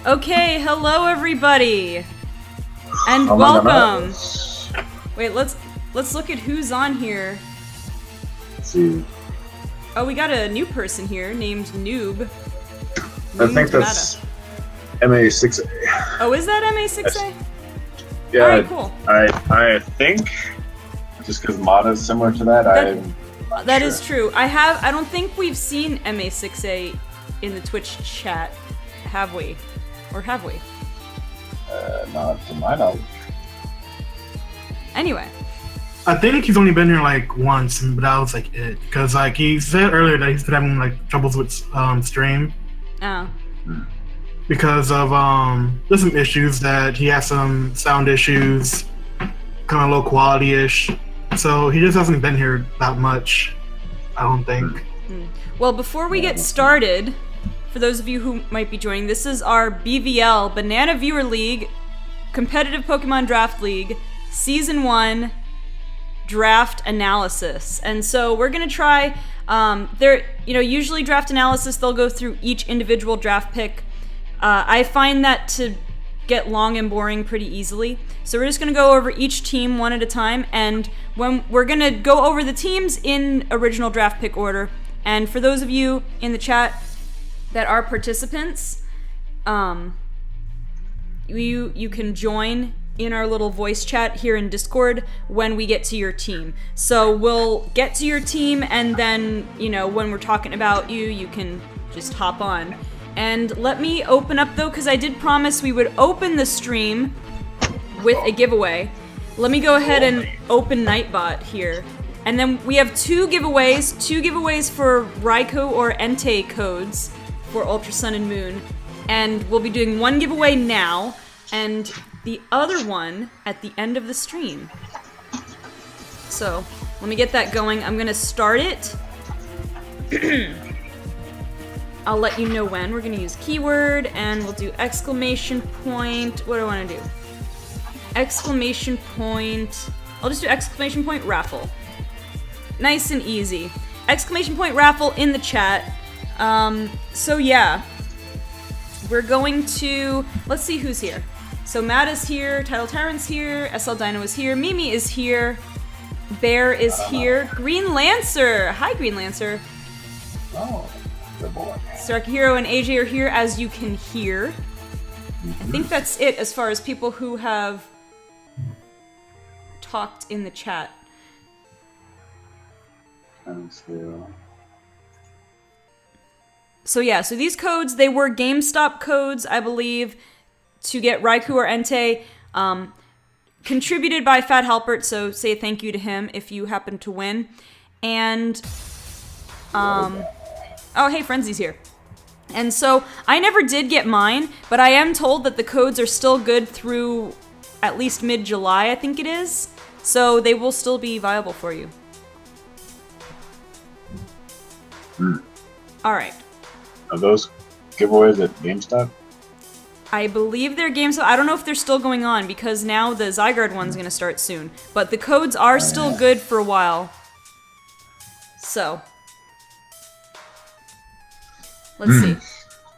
Okay, hello everybody, and welcome. Wait, let's look at who's on here. Let's see. Oh, we got a new person here named Noob. I think that's MA6A. Oh, is that MA6A? Yeah. Alright, cool. I think just because Mata is similar to that, that is true. I don't think we've seen MA6A in the Twitch chat, have we? Or have we? Not to my knowledge. Anyway. I think he's only been here like once, but that was like it. Because like he said earlier that he's been having like troubles with stream. Oh. Because of there's some issues that he has some sound issues, kind of low quality-ish. So he just hasn't been here that much, I don't think. Well, before we get started, for those of you who might be joining, this is our BVL, Banana Viewer League, Competitive Pokemon Draft League, Season 1 Draft Analysis. And so we're going to try, usually draft analysis, they'll go through each individual draft pick. I find that to get long and boring pretty easily. So we're just going to go over each team one at a time, and when we're going to go over the teams in original draft pick order. And for those of you in the chat that are participants, you can join in our little voice chat here in Discord when we get to your team. So we'll get to your team, and then, when we're talking about you, you can just hop on. And let me open up, though, because I did promise we would open the stream with a giveaway. Let me go ahead and open Nightbot here. And then we have two giveaways for Raikou or Entei codes for Ultra Sun and Moon. And we'll be doing one giveaway now, and the other one at the end of the stream. So, let me get that going. I'm gonna start it. I'll let you know when. We're gonna use keyword, and we'll do exclamation point. What do I wanna do? Exclamation point. I'll just do exclamation point raffle. Nice and easy. Exclamation point raffle in the chat. So yeah. We're going to, let's see who's here. So Matt is here, Tidal Tyrant's here, SL Dino is here, Mimi is here, Bear is here, Green Lancer! Hi, Green Lancer. Oh, good boy. Starkahero and AJ are here, as you can hear. I think that's it as far as people who have talked in the chat. So yeah, so these codes, they were GameStop codes, I believe, to get Raikou or Entei, contributed by Fat Halpert, so say thank you to him if you happen to win. And, oh hey, Frenzy's here. And so, I never did get mine, but I am told that the codes are still good through at least mid-July, I think it is. So they will still be viable for you. Alright. Are those giveaways at GameStop? I believe they're GameStop. I don't know if they're still going on, because now the Zygarde one's gonna start soon. But the codes are still good for a while. So. Let's see.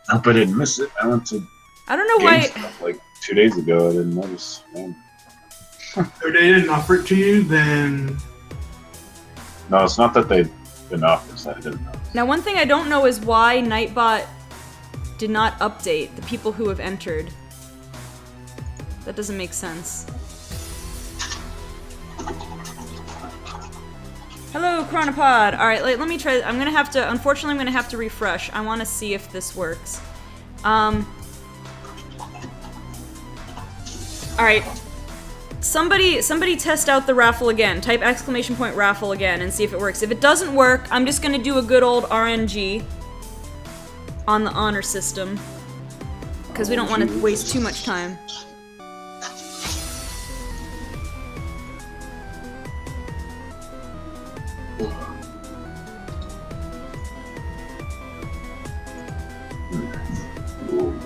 I hope I didn't miss it. I went to I don't know GameStop like 2 days ago. I didn't notice. If they didn't offer it to you, then... No, it's not that they didn't offer it, I didn't know. Now, one thing I don't know is why Nightbot did not update the people who have entered. That doesn't make sense. Hello, Chronopod! Alright, let me try. Unfortunately, I'm gonna have to refresh. I wanna see if this works. Alright. Somebody test out the raffle again. Type exclamation point raffle again and see if it works. If it doesn't work, I'm just gonna do a good old RNG on the honor system, because we don't want to waste too much time.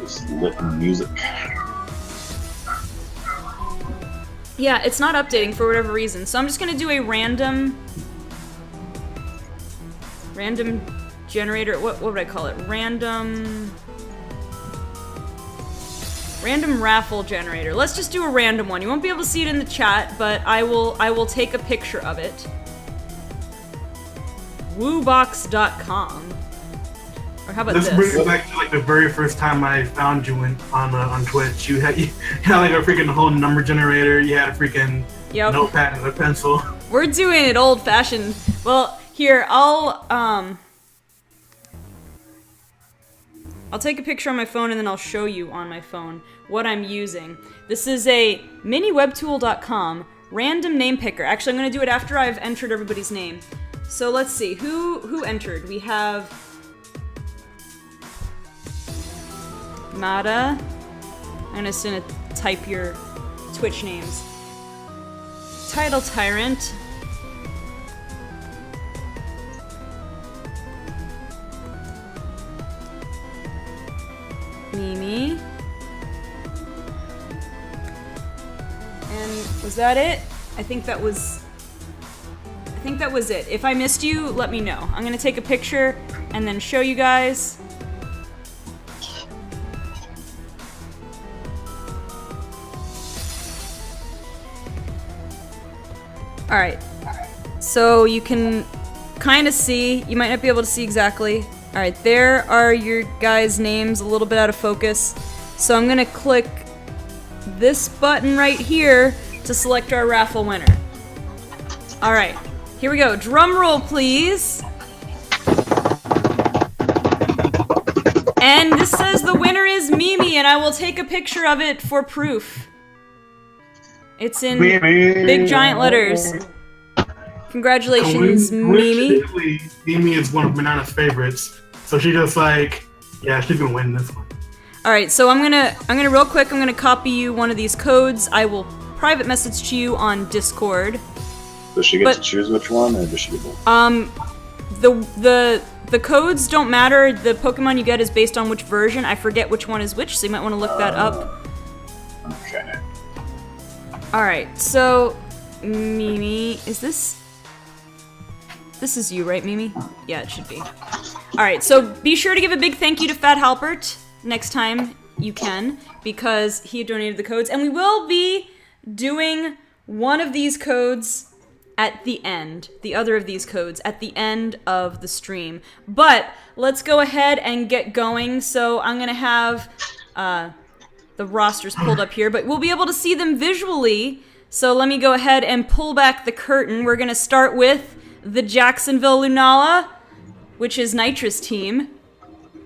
Just lit music. Yeah, it's not updating for whatever reason, so I'm just gonna do a random generator. What would I call it? Random Random raffle generator. Let's just do a random one. You won't be able to see it in the chat, but I will take a picture of it. Woobox.com. Or how about this? This brings me back to like the very first time I found you on Twitch. You had like a freaking whole number generator. You had a freaking notepad and a pencil. We're doing it old-fashioned. Well, here I'll take a picture on my phone and then I'll show you on my phone what I'm using. This is a miniwebtool.com random name picker. Actually, I'm going to do it after I've entered everybody's name. So let's see, who entered? We have Mata. I'm just going to type your Twitch names. Title Tyrant. Mimi. And was that it? I think that was it. If I missed you, let me know. I'm gonna take a picture and then show you guys. Alright. So you can kind of see, you might not be able to see exactly. Alright, there are your guys' names, a little bit out of focus. So I'm gonna click this button right here to select our raffle winner. Alright, here we go. Drum roll, please. And this says the winner is Mimi, and I will take a picture of it for proof. It's in big giant letters. Congratulations, Mimi. Mimi is one of Banana's favorites. So she just like, yeah, she's gonna win this one. All right, so I'm gonna real quick. I'm gonna copy you one of these codes. I will private message to you on Discord. Does she get to choose which one, or does she get both? The codes don't matter. The Pokemon you get is based on which version. I forget which one is which, so you might want to look that up. Okay. All right, so Mimi, is this? This is you, right, Mimi? Yeah, it should be. All right, so be sure to give a big thank you to Fat Halpert next time you can, because he donated the codes. And we will be doing one of these codes at the end, the other of these codes at the end of the stream. But let's go ahead and get going. So I'm going to have the rosters pulled up here, but we'll be able to see them visually. So let me go ahead and pull back the curtain. We're going to start with the Jacksonville Lunala, which is Nitrous team.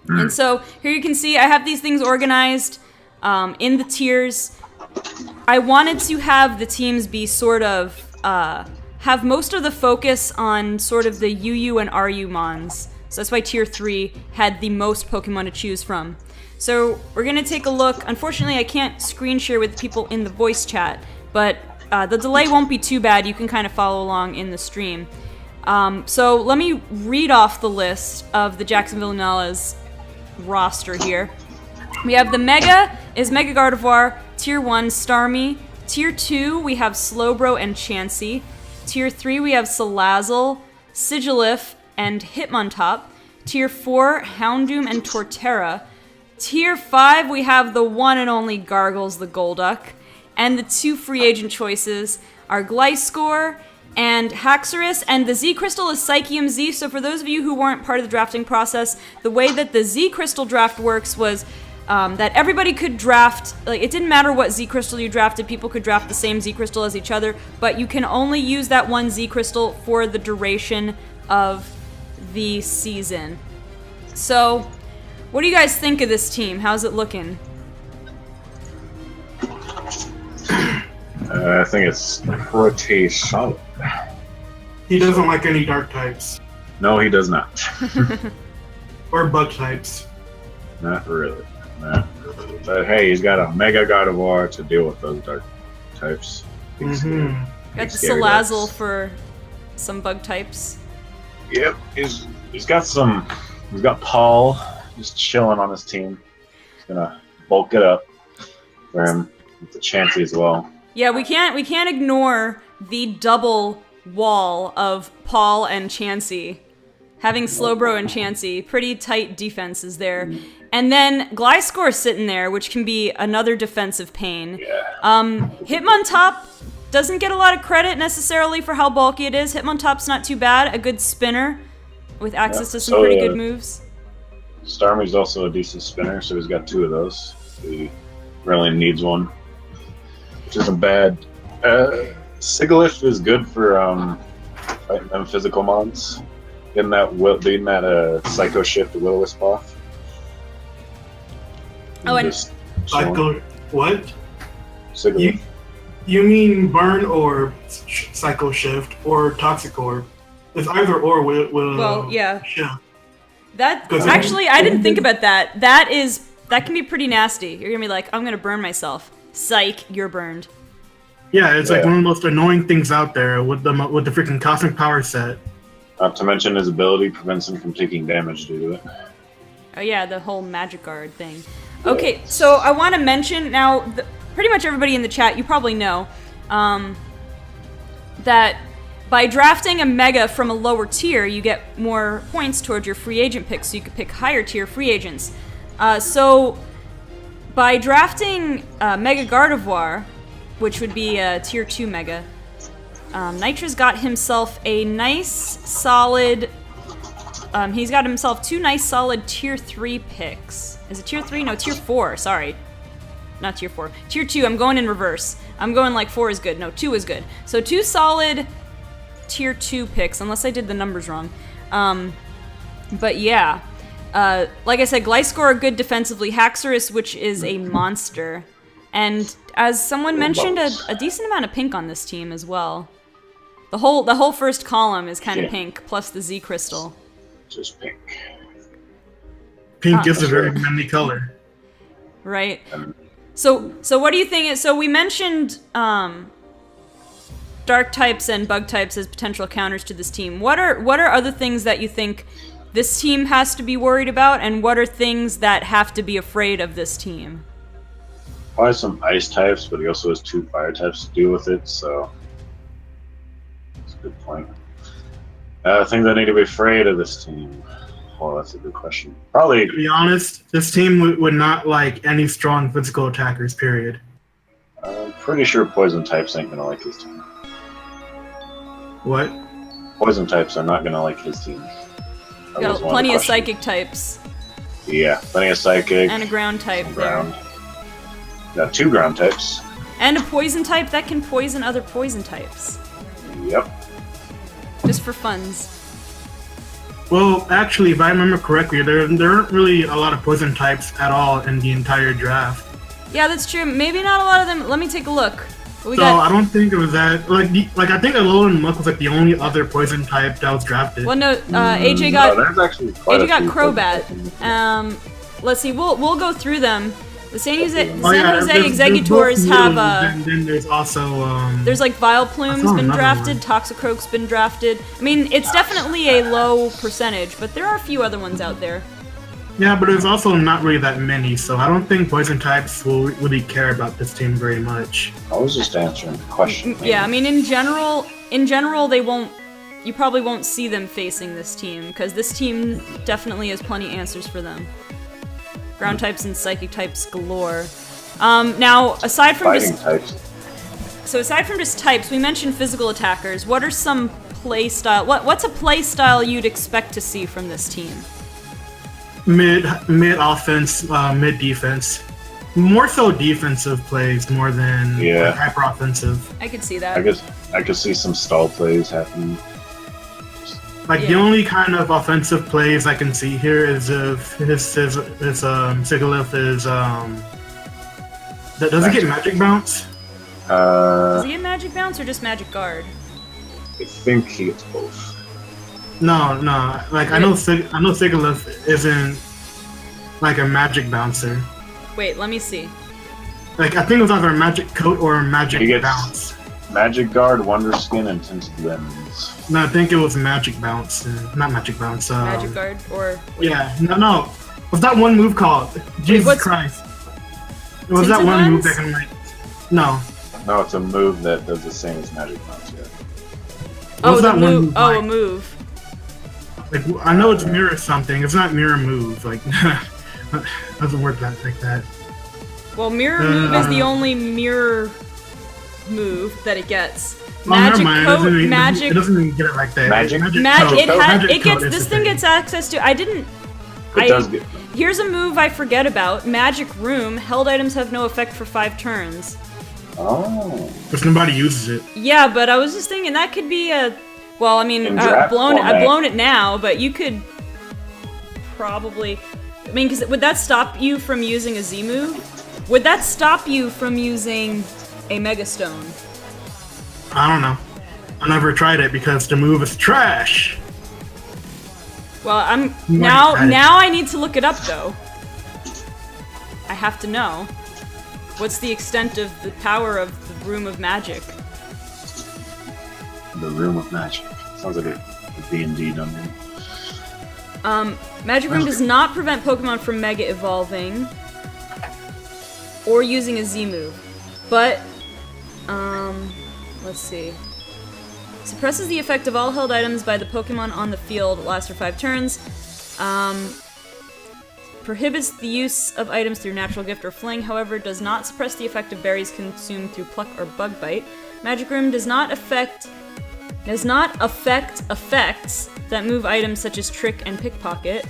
And so here you can see I have these things organized in the tiers. I wanted to have the teams be sort of, have most of the focus on sort of the UU and RU mons. So that's why tier 3 had the most Pokemon to choose from. So we're gonna take a look. Unfortunately, I can't screen share with people in the voice chat, but the delay won't be too bad. You can kind of follow along in the stream. So let me read off the list of the Jacksonville Lunala's roster here. We have the Mega is Mega Gardevoir, Tier 1 Starmie, Tier 2 we have Slowbro and Chansey, Tier 3 we have Salazzle, Sigilyph, and Hitmontop, Tier 4 Houndoom and Torterra, Tier 5 we have the one and only Gargles the Golduck, and the two free agent choices are Gliscor and Haxorus, and the Z Crystal is Psychium Z. So for those of you who weren't part of the drafting process, the way that the Z Crystal draft works was that everybody could draft, like, it didn't matter what Z Crystal you drafted, people could draft the same Z Crystal as each other, but you can only use that one Z Crystal for the duration of the season. So, what do you guys think of this team? How's it looking? I think it's pretty solid. He doesn't like any dark types. No, he does not. Or bug types. Not really. Not really. But hey, he's got a Mega Gardevoir to deal with those dark types. Got the Salazzle for some bug types. Yep, he's got some. He's got Paul just chilling on his team. He's gonna bulk it up for him with the Chansey as well. Yeah, we can't ignore the double wall of Paul and Chansey. Having Slowbro and Chansey, pretty tight defenses there. And then Gliscor's sitting there, which can be another defensive pain. Yeah. Hitmontop doesn't get a lot of credit necessarily for how bulky it is. Hitmontop's not too bad. A good spinner with access to some pretty good moves. Starmie's also a decent spinner, so he's got 2 of those. He really needs one, which isn't bad. Sigilyph is good for fighting them physical mons. Getting that Psycho Shift Will-O-Wisp off. Oh, and Psycho what? Sigilyph. You mean Burn or Psycho Shift or Toxic Orb? It's either or will well, yeah. Yeah. That actually, I didn't think about that. That can be pretty nasty. You're gonna be like, I'm gonna burn myself. Psych, you're burned. Yeah, it's like one of the most annoying things out there with the freaking Cosmic Power set. Not to mention his ability prevents him from taking damage due to it. Oh yeah, the whole Magic Guard thing. Okay, so I want to mention now, pretty much everybody in the chat, you probably know, that by drafting a Mega from a lower tier, you get more points towards your free agent picks, so you could pick higher tier free agents. So by drafting Mega Gardevoir, which would be a tier 2 Mega, Nitra's got himself a nice solid, he's got himself 2 nice solid tier 3 picks. Is it tier 3? No, tier 4, sorry. Not tier 4. Tier 2, I'm going in reverse. I'm going like 4 is good. No, 2 is good. So 2 solid tier 2 picks, unless I did the numbers wrong. But yeah. Like I said, Gliscor good defensively. Haxorus, which is a monster. And as someone mentioned, a decent amount of pink on this team as well. The whole first column is kind of pink, plus the Z crystal. Just pink. Pink is a very manly color. Right. So what do you think? So we mentioned dark types and bug types as potential counters to this team. What are other things that you think this team has to be worried about, and what are things that have to be afraid of this team? Probably some ice types, but he also has 2 fire types to deal with it, so that's a good point. Things I need to be afraid of this team. Oh, that's a good question. Probably. To be honest, this team would not like any strong physical attackers, period. I'm pretty sure poison types ain't gonna like his team. What? Poison types are not gonna like his team. Got plenty of psychic types. Yeah, plenty of psychic. And a ground type ground. Got 2 ground types. And a poison type that can poison other poison types. Yep. Just for funs. Well, actually, if I remember correctly, there aren't really a lot of poison types at all in the entire draft. Yeah, that's true. Maybe not a lot of them. Let me take a look. I don't think it was that. Like I think Alolan Muck was like the only other poison type that was drafted. Well, no, AJ got. No, there's actually quite AJ got Crobat. Let's see. We'll go through them. The San Jose there's Exegutors have then there's also there's like Vileplume's been drafted, Toxicroak's been drafted. I mean, it's definitely a low percentage, but there are a few other ones out there. Yeah, but there's also not really that many, so I don't think poison types will really care about this team very much. I was just answering the question. Yeah, I mean, in general, they won't. You probably won't see them facing this team because this team definitely has plenty of answers for them. Ground types and psychic types galore. Now, aside from aside from just types, we mentioned physical attackers. What are some play style? What's a play style you'd expect to see from this team? Mid offense, mid defense. More so defensive plays more than hyper offensive. I could see that. I could see some stall plays happening. Like the only kind of offensive plays I can see here is if his Sigilyph is does he get Magic Bounce? Does he get Magic Bounce or just Magic Guard? I think he gets both. No. Like I know Sigilyph isn't like a Magic Bouncer. Wait, let me see. Like I think it was either a Magic Coat or a Magic Bounce. Magic Guard, Wonder Skin, and Tinted Limbs. No, I think it was Magic Bounce. Not Magic Bounce. Magic Guard or... Yeah, no. What's that one move called? Jesus Christ. It was that one move that can like... No. No, it's a move that does the same as Magic Bounce, yeah. Oh, the move. Oh, a move. Like, I know it's Mirror something. It's not Mirror Move. Like, Doesn't work like that. Well, mirror move is the only mirror move that it gets. Never mind. Magic. It doesn't even get it like that. Magic? This thing gets access to. It does get. Here's a move I forget about. Magic Room. Held items have no effect for 5 turns. Oh. Because nobody uses it. Yeah, but I was just thinking that could be a. Well, I mean, I've blown it now, but you could probably. I mean, because would that stop you from using a Z move? Would that stop you from using a Mega Stone? I don't know. I never tried it because the move is trash. Well, now I need to look it up though. I have to know. What's the extent of the power of the Room of Magic? The Room of Magic. Sounds like a D&D dungeon. Magic Room does not prevent Pokemon from Mega Evolving or using a Z move, but let's see. Suppresses the effect of all held items by the Pokemon on the field. Lasts for 5 turns. Prohibits the use of items through natural gift or fling. However, does not suppress the effect of berries consumed through pluck or bug bite. Magic Room does not affect effects that move items such as trick and pickpocket.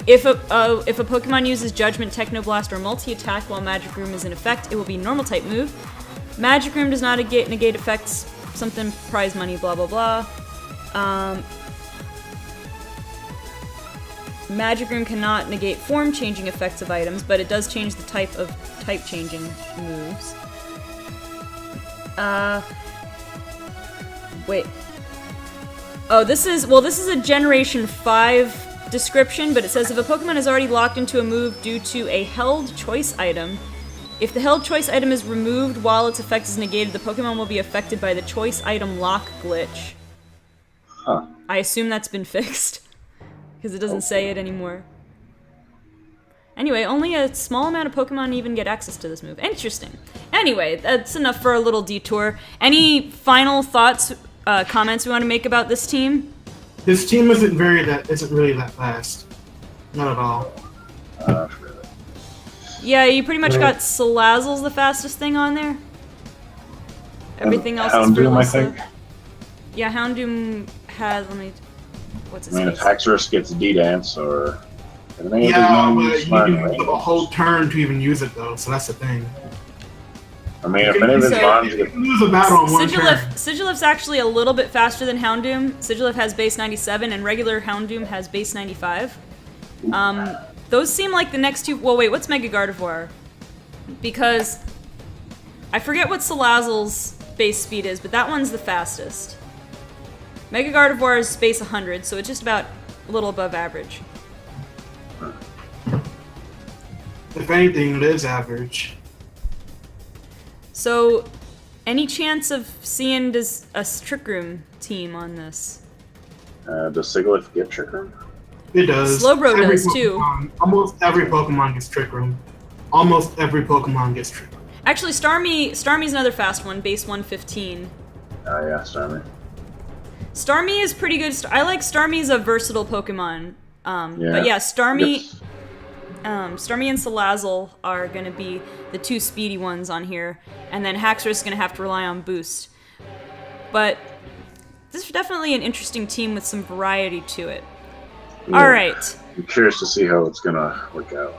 If a Pokemon uses Judgment, Technoblast, or Multi-Attack while Magic Room is in effect, it will be normal type move. Magic Room does not negate effects, something, prize money, blah blah blah. Magic Room cannot negate form changing effects of items, but it does change the type of type changing moves. Wait. Oh, this is a Generation 5 description, but it says if a Pokemon is already locked into a move due to a held choice item, if the held choice item is removed while its effect is negated, the Pokemon will be affected by the choice item lock glitch. Huh. I assume that's been fixed, because it doesn't say it anymore. Anyway, only a small amount of Pokemon even get access to this move. Interesting. Anyway, that's enough for a little detour. Any final thoughts, comments we want to make about this team? This team isn't really that fast. Not at all. Yeah, you pretty much got Salazzle's the fastest thing on there. Everything else is really slow. Yeah, Houndoom has. What's his name? If Haxorus gets D-Dance or. Yeah, but you can use a whole turn to even use it though, so that's the thing. I mean, if any of his bonds get. Lose a battle on one turn. Sigilif's actually a little bit faster than Houndoom. Sigilif has base 97, and regular Houndoom has base 95. Those seem like the next two. Well, wait, what's Mega Gardevoir? Because I forget what Salazzle's base speed is, but that one's the fastest. Mega Gardevoir is base 100, so it's just about a little above average. If anything, it is average. So, any chance of seeing a Trick Room team on this? Does Sigilyph get Trick Room? It does. Slowbro does too. Almost every Pokemon gets Trick Room. Almost every Pokemon gets Trick Room. Actually, Starmie's another fast one, base 115. Oh yeah, Starmie. Starmie is pretty good. I like Starmie's a versatile Pokemon. But yeah, Starmie and Salazzle are going to be the two speedy ones on here, and then Haxorus is going to have to rely on Boost. But this is definitely an interesting team with some variety to it. Yeah. All right. I'm curious to see how it's going to work out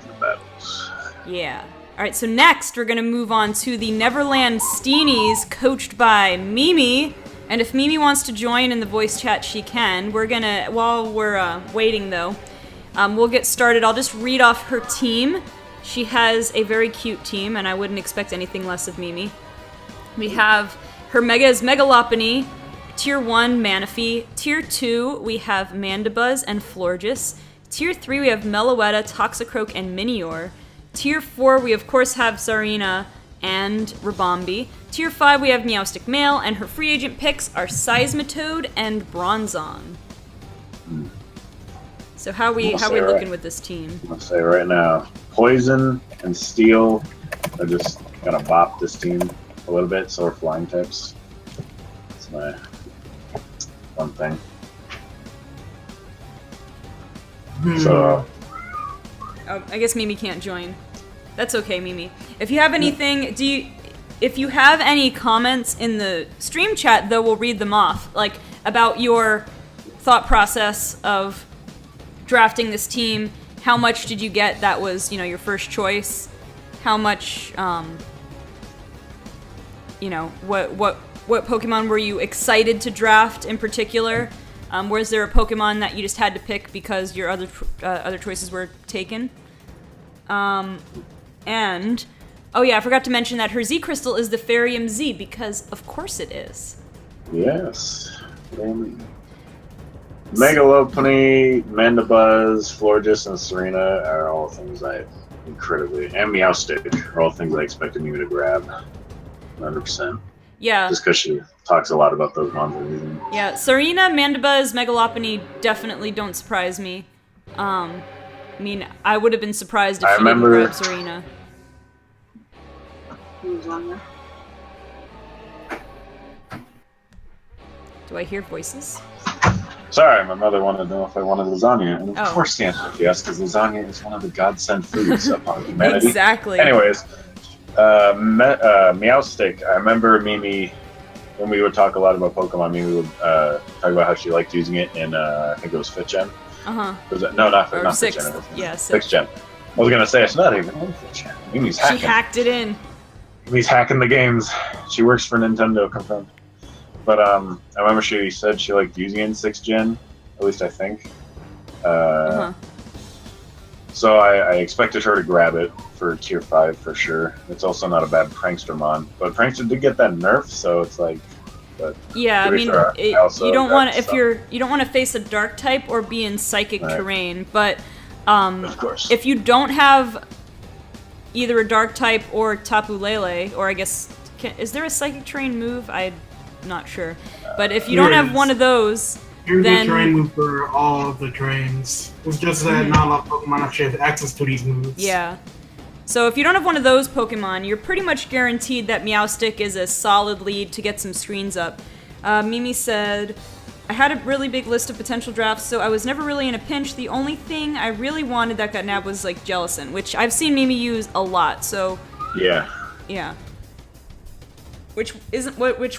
in the battles. Yeah. All right, so next we're going to move on to the Neverland Steenies, coached by Mimi. And if Mimi wants to join in the voice chat, she can. We're going to, while we're waiting though, we'll get started. I'll just read off her team. She has a very cute team, and I wouldn't expect anything less of Mimi. We have her Mega is Megalophony, Tier 1 Manaphy, Tier 2 we have Mandibuzz and Florges, Tier 3 we have Meloetta, Toxicroak, and Minior, Tier 4 we of course have Zarina and Rabombi, Tier 5 we have Meowstic Male, and her free agent picks are Seismitoad and Bronzong. So how we looking with this team? I'm gonna say right now, Poison and Steel are just gonna bop this team a little bit, so are flying types. That's my one thing. So Oh, I guess Mimi can't join. That's okay, Mimi. If you have anything, if you have any comments in the stream chat, though, we'll read them off. Like, about your thought process of drafting this team. How much did you get that was, your first choice? How much, what Pokemon were you excited to draft in particular? Was there a Pokemon that you just had to pick because your other choices were taken? And, oh yeah, I forgot to mention that her Z Crystal is the Ferium Z, because of course it is. Yes. Mega Lopunny, Mandibuzz, Florges, and Serena are all things I incredibly... And Meowstic are all things I expected me to grab. 100%. Yeah. Just because she talks a lot about those ones. Yeah, Serena, Mandibuzz, Mega Lopunny definitely don't surprise me. I mean, I would have been surprised if she didn't grab Serena. Do I hear voices? Sorry, my mother wanted to know if I wanted lasagna, and of Oh. course the answer is yes, because lasagna is one of the godsend foods upon humanity. Exactly. Anyways, Meowstic. I remember Mimi, when we would talk a lot about Pokemon, Mimi would talk about how she liked using it in, I think it was 5th Gen. Uh-huh. Was it? No, not 5th Sixth. Gen. It was Yeah, 6th Gen. I was going to say, it's not even 5th Gen. Mimi's hacking. She hacked it in. Mimi's hacking the games. She works for Nintendo, confirmed. But I remember she said she liked using it in 6th Gen, at least I think. So I expected her to grab it for Tier 5 for sure. It's also not a bad Prankstermon. But Prankster did get that nerf, so it's like... But yeah, I mean, you don't want to, you don't want to face a dark type or be in psychic terrain, but of course. if you don't have either a dark type or Tapu Lele, or I guess, is there a psychic terrain move? I'm not sure. But if you don't have one of those, Here's then... the terrain move for all of the terrains. It's just that not a lot of Pokemon actually have access to these moves. Yeah. So if you don't have one of those Pokemon, you're pretty much guaranteed that Meowstic is a solid lead to get some screens up. Mimi said, I had a really big list of potential drafts, so I was never really in a pinch. The only thing I really wanted that got nabbed was like Jellicent, which I've seen Mimi use a lot, so... Yeah. Yeah. Which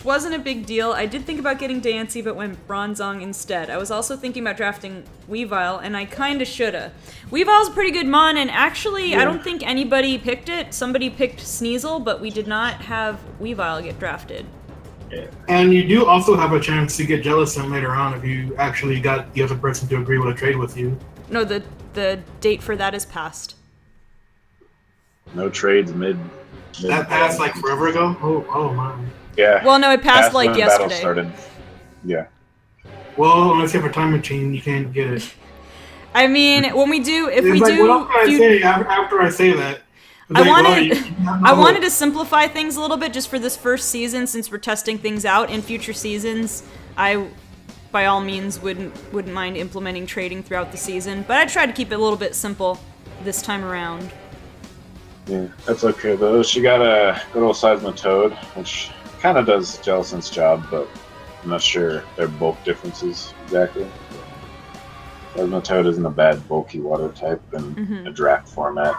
wasn't a big deal. I did think about getting Dansey, but went Bronzong instead. I was also thinking about drafting Weavile, and I kinda shoulda. Weavile's a pretty good mon, and actually, I don't think anybody picked it. Somebody picked Sneasel, but we did not have Weavile get drafted. Yeah. And you do also have a chance to get Jellicent later on if you actually got the other person to agree with a trade with you. No, the date for that is passed. No trades mid That passed like forever ago? Oh my. Yeah. Well, no, it passed like when battle yesterday. started. Yeah. Well, unless you have a time machine, you can't get it. I mean, when we do, if It's we like, do, what else can I say after I say that? It's I like, wanted, well, you have no I wanted hope. to simplify things a little bit just for this first season, since we're testing things out. In future seasons, I, by all means, wouldn't mind implementing trading throughout the season, but I tried to keep it a little bit simple this time around. Yeah, that's okay though. She got a good old Seismitoad, which kind of does Jellicent's job, but I'm not sure their bulk differences exactly. Seismitoad isn't a bad bulky water type in a draft format.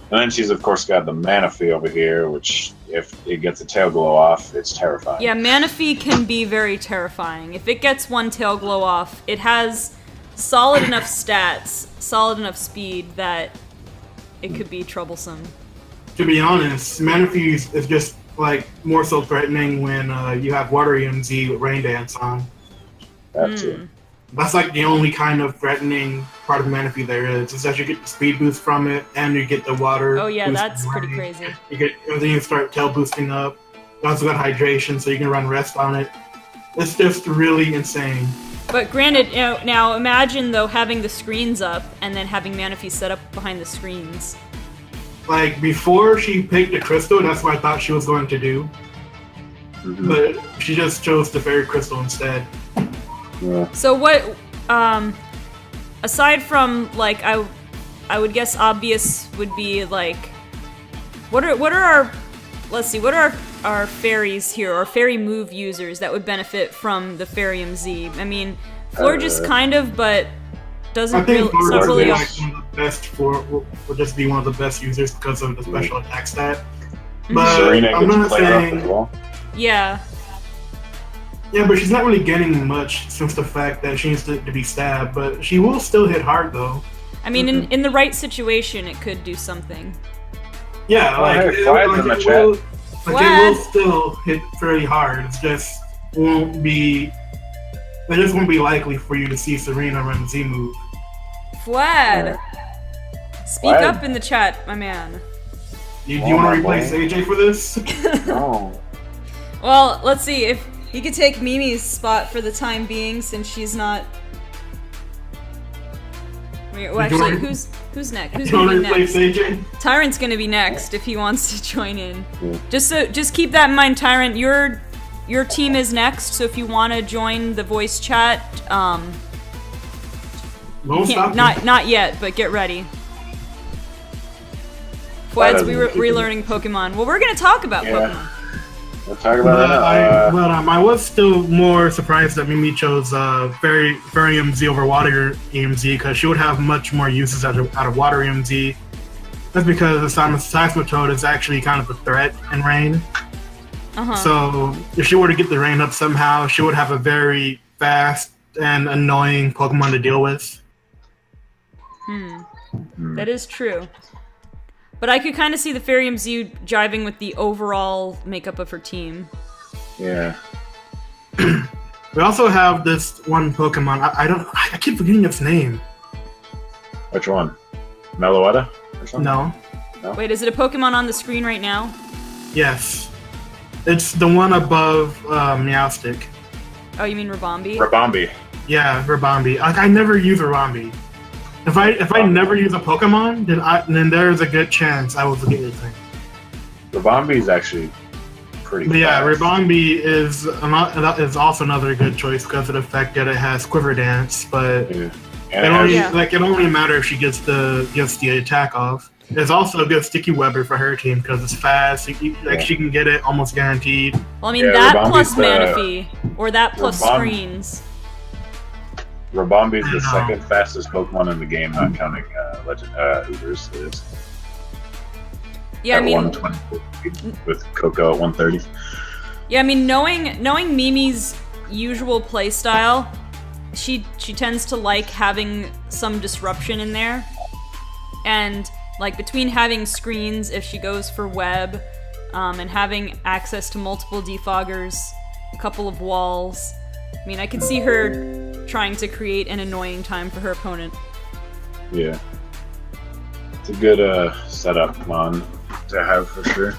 And then she's of course got the Manaphy over here, which if it gets a tail glow off, it's terrifying. Yeah, Manaphy can be very terrifying. If it gets one tail glow off, it has solid enough stats, solid enough speed that it could be troublesome. To be honest, Manaphy is just like more so threatening when you have Water EMZ with Rain Dance on. That's it. That's like the only kind of threatening part of Manaphy there is. Is that you get the speed boost from it, and you get the water. Oh yeah, boost that's from pretty Rain. crazy. You get, and then you start tail boosting up. You also got hydration, so you can run rest on it. It's just really insane. But granted, now imagine though having the screens up and then having Manaphy set up behind the screens. Like before she picked the crystal, that's what I thought she was going to do. But she just chose the fairy crystal instead. Yeah. So what, aside from like I would guess obvious would be like, what are our, let's see, what are our fairies here, or fairy move users that would benefit from the Ferium Z? I mean, Florges kind of, but doesn't I think it's not Bard really. would be like one of the best would just be one of the best users because of the special attack stat. But Serena I'm gets not played off as saying. well. Yeah. Yeah, but she's not really getting much since the fact that she needs to be stabbed. But she will still hit hard though. I mean, in the right situation, it could do something. Yeah, Well, like, hey, Fly's in the it chat. will, like Fly. it will still hit very hard. It's just won't be. It just won't be likely for you to see Serena run Z move. Vlad, speak Vlad. up in the chat, my man. Do you Oh, want my to replace boy. AJ for this? Oh. Well, let's see if he could take Mimi's spot for the time being, since she's not. Wait, well, You actually, wanna- who's next? Who's You want gonna to be replace next? AJ? Tyrant's gonna be next if he wants to join in. Yeah. Just keep that in mind, Tyrant. Your team is next, so if you want to join the voice chat, Won't stop can't, you. not yet, but get ready. That Fled's, we were doesn't keep relearning Pokemon. Well, we're gonna talk about Yeah. Pokemon. We'll talk about that now. I was still more surprised that Mimi chose Fairy EMZ over Water EMZ because she would have much more uses out of Water EMZ. That's because the Seismitoad is actually kind of a threat in rain. Uh-huh. So if she were to get the rain up somehow, she would have a very fast and annoying Pokemon to deal with. That is true. But I could kind of see the Fairy MZ jiving with the overall makeup of her team. Yeah. We also have this one Pokemon. I keep forgetting its name. Which one? Meloetta? Or something? No. Wait, is it a Pokemon on the screen right now? Yes. It's the one above Meowstic. Oh, you mean Rabombi? Rabombi. Yeah, Rabombi. Like I never use Rabombi. If I never use a Pokemon, then there's a good chance I will forget your thing. Rabombi is actually pretty But yeah, fast. Rabombi is also another good choice because of the fact that it has Quiver Dance, but Yeah. it And only Yeah. it only matters if she gets the attack off. There's also a good Sticky Webber for her team because it's fast. Yeah. She can get it almost guaranteed. Well, I mean, Yeah, that Rabombi's plus the- Manaphy. Or that plus Rabombi- screens. Rabombi is the I know. second fastest Pokemon in the game, not counting Legend Ubers. It is Yeah, I at mean, 120 with Coco at 130. yeah, I mean, knowing Mimi's usual playstyle, she tends to like having some disruption in there. And like between having screens if she goes for web, and having access to multiple defoggers, a couple of walls. I mean, I could see her trying to create an annoying time for her opponent. Yeah. It's a good setup mon to have for sure.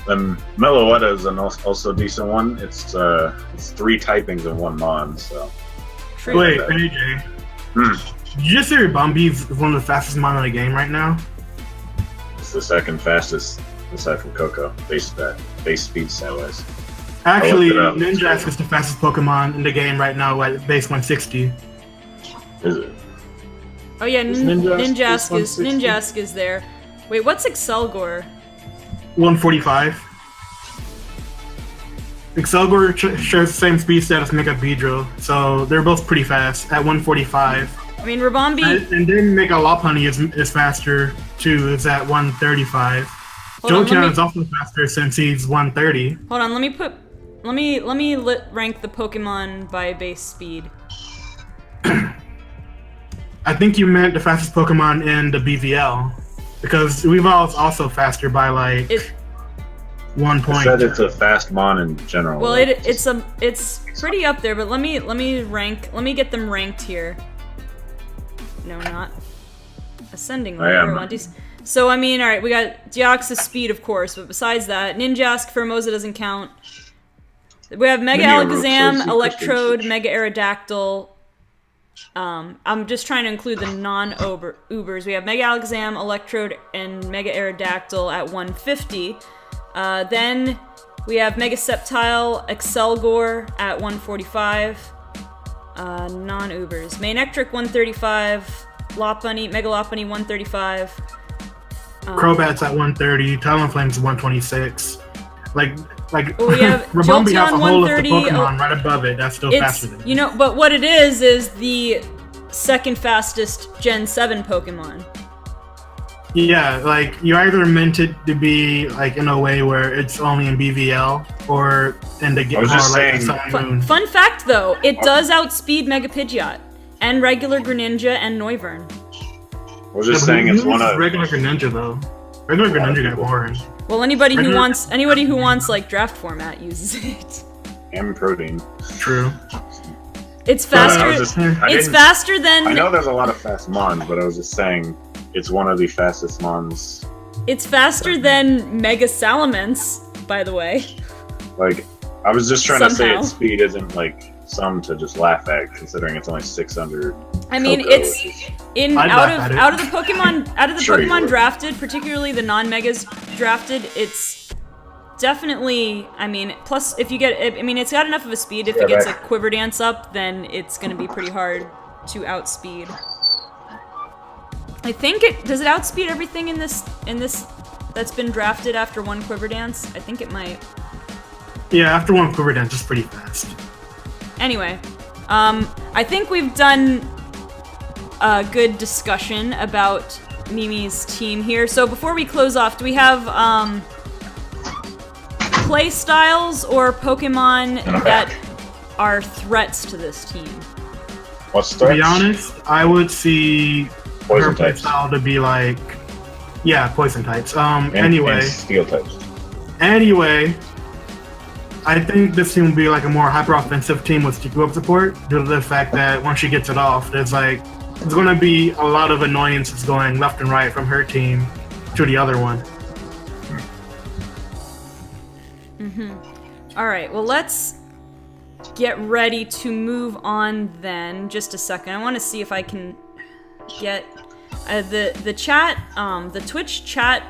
Then Meloetta is also a decent one. It's 3 typings in one mon, so True. Wait, AJ. Did you just say Rabombi is one of the fastest mon in the game right now? it's the second fastest aside from Coco. Base speed stat-wise. Actually, it up. Ninjask is the fastest Pokemon in the game right now at base 160. Is it? Oh yeah, Is Ninjask Ninjask is Ninjask is there. Wait, what's Excelgor? 145. Excelgor shares the same speed stat as Mega Beedrill, so they're both pretty fast at 145. I mean, Rabombi. And then Mega Lopunny is faster too, is at 135. Hold on, Jolteon is also faster since he's 130. Hold on, let me rank the Pokemon by base speed. I think you meant the fastest Pokemon in the BVL, because Weavile's also faster by like It 1 I point. said it's a fast mon in general. well, like, it's pretty up there, but let me get them ranked here. No, not ascending I am. order. So I mean, all right, we got Deoxys speed, of course, but besides that, Ninjask, Formosa doesn't count. We have Mega Mini Alakazam, Aeroxos, Electrode, Electrode. Mega Aerodactyl. I'm just trying to include the non-Ubers. We have Mega Alakazam, Electrode, and Mega Aerodactyl at 150. Then we have Mega Sceptile, Excelgor at 145. Non-Ubers. Manectric 135. Lopunny, Mega Lopunny 135. Crobat's at 130. Talonflame's 126. Like Well, we have Rabombi has a Jolteon whole list of 130. Pokemon right above it. That's still faster than You know, but what it is the second fastest Gen 7 Pokemon. Yeah, like you're either meant it to be like in a way where it's only in BVL or in the game. I was just saying. Fun fact though, it does outspeed Mega Pidgeot and regular Greninja and Noivern. I was just saying it's one of regular Greninja though. Regular Greninja got boring. Well, anybody who wants like draft format uses it. and protein. True. It's faster. It's faster than. I know there's a lot of fast mons, but I was just saying it's one of the fastest mons. It's faster than Mega Salamence, by the way. Like, I was just trying to say Somehow. its speed isn't like some to just laugh at, considering it's only 600. I mean, Cocoa, it's which is- out of the Pokemon Sure you Pokemon would. drafted, particularly the non-megas drafted. It's definitely. I mean, plus if you get, I mean, it's got enough of a speed. If it gets a Quiver Dance up, then it's going to be pretty hard to outspeed. I think does it outspeed everything in this that's been drafted after one Quiver Dance? I think it might. Yeah, after one Quiver Dance, it's pretty fast. Anyway, I think we've done a good discussion about Mimi's team here. So before we close off, do we have play styles or Pokemon that are threats to this team? What's To threats? be honest, I would see Poison her play types. style to be like, yeah, poison types. And Anyway, steel types. I think this team will be like a more hyper-offensive team with sticky web support due to the fact that once she gets it off, there's going to be a lot of annoyances going left and right from her team to the other one. All right, well, let's get ready to move on then. Just a second. I want to see if I can get the chat, the Twitch chat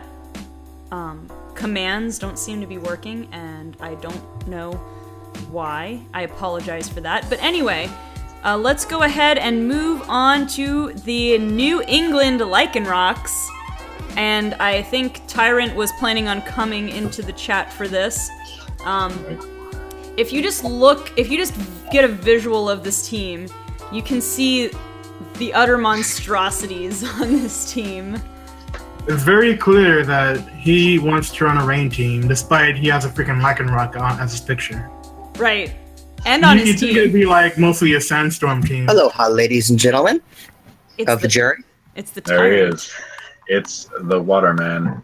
commands don't seem to be working, and I don't know why. I apologize for that. But anyway, let's go ahead and move on to the New England Lycanrocs. And I think Tyrant was planning on coming into the chat for this. If you just get a visual of this team, you can see the utter monstrosities on this team. It's very clear that he wants to run a rain team, despite he has a freaking Lycanroc on as his picture. Right. And on his You'd think it'd team. be like mostly a sandstorm team. Aloha, ladies and gentlemen of the jury. It's the There he Tyrant. is. It's the Waterman.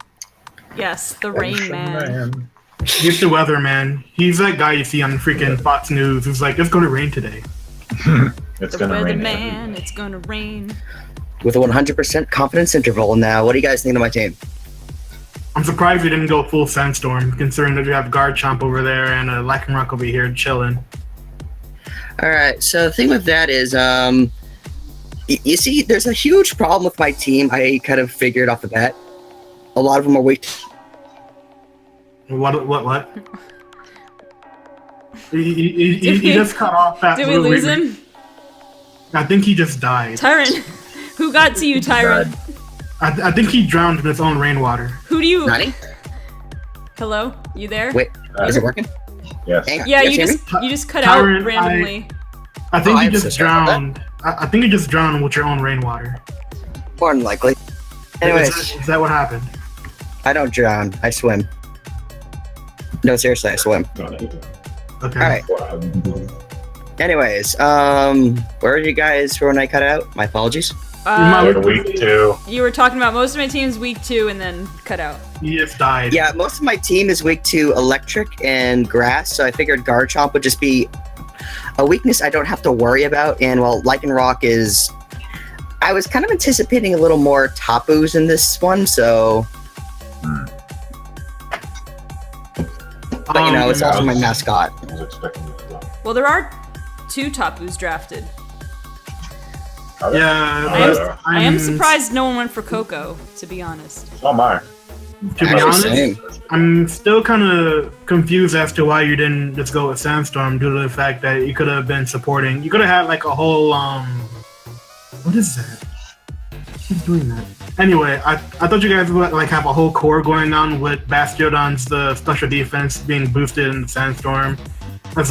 Yes, the Rain Man. He's the weatherman. He's that guy you see on freaking Fox News who's like, it's going to rain today. It's The gonna rain. Weatherman, it's gonna rain. With a 100% confidence interval. Now, what do you guys think of my team? I'm surprised we didn't go full sandstorm, considering that you have Garchomp over there and a Lycanroc over here chilling. All right, so the thing with that is, you see, there's a huge problem with my team. I kind of figured off the bat. A lot of them are weak. What? He just cut off that. Did we lose him? I think he just died. Tyrant. Who got to you, Tyrant? I think he drowned in his own rainwater. Who do you... Nani? Hello? You there? Wait, is it working? Yes. Hang on. Yeah, guys you hear me? just cut Tyrant, out randomly. I think Oh, he I'm so just sorry about drowned. I think he just drowned with your own rainwater. More than likely. Anyways, Is that what happened? I don't drown. I swim. No, seriously, I swim. Okay. All right. Anyways, where are you guys when I cut out? My apologies. Go to week 2. You were talking about most of my team's week 2 and then cut out. He just died. Yeah, most of my team is weak to electric and grass, so I figured Garchomp would just be a weakness I don't have to worry about. And well, Lycanroc is... I was kind of anticipating a little more Tapus in this one, so... But you know, it's also my mascot. I was expecting it to go. Well, there are 2 Tapus drafted. Yeah, I am surprised no one went for Coco, to be honest. Oh my. To be Actually, honest, same. I'm still kind of confused as to why you didn't just go with Sandstorm due to the fact that you could have been supporting. You could have had like a whole what is that? Who's doing that? Anyway, I thought you guys would like have a whole core going on with Bastiodon's the special defense being boosted in the Sandstorm, as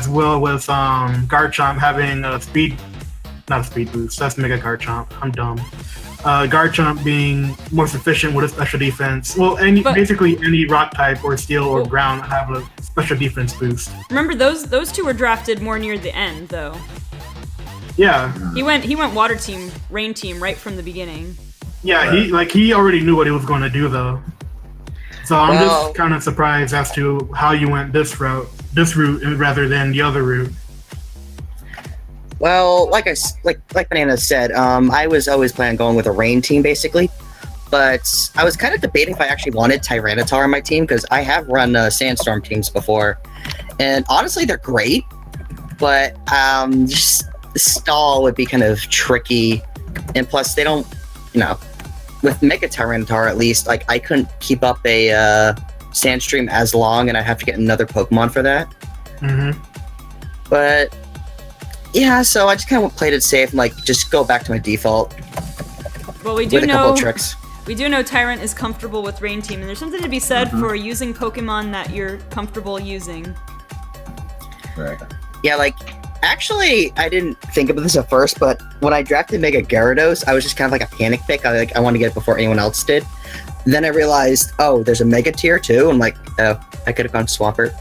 well as Garchomp having a speed not a speed boost. That's Mega Garchomp. I'm dumb. Garchomp being more sufficient with a special defense. Well, basically any rock type or steel or ground have a special defense boost. Remember, those two were drafted more near the end, though. Yeah. He went Water Team, Rain Team right from the beginning. Yeah, he already knew what he was going to do though. So I'm just kind of surprised as to how you went this route rather than the other route. Well, like Banana said, I was always planning on going with a Rain team, basically. But I was kind of debating if I actually wanted Tyranitar on my team, because I have run Sandstorm teams before. And honestly, they're great. But just the stall would be kind of tricky. And plus, they don't, with Mega Tyranitar at least, like, I couldn't keep up a Sandstream as long, and I'd have to get another Pokemon for that. Mm-hmm. But yeah, so I just kind of played it safe and just go back to my default. Well, we do with a couple of tricks. We do know Tyrant is comfortable with Rain Team, and there's something to be said for using Pokemon that you're comfortable using. Right. Yeah, actually, I didn't think about this at first, but when I drafted Mega Gyarados, I was just kind of like a panic pick. I wanted to get it before anyone else did. Then I realized, there's a Mega Tier too. I'm like, I could have gone Swampert.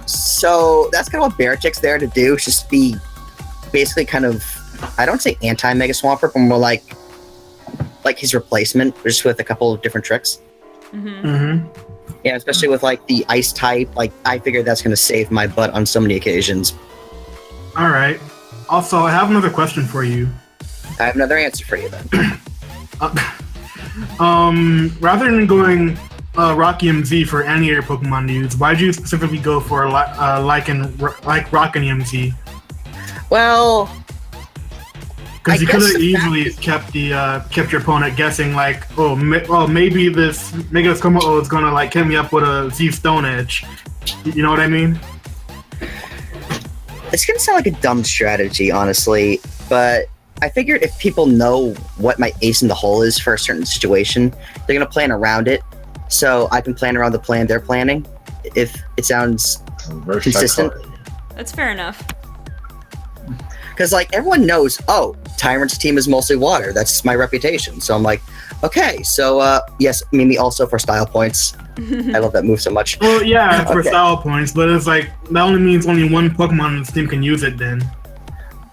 So that's kind of what Baratic's there to do, is just be basically kind of, I don't say anti-Mega Swampert, but more like his replacement, just with a couple of different tricks. Yeah, especially with the ice type. I figured that's going to save my butt on so many occasions. All right. Also, I have another question for you. I have another answer for you then. Rather than going Rocky MZ for any of your Pokemon to use, why'd you specifically go for Rock and MZ? Well, because you could have easily kept your opponent guessing maybe this Mega Skomo is gonna hit me up with a Z Stone Edge. You know what I mean? It's gonna sound like a dumb strategy, honestly, but I figured if people know what my ace in the hole is for a certain situation, they're gonna plan around it. So I can plan around the plan they're planning, if it sounds consistent. That's fair enough. Because everyone knows, Tyrant's team is mostly water. That's my reputation. So I'm like, okay, so yes, Mimi also for style points. I love that move so much. Well, yeah, it's for style points, but it's that only means only one Pokemon in this team can use it then.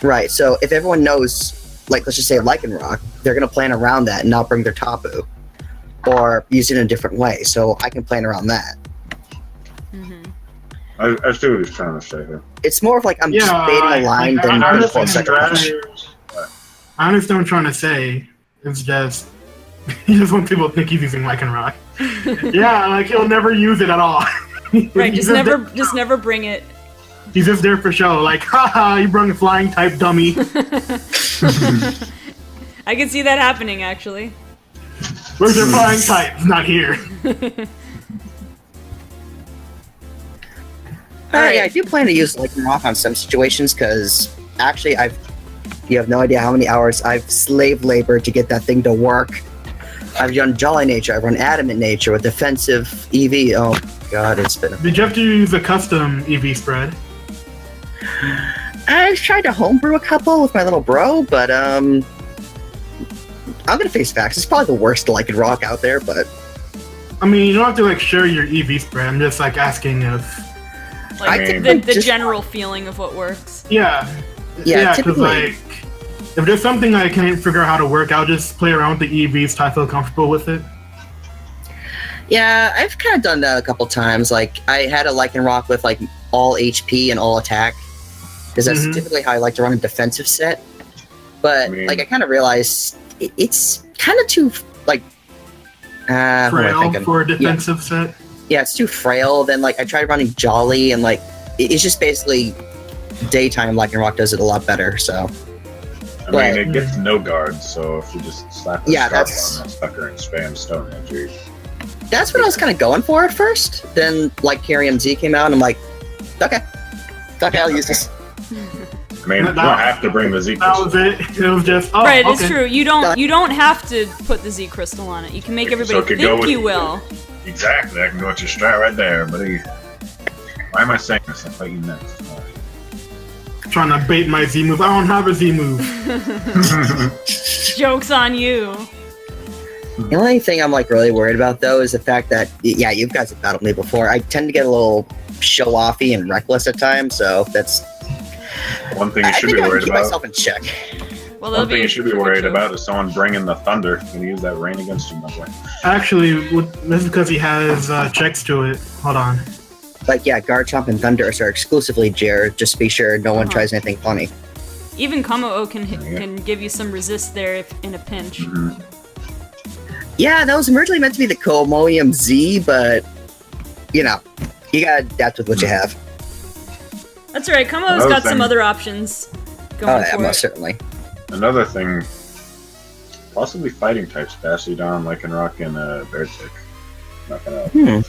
Right, so if everyone knows, let's just say Lycanroc, they're going to plan around that and not bring their Tapu. Or use it in a different way, so I can plan around that. I see what he's trying to say here. It's more of I'm just baiting a line than I just one second punch. I understand what I'm trying to say. It's just he just wants people to think he's using Lycanroc. Yeah, he'll never use it at all. Right, just never bring it. He's just there for show. Haha, you brought a flying type dummy. I can see that happening, actually. Where's your flying type? It's not here. Yeah, I do plan to use Lycanroc on some situations, because actually you have no idea how many hours I've slave labored to get that thing to work. I've done Jolly Nature, I've run Adamant Nature with defensive EV. Oh god, it's been... Did you have to use a custom EV spread? I've tried to homebrew a couple with my little bro, but I'm gonna face facts. It's probably the worst Lycanroc out there, but... I mean, you don't have to share your EV spread. I'm just asking if... the general feeling of what works. Yeah, because if there's something I can't figure out how to work, I'll just play around with the EVs till I feel comfortable with it. Yeah, I've kind of done that a couple times. I had a Lycanroc with all HP and all attack, because that's typically how I like to run a defensive set. But I kind of realized it's kind of too frail for a defensive set. Yeah, it's too frail. Then I tried running Jolly, and it's just basically daytime Lycanroc does it a lot better. So I mean, it gets no guards, so if you just slap the on that sucker and spam Stone Edge. That's what I was kind of going for at first. Then Carry MZ came out, and I'm like, okay, I'll use this. I mean, you don't have to bring the Z Crystal. That was it. It was just right. It's true. You don't have to put the Z Crystal on it. You can make everybody think you will. Exactly. I can go with your strat right there, buddy. Why am I saying this? I'll fight you next. Trying to bait my Z move. I don't have a Z move. Joke's on you. The only thing I'm like really worried about though is the fact that you guys have battled me before. I tend to get a little show-offy and reckless at times, so that's One thing you should be I worried keep about. myself in check. Well, One thing you should be worried about is someone bringing the thunder and use that rain against you. No way. Actually, this is because he has checks to it. Hold on. Like, yeah, Garchomp and Thundurus are exclusively Jared. Just be sure no one tries anything funny. Even Komo-O can give you some resist there if in a pinch. Mm-hmm. Yeah, that was originally meant to be the Comoium Z, but, you know, you gotta adapt with what you have. That's alright, Komo-O's got some other options going for most it. certainly. Another thing, possibly fighting types, Bastiodon, Lycanroc, and Beartick. Not gonna.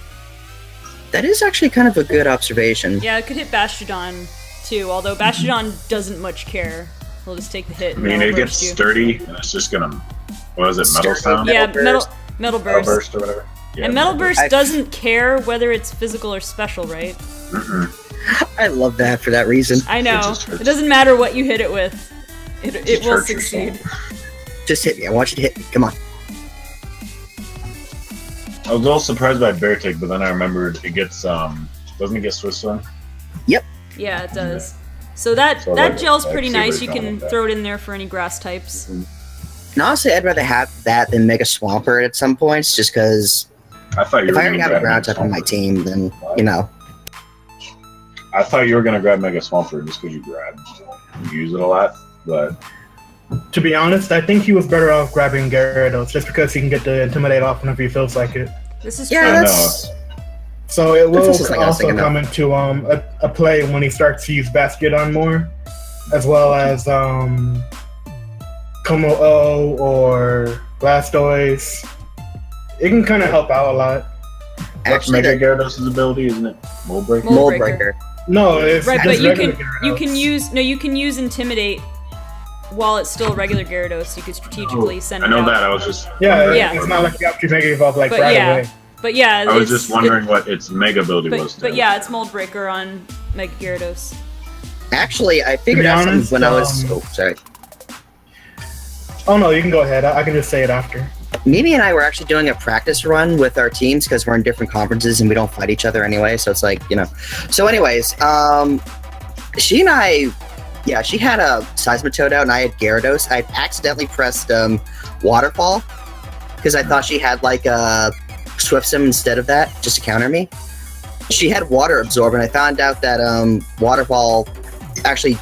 That is actually kind of a good observation. Yeah, it could hit Bastiodon too, although Bastiodon doesn't much care. He'll just take the hit. I And mean, Metal it gets Burst you. sturdy, and it's just gonna. What is it? Metal Sturdy. sound? Yeah, Metal Metal Burst. Metal Metal Burst. burst or whatever. Yeah, And Metal Burst I- doesn't care whether it's physical or special, right? I love that for that reason. I know. just hurts. It doesn't matter what you hit it with. It Just will hurts your succeed. soul. Just hit me. I want you to hit me. Come on. I was a little surprised by Beartick, but then I remembered it gets doesn't it get Swiss Swim? Yeah, it does. So that So that like, gel's I pretty see where nice. You you're going can with that. throw it in there for any grass types. And honestly, I'd rather have that than Mega Swampert at some points, just because I thought you if were I already gonna have a grab ground Mega type on my Swampert. team, then, you know. I thought you were gonna grab Mega Swampert just because you use it a lot, but To be honest, I think he was better off grabbing Gyarados just because he can get the Intimidate off whenever he feels like it. This is Yeah, true. that's. So it will This is like I was also thinking of. come into a play when he starts to use Bastiodon more, as well as Como-O or Blastoise. It can kind of help out a lot. that's Actually, Mega the Gyarados' ability, isn't it? Mold Breaker? Mold Mold Breaker. Breaker. No, it's Right, just but you regular can Gyarados. you can use Intimidate while it's still regular Gyarados. You could strategically send I it know out. that. I was just Yeah, wondering- Yeah. it's not like you have to make it evolve like But right yeah. away. But yeah, I was it's- just wondering what its Mega ability was. But too. yeah, it's Mold Breaker on Mega Gyarados. Actually, I figured be out something honest, when I was. um, Oh, sorry. Oh no, you can go ahead. I can just say it after. Mimi and I were actually doing a practice run with our teams because we're in different conferences and we don't fight each other anyway. So it's like, you know. So, anyways, she and I, yeah, she had a Seismitoad out and I had Gyarados. I accidentally pressed Waterfall because I thought she had like a Swift Sim instead of that just to counter me. She had Water Absorb, and I found out that Waterfall actually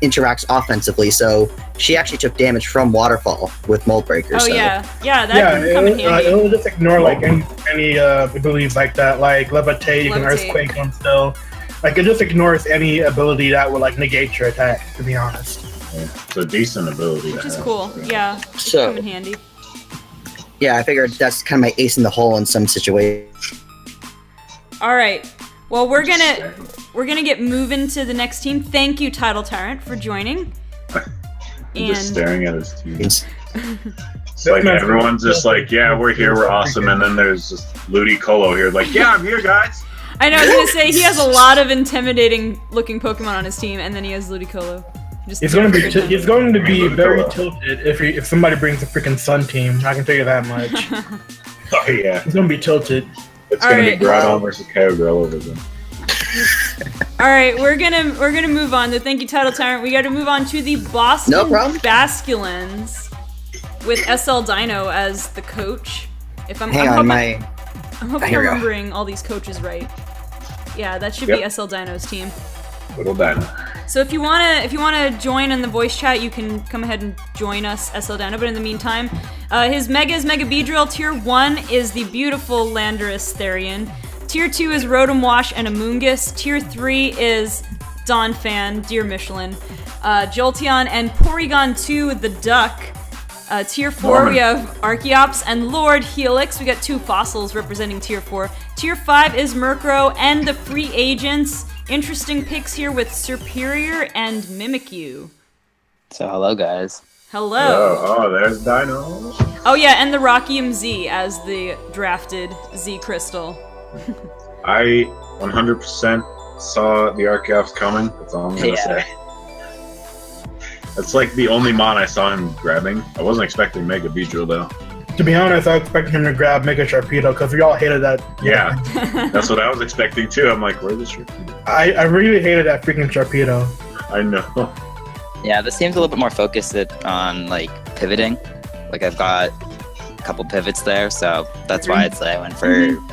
interacts offensively. So she actually took damage from Waterfall with Mold Breaker. Oh so. yeah, that Yeah, can come in handy. it'll just ignore like any abilities like that, like Levitate, you can Levitate. Earthquake them still. Like it just ignores any ability that would like negate your attack. To be honest. Yeah. It's a decent ability. Which to is have. cool. Yeah, So- come in handy. Yeah, I figured that's kind of my ace in the hole in some situations. All right. Well, we're gonna get moving to the next team. Thank you, Title Tyrant, for joining. I'm just staring at his team. It's That's like not- everyone's just like, yeah, we're here, we're awesome, and then there's just Ludicolo here, like, yeah, I'm here, guys. I know. I was gonna say he has a lot of intimidating-looking Pokemon on his team, and then he has Ludicolo. Just He's going to be different. he's going to be Ludicolo. very tilted if somebody brings a freaking Sun team. I can tell you that much. Oh yeah, He's going to be tilted. it's All gonna right. be Groudon versus Kyogre over them. All right, we're gonna move on. Thank you, Title Tyrant. We got to move on to the Boston No problem. Basculins with SL Dino as the coach. If I'm, Hang I'm on, hoping, I'm hoping here I'm we go. remembering all these coaches right. Yeah, that should Yep. be SL Dino's team. Little Dino. So if you wanna join in the voice chat, you can come ahead and join us, SL Dino. But in the meantime, his Mega is Mega Beedrill. Tier 1 is the beautiful Landorus Therian. Tier 2 is Rotom Wash and Amoonguss. Tier 3 is Donphan, Dear Michelin. Jolteon and Porygon 2, the Duck. Tier 4, Norman. we have Archeops and Lord Helix. We got 2 fossils representing Tier 4. Tier 5 is Murkrow and the free agents. Interesting picks here with Superior and Mimikyu. So hello guys. Hello. Oh, there's Dino. Oh yeah, and the Rockium Z as the drafted Z Crystal. I 100% saw the Archeops coming. That's all I'm gonna Yeah. say. That's like the only mon I saw him grabbing. I wasn't expecting Mega Beedrill though. To be honest, I was expecting him to grab Mega Sharpedo because we all hated that. Yeah, that's what I was expecting too. I'm like, where's the Sharpedo? I really hated that freaking Sharpedo. I know. Yeah, this seems a little bit more focused on like pivoting. Like I've got a couple pivots there, so that's why it's like I went for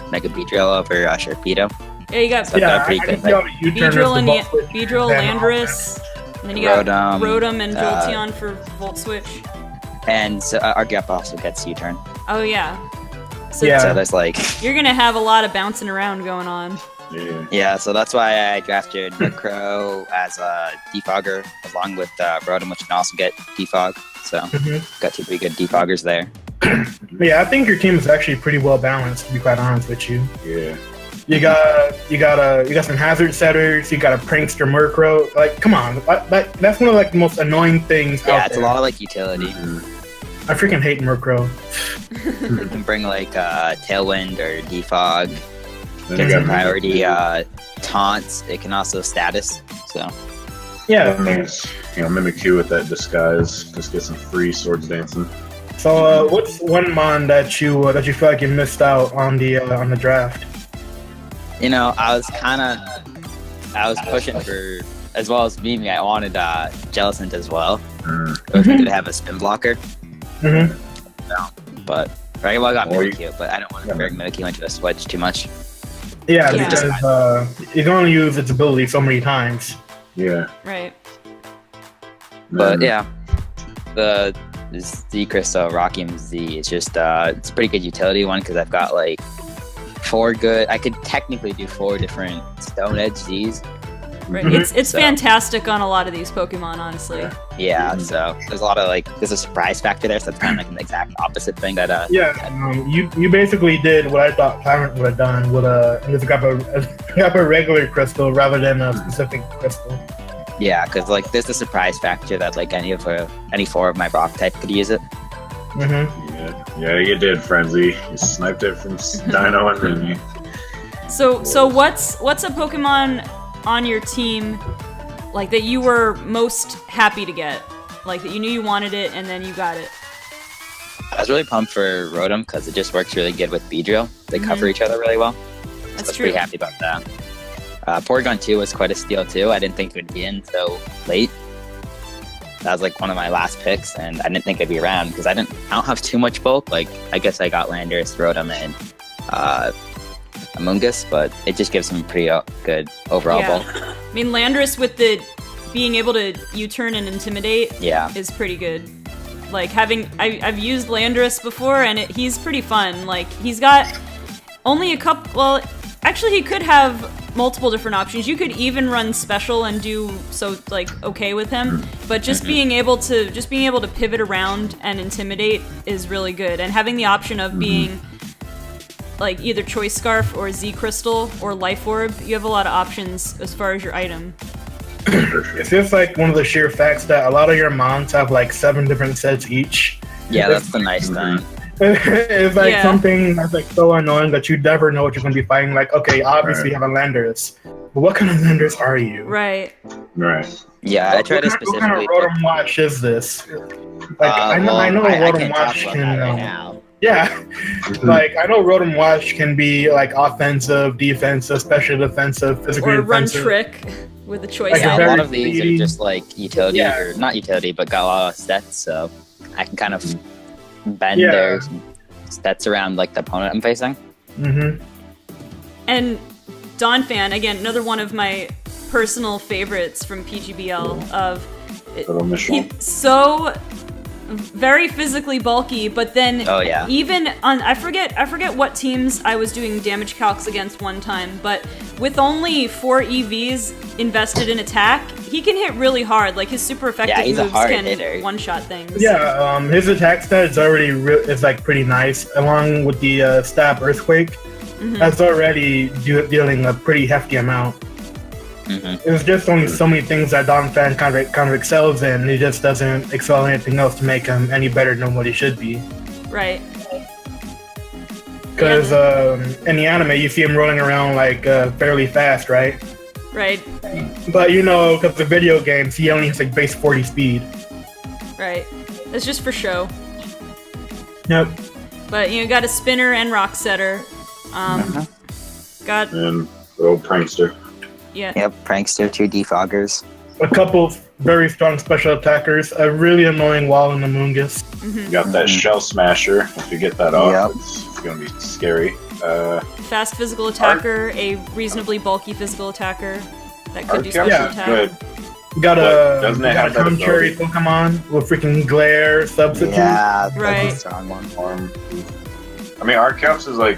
Mega Beedrill over Sharpedo. Yeah, you got So I've got a pretty good pick. Beedrill and Beedrill, Landorus, and then you got Rotom and Jolteon for Volt Switch. And so Argyap also gets U-turn. Oh yeah. So, So there's like you're gonna have a lot of bouncing around going on. yeah, so that's why I drafted Murkrow as a defogger along with Rotom, which can also get defog. So got two pretty good defoggers there. Yeah, I think your team is actually pretty well balanced. To be quite honest with you. Yeah. You got some hazard setters. You got a prankster Murkrow. Like, come on, that's one of like the most annoying things. Yeah, out it's there. a lot of like utility. I freaking hate Murkrow. You can bring like Tailwind or defog. Then Get you some got priority taunts. It can also status. So Yeah. there's, Mimikyu with that disguise. Just get some free swords dancing. So, what's one mon that you feel like you missed out on the draft? I was pushing for, as well as Mimi, I wanted Jellicent as well. If we could have a spin blocker. But I got Mimikyu, but I don't want to bring Mimikyu into a switch too much. Yeah, Yeah. because you can only use its ability so many times. Yeah. Right. But yeah, the Z Crystal Rockium Z is just it's a pretty good utility one because I've got like I could technically do 4 different Stone Edge Z's. Right. It's fantastic on a lot of these Pokemon, honestly. Yeah, so there's a lot of there's a surprise factor there, so it's kind of like an exact opposite thing that you basically did what I thought Tyrant would have done with just grab a regular crystal rather than a specific crystal. Yeah, because there's the surprise factor that any 4 of my rock type could use it. Yeah, you did, Frenzy. You sniped it from Dino and Remy. So what's a Pokemon on your team like that you were most happy to get? Like that you knew you wanted it and then you got it? I was really pumped for Rotom because it just works really good with Beedrill. They cover each other really well. That's I was true. pretty happy about that. Porygon 2 was quite a steal too. I didn't think it would be in so late. That was one of my last picks, and I didn't think it'd be around because I don't have too much bulk. I guess I got Landorus, Rotom, and Amoonguss, but it just gives him pretty good overall bulk. I mean, Landorus with the being able to U-turn and intimidate is pretty good. I've used Landorus before, and he's pretty fun. He's got only a couple. Well, actually, he could have multiple different options. You could even run special and do okay with him, but just being able to pivot around and intimidate is really good. And having the option of being either Choice Scarf or Z Crystal or Life Orb, you have a lot of options as far as your item. It's just one of the sheer facts that a lot of your mons have 7 different sets each. Yeah, that's the nice thing. It's something that's so annoying that you never know what you're going to be fighting. Okay, obviously you have a Landorus, but what kind of Landorus are you? Right. Yeah, I try to specifically. What kind of Rotom Wash is this? I know Rotom Wash can. Right now. Yeah, I know Rotom Wash can be offensive, defensive, special defensive, physically or run defensive. Trick with the choice. Yeah, a very lot of these speedy- are just utility or not utility, but got a lot of stats, so I can kind of bend their stats around the opponent I'm facing. And Dawn Fan, again, another one of my personal favorites from PGBL. He's so very physically bulky, but then even on I forget what teams I was doing damage calcs against one time, but with only 4 EVs invested in attack, he can hit really hard. His super effective moves can one-shot things. Yeah, his attack stat is already pretty nice, along with the stab Earthquake. That's already dealing a pretty hefty amount. There's just only so many things that Don Fan kind of excels in. He just doesn't excel in anything else to make him any better than what he should be. Right. Because in the anime, you see him rolling around fairly fast, right? Right. But because the video games, he only has base 40 speed. Right. That's just for show. Yep. But, you know, got a spinner and rock setter. Got, And the old prankster. yeah. Yep, prankster, 2 defoggers. A couple of very strong special attackers. A really annoying wall in the Moongus. You got that shell smasher. If you get that off, Yep. it's gonna be scary. Fast physical attacker, a reasonably bulky physical attacker that could do Archeops special Yeah. is attack. good. Got But a doesn't it got have a that contrary ability? Pokemon with freaking glare substitute. Yeah, Right. that's a strong one. I mean, Archeops is like,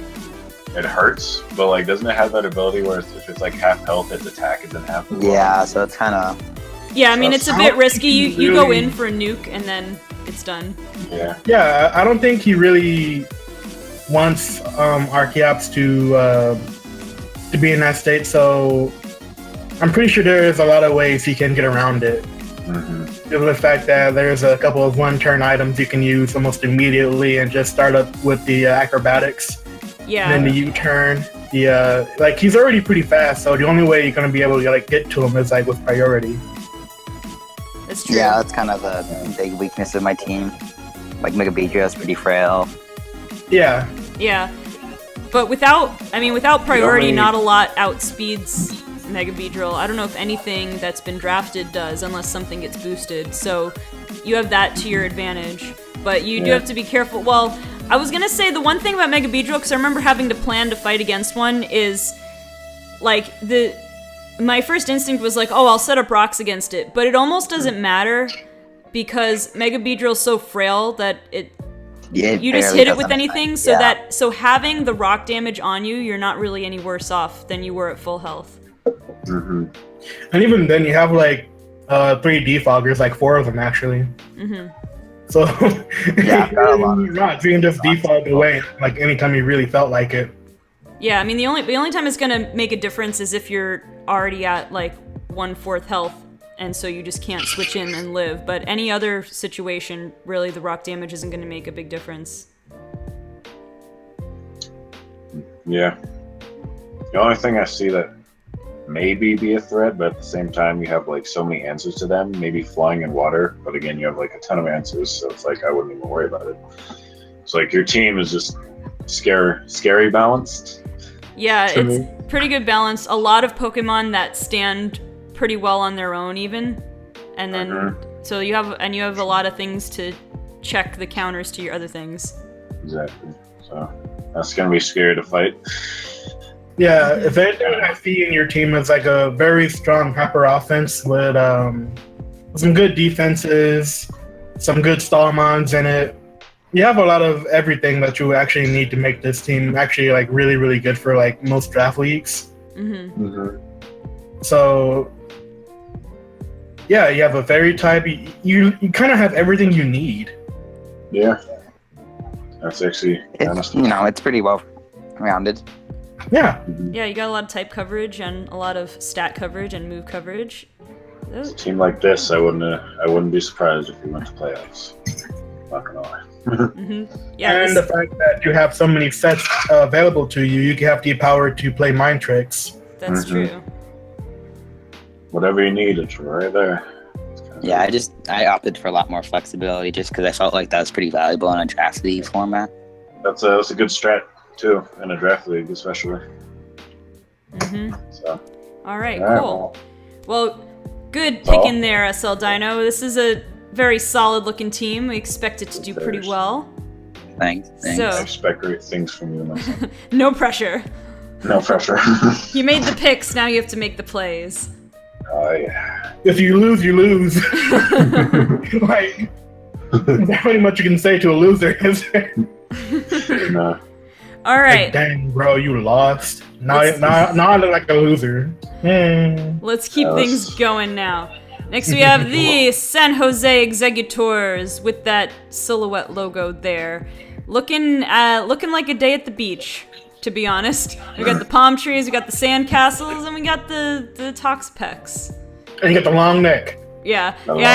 it hurts, but like, doesn't it have that ability where if it's like half health, its attack isn't half? as well? Yeah, so it's kind of... Yeah, I mean, it's a I bit don't risky. think You he go really- in for a nuke and then it's done. Yeah. Yeah, I don't think he really wants Archeops to be in that state. So I'm pretty sure there's a lot of ways he can get around it. hmm Given the fact that there's a couple of one-turn items you can use almost immediately and just start up with the acrobatics, Yeah. and then the U-turn. The like he's already pretty fast, so the only way you're gonna be able to like get to him is like with priority. That's true. Yeah, that's kind of a big weakness of my team. Like, Mega Beedrill is pretty frail. Yeah, Yeah. But without priority, only- not a lot outspeeds Mega Beedrill. I don't know if anything that's been drafted does, unless something gets boosted. So you have that to your advantage. But you do Yeah. have to be careful. Well, I was gonna say the one thing about Mega Beedrill, because I remember having to plan to fight against one, is like my first instinct was like, oh, I'll set up rocks against it. But it almost doesn't matter because Mega Beedrill's so frail that Yeah, you just barely hit it does with anything, Yeah. so having the rock damage on you, you're not really any worse off than you were at full health. hmm and even then you have like 3 defoggers, like 4 of them actually. Hmm. So Yeah, got a lot of- not you can just defog away like anytime you really felt like it. Yeah, I mean the only time it's gonna make a difference is if you're already at like 1/4 health, and so you just can't switch in and live. But any other situation, really, the rock damage isn't gonna make a big difference. Yeah. The only thing I see that maybe be a threat, but at the same time, you have like so many answers to them. Maybe flying in water, but again, you have like a ton of answers, so it's like I wouldn't even worry about it. It's like your team is just scary balanced. Yeah, To it's me. pretty good balance. A lot of Pokemon that stand pretty well on their own, even, and then Mhm. so you have a lot of things to check the counters to your other things. Exactly. So that's gonna be scary to fight. Yeah, if anything I see in your team is like a very strong pepper offense with some good defenses, some good Stallmons in it. You have a lot of everything that you actually need to make this team actually like really, really good for like most draft leagues. Hmm. Mm-hmm. So yeah, you have a fairy type. You kind of have everything you need. Yeah. That's actually It's, you know, it's pretty well rounded. Yeah, Yeah, you got a lot of type coverage and a lot of stat coverage and move coverage. A team like this, I wouldn't be surprised if we went to playoffs. Not gonna lie. Hmm. Yeah, and the fact that you have so many sets available to you, you have the power to play mind tricks. that's Mhm. true. Whatever you need, it's right there. It's kinda- Yeah, I opted for a lot more flexibility just because I felt like that was pretty valuable in a draft league format. That's a good strat too in a draft league, especially. Hmm. So All right, all right, cool. Well, good Well- picking there, SL Dino. This is a very solid-looking team. We expect it to do pretty well. Thanks. So- I expect great things from you. Myself. No pressure. No pressure. You made the picks. Now you have to make the plays. Oh yeah. If you lose, you lose. Like, there's not really much you can say to a loser, is there? No. All Like, right, dang, bro, you lost. Now Let's- I look like a loser. let's keep That things was- going now. Next, we have the San Jose Executors with that silhouette logo there, looking like a day at the beach. To be honest, we got the palm trees, we got the sand castles, and we got the Toxapex. And you got the long neck. Yeah, The yeah.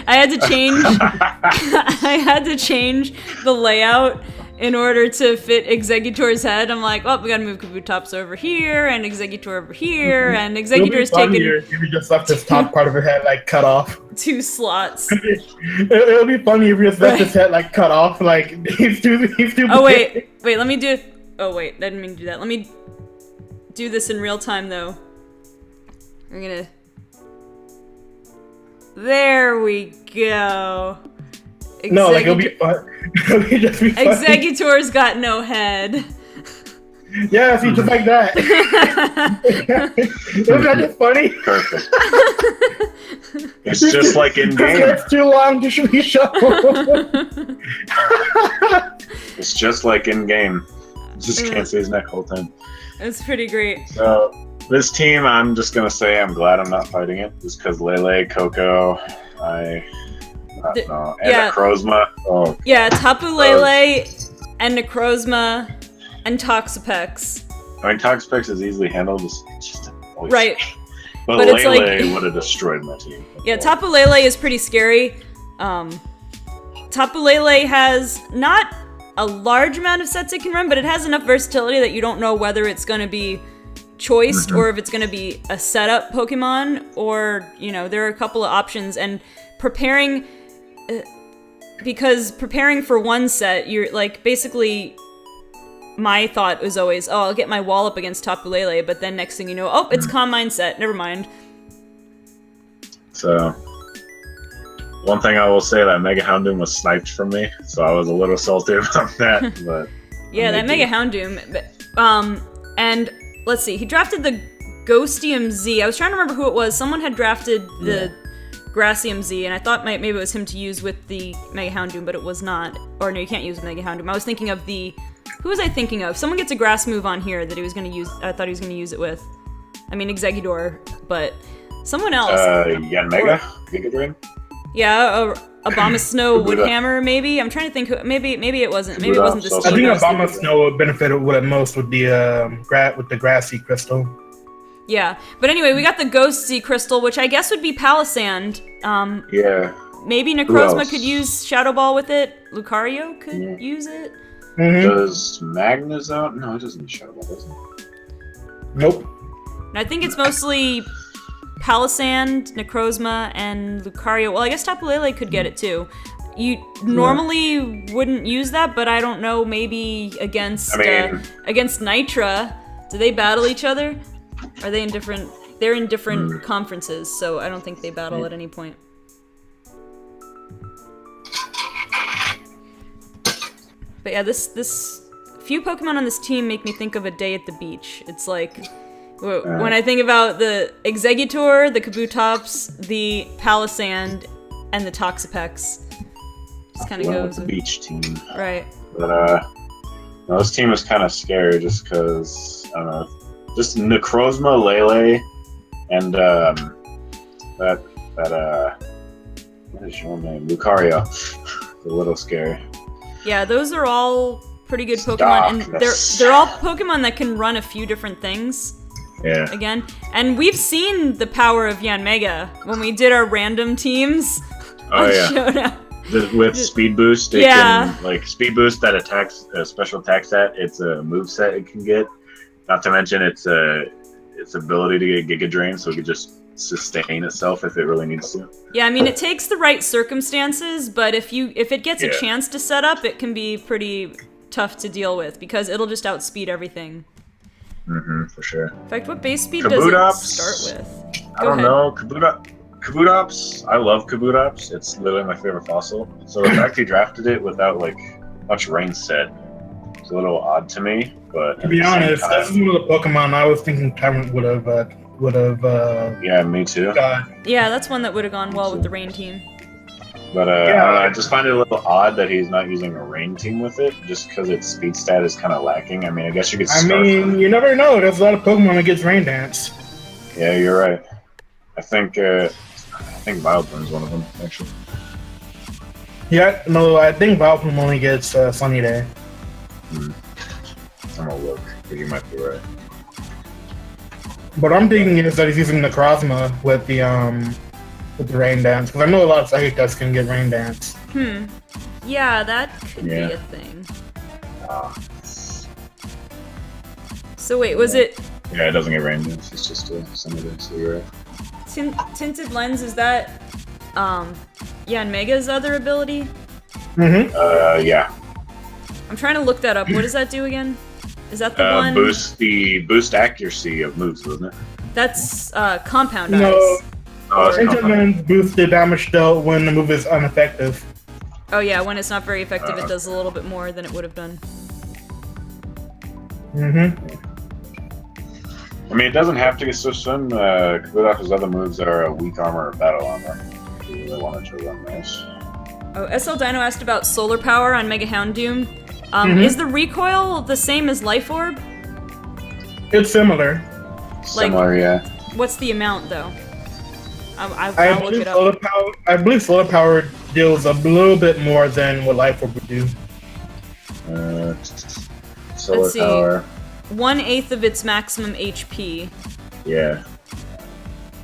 I had to long- change. I had to change the layout in order to fit Executor's head. I'm like, oh, we gotta move Kabutops over here, and Executor over here, and It'll be Executor's taking. funnier if you just left this top part of her head like cut off. 2 slots. It'll be funny if your Vector's head like cut off. Like he's too. Oh wait, let me do. Oh wait, I didn't mean to do that. Let me do this in real time though. We're gonna. There we go. No, like it'll be fun. It'll just be funny. Executor's got no head. Yeah, see, just like that. Isn't that just funny? Perfect. It's just like in game. It's too long to be shown. It's just like in game. Just can't see his neck whole time. It's pretty great. So this team, I'm just gonna say I'm glad I'm not fighting it, just because Lele, Coco, and Necrozma. Oh, yeah, Tapu Lele and Necrozma and Toxapex. I mean, Toxapex is easily handled. It's just always right. But it's Lele like, would have destroyed my team. Yeah, Tapu Lele is pretty scary. Tapu Lele has not a large amount of sets it can run, but it has enough versatility that you don't know whether it's going to be choiced or if it's going to be a setup Pokemon, or, you know, there are a couple of options. And preparing, because preparing for one set, you're like, basically, my thought was always, oh, I'll get my wall up against Tapu Lele, but then next thing you know, oh, it's Calm Mind set, never mind. So, one thing I will say, that Mega Houndoom was sniped from me, so I was a little salty about that, but... Yeah, that Mega Houndoom, and let's see, he drafted the Ghostium Z. I was trying to remember who it was. Someone had drafted the Grassium Z, and I thought maybe it was him to use with the Mega Houndoom, but it was not. Or no, you can't use with Mega Houndoom. I was thinking of the... Who was I thinking of? Someone gets a grass move on here that he was going to use. I thought he was going to use it with. I mean, Exeggutor, but someone else. Yanmega? Giga Drain? Yeah, Abomasnow Woodhammer, maybe? I'm trying to think who... Maybe it wasn't. Maybe it wasn't this I team. think Abomasnow would benefit with it most with the grassy crystal. Yeah, but anyway, we got the Ghost Z Crystal, which I guess would be Palisand. Yeah. Maybe Necrozma could use Shadow Ball with it. Lucario could use it. Does Magnezone? No, it doesn't use Shadow Ball, does it? Nope. And I think it's mostly Palisand, Necrozma, and Lucario. Well, I guess Tapu Lele could get it too. You normally wouldn't use that, but I don't know, maybe against against Nitra. Do they battle each other? Are they in different... They're in different conferences, so I don't think they battle at any point. But yeah, this few Pokemon on this team make me think of a day at the beach. It's like, when I think about the Exeggutor, the Kabutops, the Palisand, and the Toxapex, just kind of goes with the beach team. Right. But no, this team is kind of scary just because, I don't know, just Necrozma, Lele, and what is your name? Lucario. It's a little scary. Yeah, those are all pretty good Pokemon, and they're all Pokemon that can run a few different things. Yeah. Again, and we've seen the power of Yanmega when we did our random teams. Oh yeah. Showdown. With Speed Boost, it can, like, Speed Boost that attacks a special attack set. It's a move set it can get. Not to mention its ability to get Giga Drain, so it could just sustain itself if it really needs to. Yeah, I mean, it takes the right circumstances, but if it gets a chance to set up, it can be pretty tough to deal with because it'll just outspeed everything. For sure. In fact, what base speed Kabutops, does it start with? I don't know. Kabutops, I love Kabutops. It's literally my favorite fossil. So the fact he drafted it without like much range set is a little odd to me. But to be honest, this is one of the Pokemon I was thinking Tyrant would have. Yeah, me too. Yeah, that's one that would have gone well with the rain team. But I don't know, I just find it a little odd that he's not using a rain team with it, just because its speed stat is kind of lacking. I mean, I guess you could start you never know. There's a lot of Pokemon that gets Rain Dance. Yeah, you're right. I think Vileplume's one of them, actually. Yeah, no, I think Vileplume only gets Sunny Day. I'm gonna look, but you might be right. But I'm thinking is that he's using Necrozma with the Rain Dance, because I know a lot of Psychic Dust can get Rain Dance. Yeah, that could be a thing. So wait, was it... Yeah, it doesn't get Rain Dance, it's just a Sunny Day, so you're right. Tinted Lens, is that Yeah, and Mega's other ability. Yeah. I'm trying to look that up. What does that do again? Is that the one? Boost accuracy of moves, wasn't it? That's Compound No. Eyes. Oh, it's Interman's boost the damage dealt when the move is ineffective. Oh yeah, when it's not very effective, it does a little bit more than it would have done. I mean, it doesn't have to get switched in. Kabutops' other moves are weak armor or battle armor. If you really wanted to run those. Oh, SL Dino asked about solar power on Mega Houndoom. Is the recoil the same as Life Orb? It's similar. Similar, yeah. What's the amount though? I'll look believe it up. I believe solar power deals a little bit more than what Life Orb would do. Solar Let's see. power. 1/8 of its maximum HP. Yeah.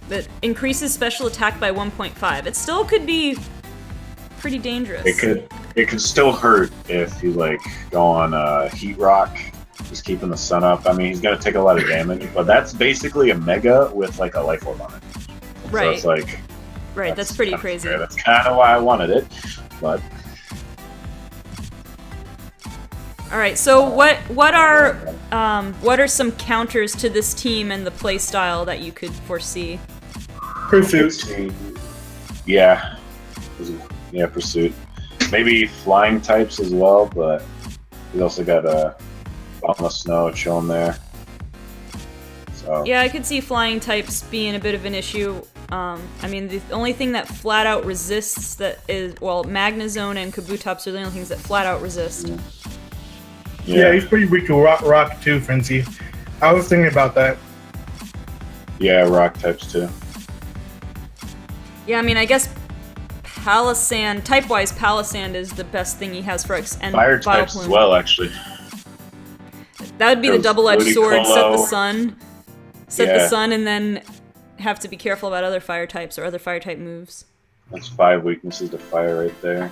That increases special attack by 1.5. It still could be pretty dangerous. It could still hurt if you like go on Heat Rock, just keeping the sun up. I mean, he's gonna take a lot of damage, but that's basically a Mega with like a Life Orb on it. Right. So it's like. Right. That's pretty kinda crazy. fair. That's kind of why I wanted it, but. All right. So what are some counters to this team and the play style that you could foresee? Pursuit. Yeah. Yeah, Pursuit. Maybe flying types as well, but he's also got a Bomb of Snow chilling there. So. Yeah, I could see flying types being a bit of an issue. I mean, the only thing that flat out resists that is, well, Magnezone and Kabutops are the only things that flat out resist. Yeah, he's pretty weak to rock too, Frenzy. I was thinking about that. Yeah, rock types too. Yeah, I mean, I guess Palisand, type-wise, Palisand is the best thing he has for X. And Fire types Vileplume. as well, actually. That would be the There's double-edged sword. Ludicolo. Set the Yeah. sun, and then have to be careful about other fire types or other fire type moves. That's 5 weaknesses to fire right there.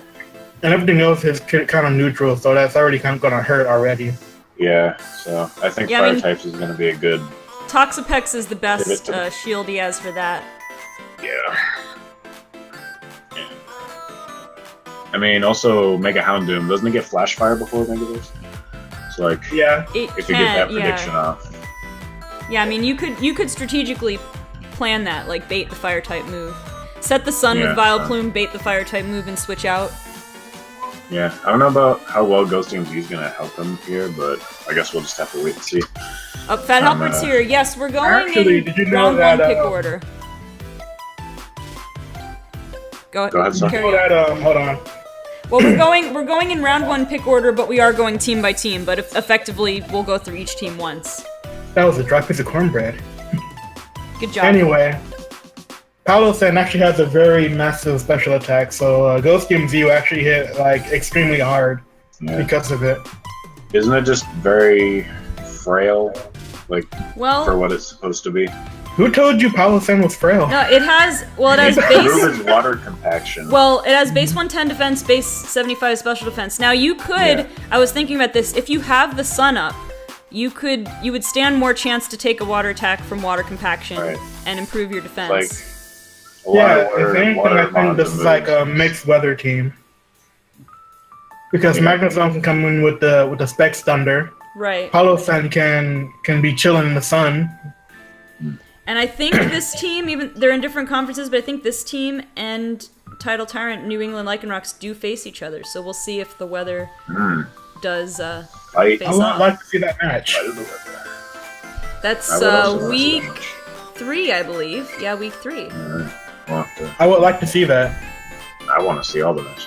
And everything else is kind of neutral, so that's already kind of gonna hurt already. Yeah, so I think Yeah, I fire mean- types is going to be a good. Toxapex is the Give it best to me. shield he has for that. Yeah. I mean, also Mega Houndoom, doesn't it get Flash Fire before Mega Burst? So like, Yeah. It if you get that can, prediction off. Yeah, I mean, you could strategically plan that, like bait the fire type move. Set the sun Yeah, with Vileplume, bait the fire type move, and switch out. Yeah, I don't know about how well Ghosting Z is going to help him here, but I guess we'll just have to wait and see. Fat Helpert's here. Yes, we're going Actually, in did you know round that, one pick order. Go ahead, son. carry Oh, on. that, hold on. Well, we're going in round one pick order, but we are going team by team. But effectively, we'll go through each team once. That was a dry piece of cornbread. Good job. Anyway, Palosan actually has a very massive special attack, so Ghost Game Z will actually hit like extremely hard Yeah. because of it. Isn't it just very frail, like, for Well, what it's supposed to be? Who told you Palosan was frail? no, it has The base. move is water compaction. Well, it has base 110 defense, base 75 special defense. Now you could. Yeah. I was thinking about this. If you have the sun up, you would stand more chance to take a water attack from water compaction Right. and improve your defense. Like, a lot Yeah, of water, if anything, water I think this is moves. like a mixed weather team. Because Yeah. Magnezone can come in with the Specs Thunder. Right. Palosan can be chilling in the sun. And I think this team, even they're in different conferences, but I think this team and Title Tyrant New England Lycanrocs do face each other. So we'll see if the weather does Fight. I face would off. like to see that match. That's I would also like to see week that match. 3, I believe. Yeah, week 3. We'll have to- I would like to see that. I want to see all the matches.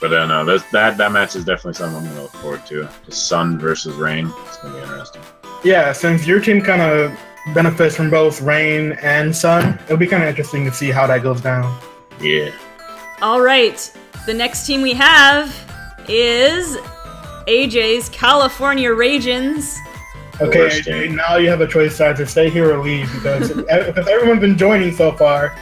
But that match is definitely something I'm going to look forward to. The sun versus rain. It's going to be interesting. Yeah, since your team kind of benefits from both rain and sun, it'll be kind of interesting to see how that goes down. Yeah. All right. The next team we have is AJ's California Ragins. Okay, Worst AJ, team. now you have a choice either stay here or leave because everyone's been joining so far.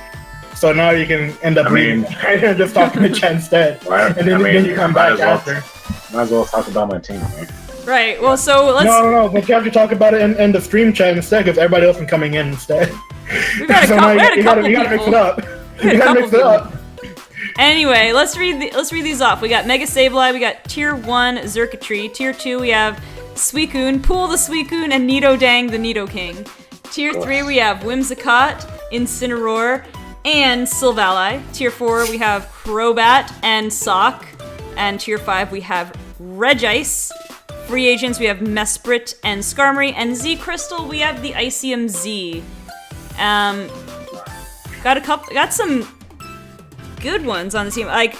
So now you can end up I mean- leaving and just talking to Chen instead. Well, And then you come might back as well- after. Might as well talk about my team, man. Right. Well, so let's. No, but you have to talk about it in the stream chat instead because everybody else is coming in instead. We got a So couple. now We had a you couple gotta mix it people. up. We got a You gotta couple mix it good up. ones. Anyway, let's read these off. We got Mega Sableye, we got Tier 1 Xurkitree, Tier 2 we have Suicune, Pool the Suicune, and Nidodang the Nidoking. Tier 3 we have Whimsicott, Incineroar, and Silvally. Tier 4 we have Crobat and Sock. And Tier 5 we have Regice. Free agents we have Mesprit and Skarmory. And Z Crystal we have the Icium Z. Got some good ones on the team. Like,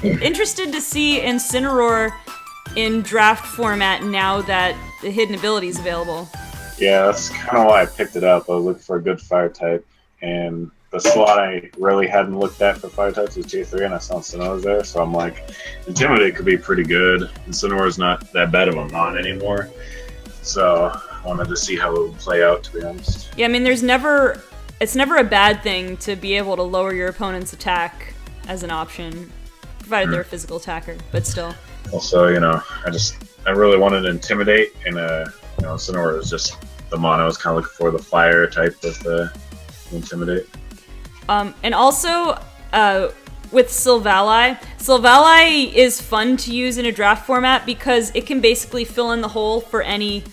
interested to see Incineroar in draft format now that the hidden ability is available. Yeah, that's kind of why I picked it up. I was looking for a good fire type, and the slot I really hadn't looked at for fire types was Tier 3, and I saw Incineroar there, so I'm like, Intimidate could be pretty good. Incineroar's not that bad of a mon anymore, so I wanted to see how it would play out, to be honest. Yeah, I mean, it's never a bad thing to be able to lower your opponent's attack as an option, provided they're a physical attacker, but still. Also, I really wanted to Intimidate, and Incineroar is just the mon I was kind of looking for, the fire type with Intimidate. And also, with Silvally is fun to use in a draft format because it can basically fill in the hole for any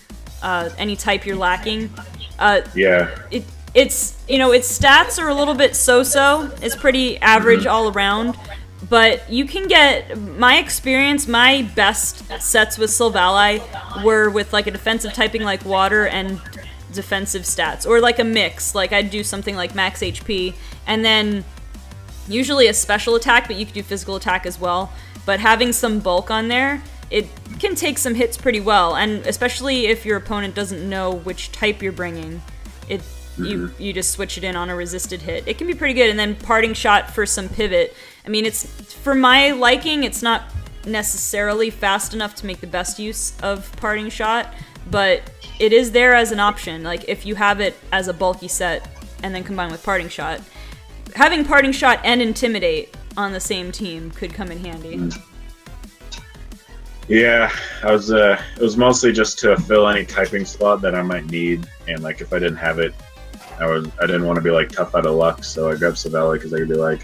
type you're lacking. Yeah. Its stats are a little bit so-so. It's pretty average all around. But you can get, my best sets with Silvally were with like a defensive typing like water and defensive stats, or like a mix. Like I'd do something like max HP, and then usually a special attack, but you could do physical attack as well. But having some bulk on there, it can take some hits pretty well, and especially if your opponent doesn't know which type you're bringing, you just switch it in on a resisted hit. It can be pretty good, and then Parting Shot for some pivot. I mean, it's, for my liking, it's not necessarily fast enough to make the best use of Parting Shot, but it is there as an option. Like, if you have it as a bulky set and then combined with Parting Shot, having Parting Shot and Intimidate on the same team could come in handy. Yeah, it was mostly just to fill any typing slot that I might need, and like if I didn't have it, I didn't want to be like tough out of luck, so I grabbed Silvally because I could be like,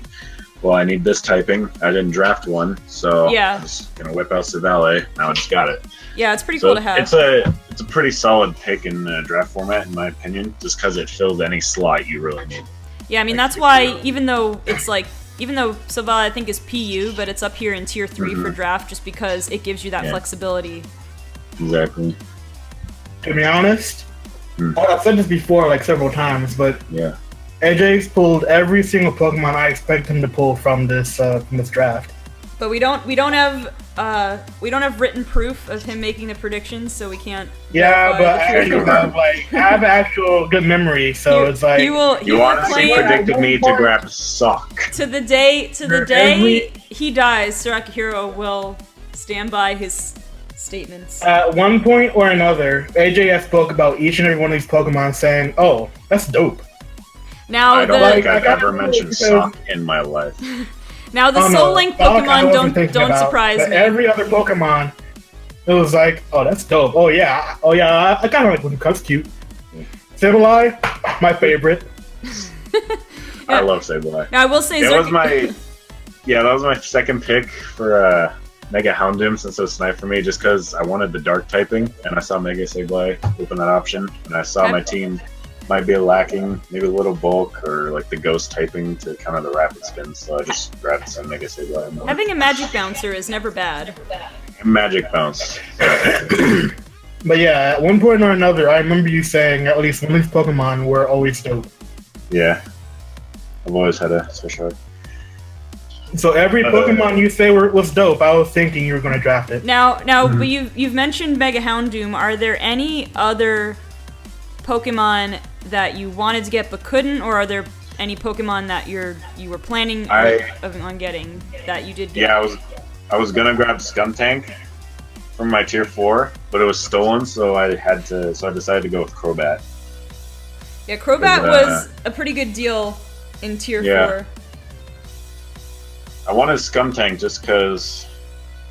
well, I need this typing. I didn't draft one, so Yeah. I'm just gonna whip out Silvally. Now I just got it. Yeah, it's pretty So cool to have. it's a pretty solid pick in draft format, in my opinion, just because it fills any slot you really need. Yeah, I mean, that's why, even though Silvally I think is PU, but it's up here in Tier 3 for draft, just because it gives you that flexibility. Exactly. To be honest, I've said this before like several times, but Yeah. AJ's pulled every single Pokemon I expect him to pull from this draft. But we don't have written proof of him making the predictions, so we can't. Yeah, verify but the I truth. actually have actual good memory, so it's like he will honestly claim predicted me to grab Sock. to the day every- he dies. Sarakahiro will stand by his statements. at one point or another, AJ has spoke about each and every one of these Pokemon, saying, "Oh, that's dope." Now I don't the think I've I got ever to mentioned because- Sock in my life. now the Oh, no, Soul Link Doc, I Pokemon wasn't thinking don't about, surprise but me. Every other Pokemon, it was like, "Oh, that's dope." Oh yeah, I kind of like when Cub's cute. Sableye, my favorite. I love Sableye. Now I will say That was my second pick for Mega Houndoom, since it was Snipe for me, just because I wanted the dark typing, and I saw Mega Sableye open that option, and I saw Okay. my team might be lacking maybe a little bulk or like the ghost typing to counter the rapid spin, so I just grabbed some Mega Sableye. having a Magic Bouncer is never bad. Magic Bounce. But yeah, at one point or another, I remember you saying at least one of these Pokemon were always dope. Yeah. I've always had a special. So every Pokemon you say was dope, I was thinking you were going to draft it. Now, but you've mentioned Mega Houndoom. Are there any other Pokemon that you wanted to get but couldn't, or are there any Pokemon that you were planning on getting that you did get? Yeah, I was gonna grab Skuntank from my tier 4, but it was stolen, so I decided to go with Crobat. Yeah, Crobat was a pretty good deal in Tier 4. I wanted Skuntank just because,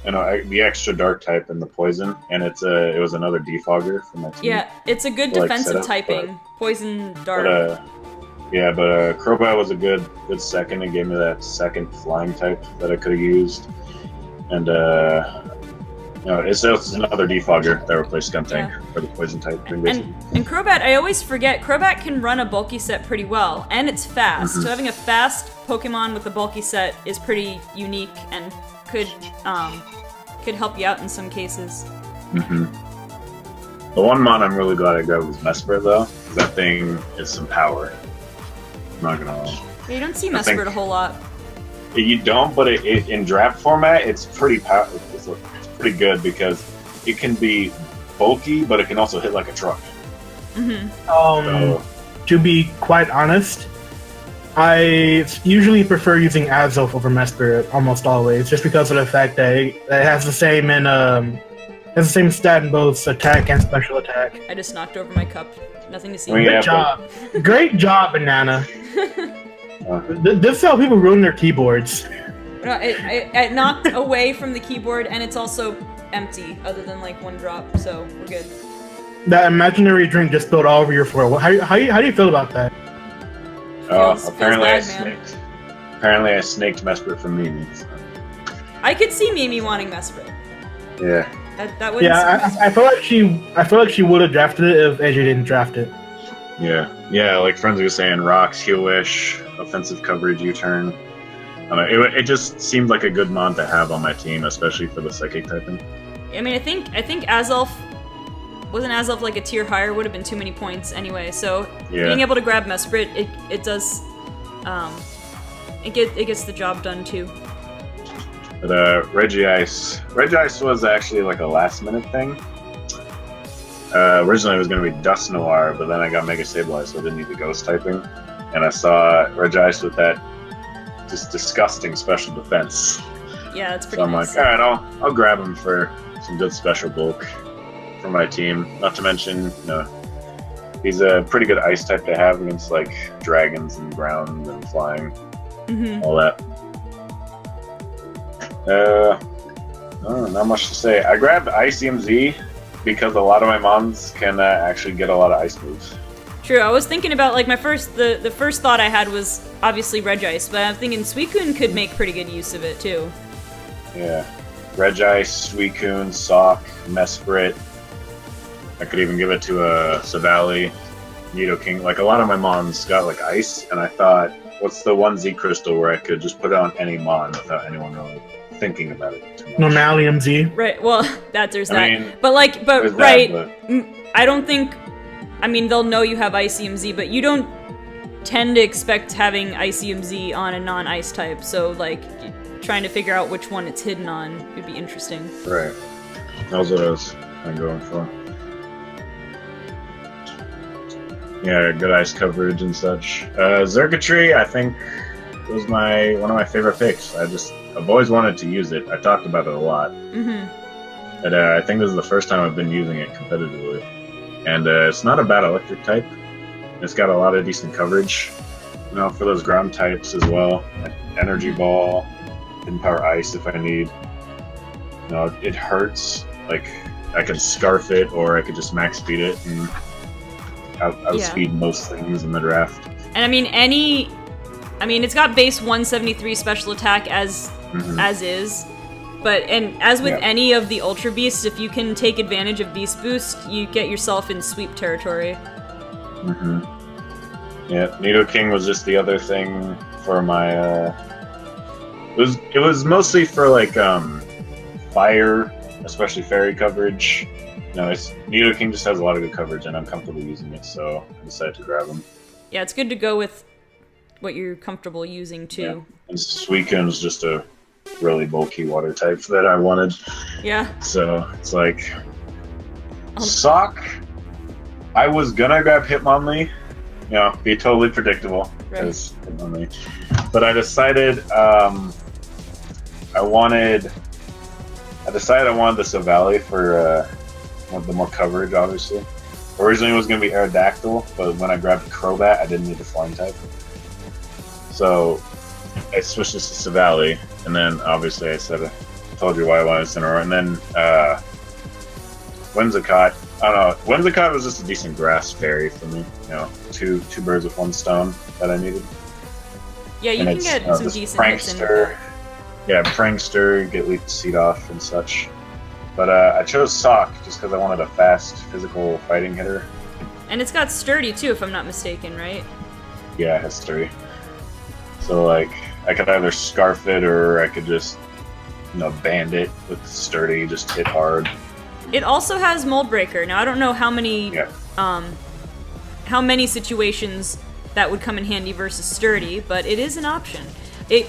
the extra dark type and the poison, and it was another defogger for my team. Yeah, it's a good Like defensive setup, typing. Poison, dark. Yeah, but Crobat was a good second. It gave me that second flying type that I could have used. And it's another defogger that replaced Skuntank for the poison type thing, basically. And Crobat, I always forget, Crobat can run a bulky set pretty well, and it's fast. So having a fast Pokemon with a bulky set is pretty unique and could help you out in some cases. The one mon I'm really glad I grabbed was Mesprit, though, because that thing is some power. I'm not gonna lie. Yeah, you don't see Mesprit a whole lot. You don't, but in draft format, it's pretty it's pretty good because it can be bulky, but it can also hit like a truck. To be quite honest, I usually prefer using Azelf over Mesprit almost always, just because of the fact that it has the same has the same stat in both attack and special attack. I just knocked over my cup. Nothing to see. Great job. Great job, Banana. This is how people ruin their keyboards. No, it knocked away from the keyboard, and it's also empty, other than like one drop, so we're good. That imaginary drink just spilled all over your floor. How do you feel about that? Apparently I snaked Mesprit from Mimi. So. I could see Mimi wanting Mesprit. Yeah. That wouldn't. Yeah, I feel like she would have drafted it if AJ didn't draft it. Yeah. Like Frenzy was saying, rocks, heal wish, offensive coverage, U-turn. It just seemed like a good mon to have on my team, especially for the psychic typing. I mean, I think Azelf wasn't Azelf like a tier higher, would have been too many points anyway. So being able to grab Mesprit, it does, it gets the job done too. But Regice was actually like a last minute thing. Originally it was going to be Dust Noir, but then I got Mega Stabilized, so I didn't need the ghost typing. And I saw Regice with that just disgusting special defense. Yeah, it's pretty nice. So I'm like, alright, I'll grab him for some good special bulk for my team. Not to mention, he's a pretty good ice type to have against like dragons and ground and flying, all that. Not much to say. I grabbed ICMZ because a lot of my mons can actually get a lot of ice moves. True, I was thinking about like the first thought I had was obviously Regice, but I'm thinking Suicune could make pretty good use of it too. Yeah, Regice, Suicune, Sock, Mesprit. I could even give it to a Savali, Nidoking. Like a lot of my mons got like ice, and I thought, what's the one Z crystal where I could just put it on any mon without anyone really thinking about it too much? Normalium Z. Right. Well, there's that. I mean, I don't think. I mean, they'll know you have ICMZ, but you don't tend to expect having ICMZ on a non-ice type. So, like, trying to figure out which one it's hidden on would be interesting. Right. That was what I was going for. Yeah, good ice coverage and such. Xurkitree, I think, was one of my favorite picks. I've always wanted to use it. I talked about it a lot. But I think this is the first time I've been using it competitively. And it's not a bad electric type. It's got a lot of decent coverage, for those ground types as well. Like Energy Ball, Hidden Power Ice if I need. It hurts. Like, I could Scarf it, or I could just max speed it and outspeed most things in the draft. And it's got base 173 special attack as is. But, as with any of the Ultra Beasts, if you can take advantage of Beast Boost, you get yourself in sweep territory. Yeah, Nidoking was just the other thing for my, it was mostly for, like, fire, especially fairy coverage. Nidoking just has a lot of good coverage, and I'm comfortable using it, so I decided to grab him. Yeah, it's good to go with what you're comfortable using, too. Yeah. And Suicune's just a really bulky water type that I wanted. Yeah. So it's like Sock. I was gonna grab Hitmonlee, be totally predictable as Hitmonlee, but I decided I wanted the Savali for the more coverage, obviously. Originally it was gonna be Aerodactyl, but when I grabbed Crobat, I didn't need the flying type. So I switched this to Savali, and then obviously I told you why I wanted Cinnamon, and then Whimsicott I don't know. Whimsicott was just a decent grass fairy for me. You know, two birds with one stone that I needed. Yeah, you And can it's, get some this decent hits in with prankster. that. Yeah, prankster, get leap seed off and such. But I chose Sock just because I wanted a fast physical fighting hitter. And it's got sturdy too, if I'm not mistaken, right? Yeah, it has sturdy. So like, I could either scarf it or I could just, you know, band it with sturdy, just hit hard. It also has Mold Breaker. Now I don't know how many Yeah. how many situations that would come in handy versus sturdy, but it is an option.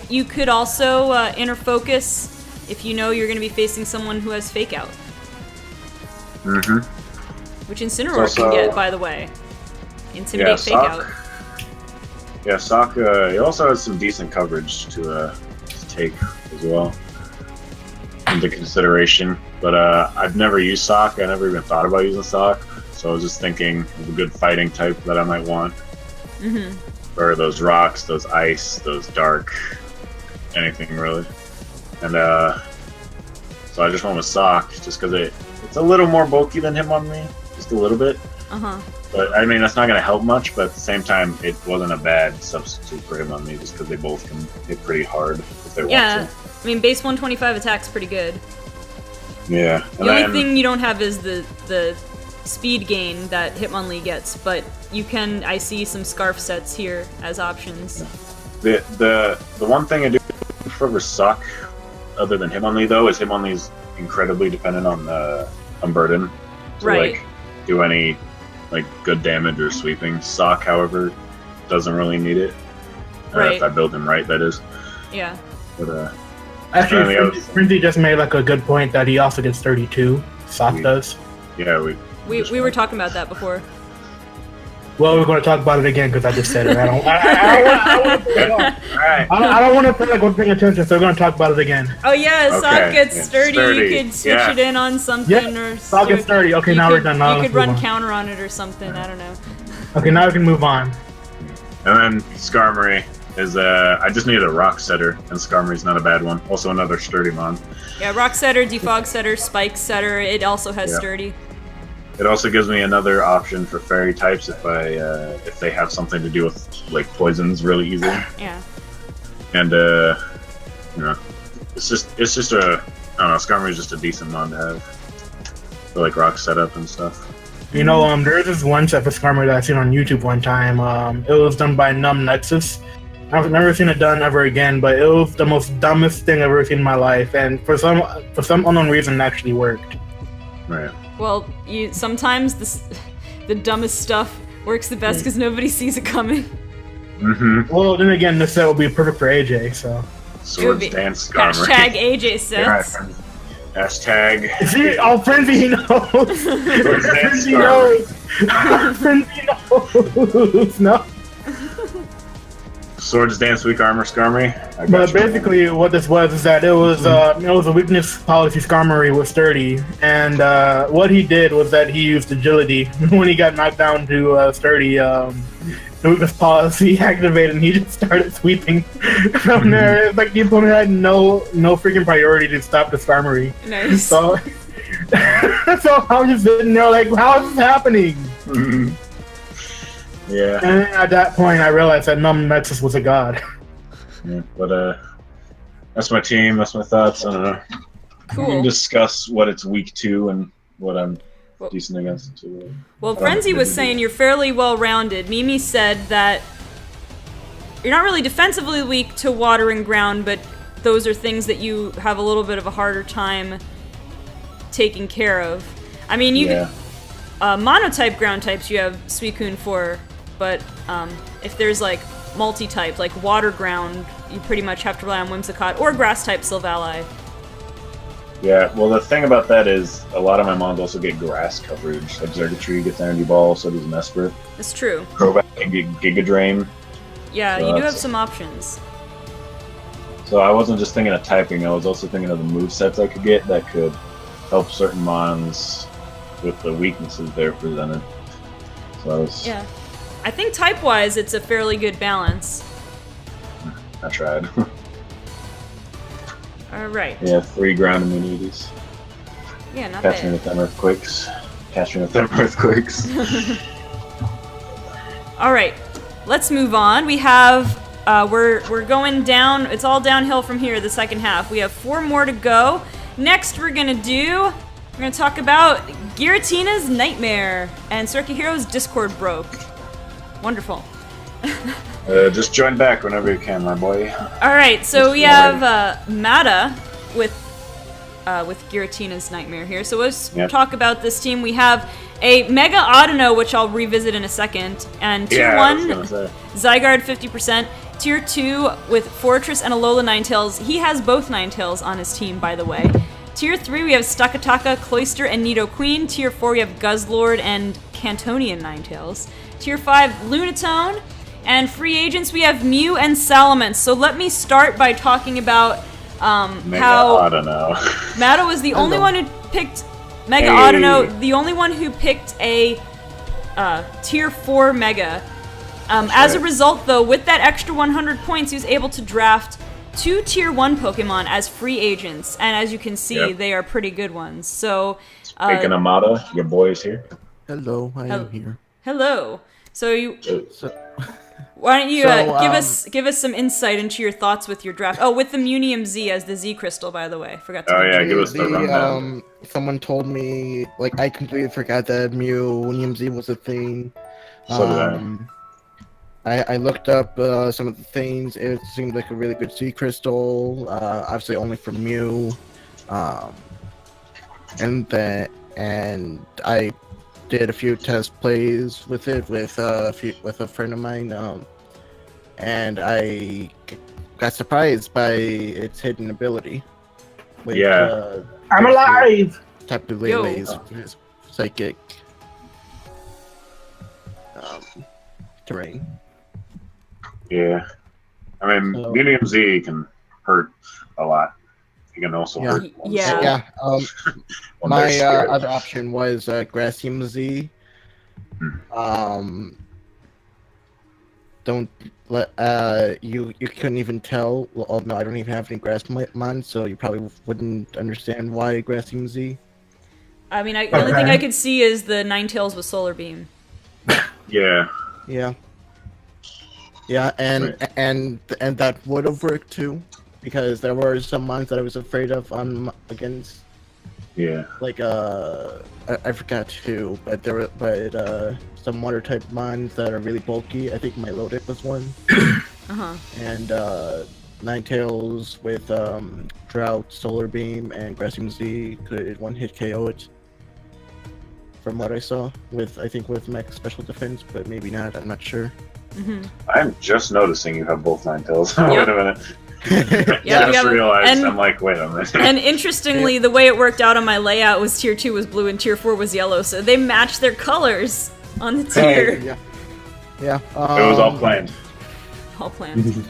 You could also inner focus if you know you're going to be facing someone who has fake out, Mm-hmm. which Incineroar can get, by the way. Intimidate fake out. Yeah, Sock. He also has some decent coverage to take as well into consideration. But I've never used Sock. I never even thought about using Sock. So I was just thinking of a good fighting type that I might want. Mm-hmm. Or those rocks, those ice, those dark, anything really. And so I just went with Sock just because it's a little more bulky than Hitmonlee, just a little bit. Uh-huh. But I mean, that's not going to help much. But at the same time, it wasn't a bad substitute for Hitmonlee just because they both can hit pretty hard if they want Yeah, to. I mean, base 125 attack's pretty good. Yeah. The only thing you don't have is the speed gain that Hitmonlee gets, but you can. I see some scarf sets here as options. Yeah. The one thing I do prefer Sock, other than Hitmonlee though, is Hitmonlee's incredibly dependent on burden to Right. like do any like good damage or sweeping. Sock, however, doesn't really need it. Right. If I build him right, that is. Yeah. But Actually, Yeah, Frenzy just made like a good point that he also gets 32. Sock does. yeah, We were talking about that before. Well, we're going to talk about it again because I just said it. I don't want to. All right. I don't want to feel like we're paying attention, so we're going to talk about it again. Oh yeah, Sock Okay, gets yeah, sturdy. sturdy, You could switch yeah. it in on something, Yeah, or Sock gets sturdy. Okay, you now could, we're done. Now you let's could run move on. counter on it or something. I don't know. Okay, now we can move on. And then Skarmory is I just needed a rock setter, and Skarmory's not a bad one. Also another sturdy mon. Yeah, rock setter, defog setter, spike setter. It also has Yeah. sturdy. It also gives me another option for fairy types if they have something to do with like poisons really easily. Yeah. And you know, it's just I don't know, Skarmory's just a decent mon to have for like rock setup and stuff. You know, there is this one set for Skarmory that I seen on YouTube one time. It was done by Numb Nexus. I've never seen it done ever again, but it was the most dumbest thing I've ever seen in my life, and for some unknown reason, it actually worked. Right. Well, sometimes the dumbest stuff works the best because nobody sees it coming. Mm-hmm. Well, then again, this set would be perfect for AJ. So. Swords Dance Skarmory. Hashtag AJ sets. Yeah, hashtag. See, Frenzy knows. Swords Dance Frenzy Skarmory. knows. Frenzy knows. No. Swords Dance Weak Armor Skarmory. I got But you. basically, what this was is that it was a weakness policy Skarmory was sturdy, and what he did was that he used agility when he got knocked down to sturdy. The weakness policy activated, and he just started sweeping from there. It's like the opponent had no freaking priority to stop the Skarmory. Nice. So, so I was just sitting there like, how is this happening? Mhm. Yeah. And at that point, I realized that Numb Nexus was a god. Yeah, but that's my team. That's my thoughts. I don't know. We can Cool. discuss what it's weak to and what I'm Well- decent against. Too. Well, Frenzy was saying you're fairly well-rounded. Mimi said that you're not really defensively weak to water and ground, but those are things that you have a little bit of a harder time taking care of. I mean, Yeah. monotype ground types you have Suicune for, but if there's like multi-type, like water ground, you pretty much have to rely on Whimsicott or grass type Silvally. Yeah. Well, the thing about that is a lot of my mons also get grass coverage. Like Xergatree gets Energy Ball, so does Mesprit. That's true. Crobat can get Giga Drain. Yeah, So you do have that's- some options. So I wasn't just thinking of typing. I was also thinking of the movesets I could get that could help certain mons with the weaknesses they're presented. So I was. Yeah. I think type-wise, it's a fairly good balance. I tried. All right. Yeah, 3 ground immunities. Yeah, not Catch me bad. with them earthquakes. Catch me with them earthquakes. All right, let's move on. We have we're going down. It's all downhill from here. The second half. We have 4 more to go. Next, we're gonna talk about Giratina's Nightmare and Hero's Discord broke. Wonderful. Just join back whenever you can, my boy. All right, so we have Mata with Giratina's Nightmare here. So let's talk about this team. We have a Mega Audino, which I'll revisit in a second, and Tier 1 Zygarde 50%. Tier 2 with Fortress and Alola Ninetales. He has both Ninetales on his team, by the way. Tier 3 we have Stakataka, Cloyster, and Nidoqueen. Tier 4 we have Guzzlord and Cantonian Ninetales. Tier 5 Lunatone. And free agents we have Mew and Salamence. So let me start by talking about how Mata was the only one who picked Mega Audino, the only one who picked a Tier 4 Mega. As a result, though, with that extra 100 points, he was able to draft 2 Tier 1 Pokemon as free agents, and as you can see, they are pretty good ones. So, speaking of Mata, your boy is here. Hello, I am here. Hello. So why don't you give us some insight into your thoughts with your draft? Oh, with the Munium Z as the Z Crystal, by the way. Forgot to mention. Give us the rundown. Someone told me, like, I completely forgot that Munium Z was a thing. So did I looked up some of the things. It seemed like a really good Z Crystal, obviously only for Mew. And I did a few test plays with it with a friend of mine, and I got surprised by its hidden ability. With, I'm alive. Type of Lele's psychic terrain. Yeah, I mean, Medium Z can hurt a lot. He can also hurt. My other option was Grassium Z. Don't let you couldn't even tell. Well, no, I don't even have any Grassmon, so you probably wouldn't understand why Grassium Z. I mean, the only thing I could see is the Ninetales with Solar Beam. Yeah, and that would have worked too, because there were some mons that I was afraid of against. Yeah. Like I forgot who, but there were some water type mons that are really bulky. I think my Milotic was one. And Ninetales with Drought, Solar Beam, and Grassium Z could one hit KO it. From what I saw, I think with Mech Special Defense, but maybe not. I'm not sure. I'm just noticing you have both Ninetales. Wait a minute. I just realized. I'm like, wait a minute. And interestingly, the way it worked out on my layout was Tier 2 was blue and Tier 4 was yellow, so they matched their colors on the tier. It was all planned. All planned.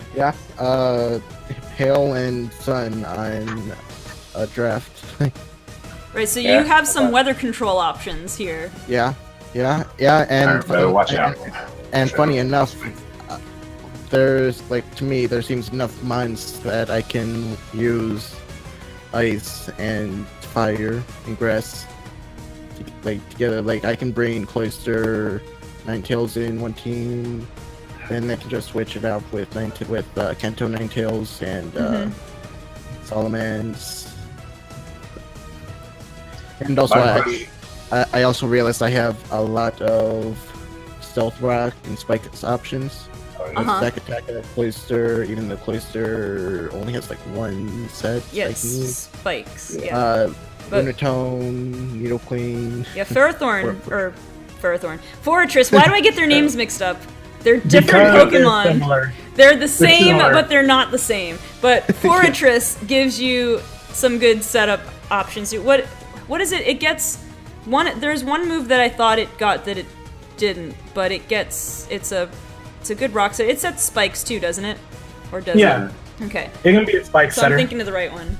Hail and Sun on a draft. Right, so you have some weather control options here. And better watch out. And funny enough, there's, like, to me, there seems enough mines that I can use ice and fire and grass together. Like, I can bring Cloyster, Ninetales in one team, then I can just switch it out with Kanto Ninetales and Salamence. And also, I also realized I have a lot of Stealth Rock and Spike options. Stack Attack and Cloyster, even though Cloyster only has like one set. Spikes. Lunatone, Nidoqueen. Yeah, Ferrothorn. Fortress. Why do I get their names mixed up? They're different Pokemon. They're the same, but they're not the same. But Fortress gives you some good setup options. What is it? It gets one. There's one move that I thought it got that it didn't, but it's a good rock set. It sets spikes too, doesn't it? Or does it? Okay. It can be a spike so setter. I'm thinking of the right one.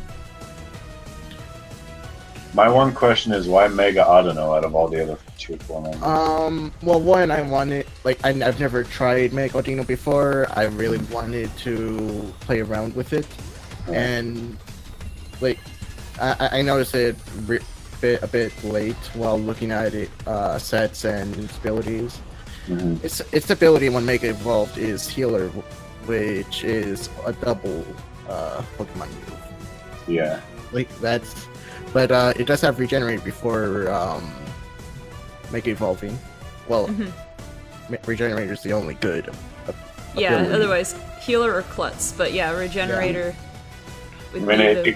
My one question is why Mega Audino out of all the other Tier 4 members? Well, one, I wanted, like, I've never tried Mega Audino before. I really wanted to play around with it, and like, I noticed it a bit late while looking at it, sets and abilities. Mhm. Its ability when Mega Evolved is Healer, which is a double Pokemon move. Yeah. Like that's, but it does have Regenerate before Mega Evolving. Well, Regenerator is the only good. Yeah, ability. otherwise healer or klutz, but yeah, regenerator. Would I mean, be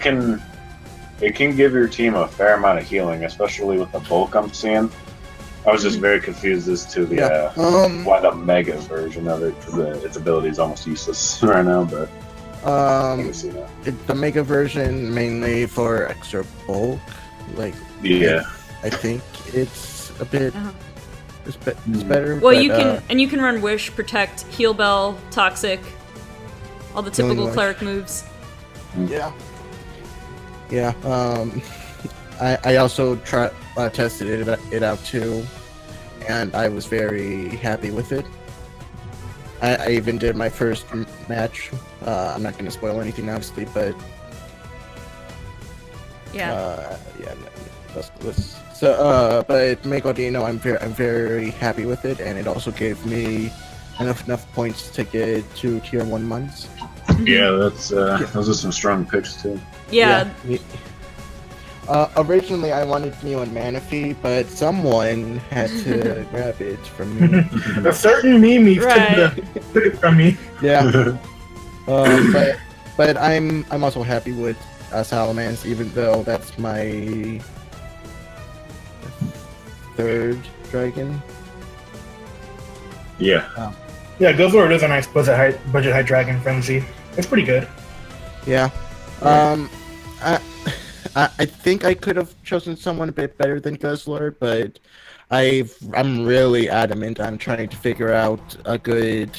it can give your team a fair amount of healing, especially with the bulk I'm seeing. I was just very confused as to the why the mega version of it, because its ability is almost useless right now. But I can see that. The Mega version mainly for extra bulk. Like, Yeah. I think it's a bit. It's better. Well, but, you can run Wish, Protect, Heal Bell, Toxic, all the typical Healing Wish. cleric moves. Yeah. Yeah. I also tested it out too, and I was very happy with it. I even did my first match. I'm not going to spoil anything, obviously, but Yeah. But Megodino, I'm very happy with it, and it also gave me enough points to get to tier 1 months. Yeah, that's those are some strong picks too. Yeah. Originally, I wanted Mew and Manaphy, but someone had to grab it from me. A certain Mimi Right. took it from me. Yeah. But I'm also happy with Salamence, even though that's my third dragon. Yeah. Yeah, Guzzlord is a nice budget high dragon frenzy. It's pretty good. Yeah. I think I could have chosen someone a bit better than Guzzlord, but I'm really adamant on trying to figure out a good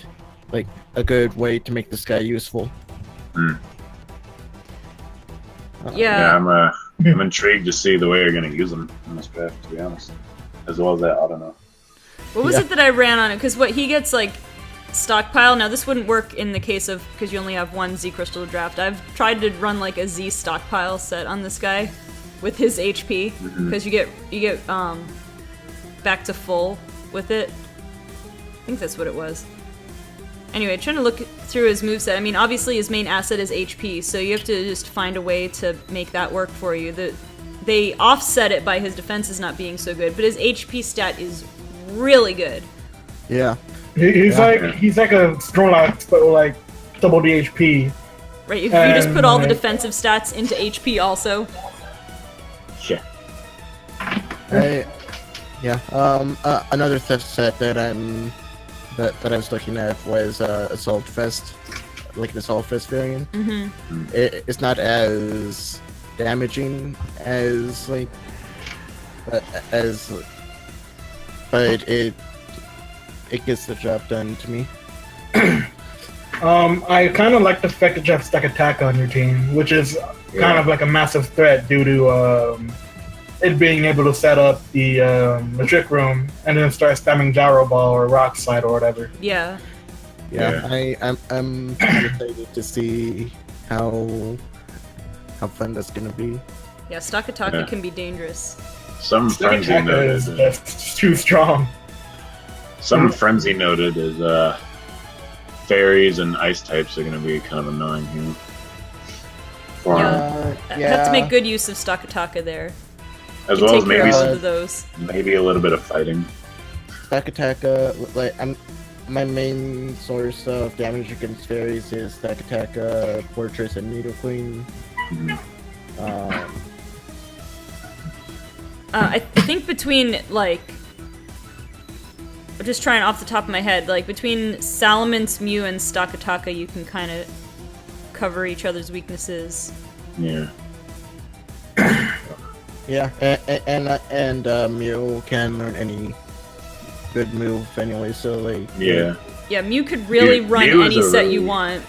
way to make this guy useful. Yeah. I'm intrigued to see the way you're going to use them in this draft, to be honest. As well as that, I don't know. What was it that I ran on it? Because he gets like stockpile. Now this wouldn't work in the case of because you only have one Z crystal to draft. I've tried to run like a Z stockpile set on this guy with his HP because you get back to full with it. I think that's what it was. Anyway, trying to look through his moveset. I mean, obviously his main asset is HP, so you have to just find a way to make that work for you. They offset it by his defenses not being so good, but his HP stat is really good. Yeah. He's like a Snorlax, but like double the HP. Right, if you just put all the defensive stats into HP also. Yeah. Another set that I was looking at was Assault Fest, like an Assault Fest variant. It's not as damaging as but it gets the job done to me. I kind of like the fact that you have Stack Attack on your team, which is kind of like a massive threat due to it being able to set up the Trick Room and then start spamming Gyro Ball or Rock Slide or whatever. Yeah. I'm excited to see how fun that's gonna be. Yeah, Stakataka can be dangerous. Some Stack frenzy Attack noted. is just too strong. Some frenzy noted is fairies and ice types are going to be kind of annoying here. For him. Have to make good use of Stakataka there. As You well as take care maybe of both of those. maybe a little bit of fighting. Stakataka, my main source of damage against fairies is Stakataka, Fortress, and Needle Queen. I think between I'm just trying off the top of my head, between Salamence, Mew, and Stakataka, you can kind of cover each other's weaknesses. Yeah. Yeah, and Mew can learn any good move anyway, so Yeah. Yeah, Mew could really Mew- run Mew is any a set really- you want.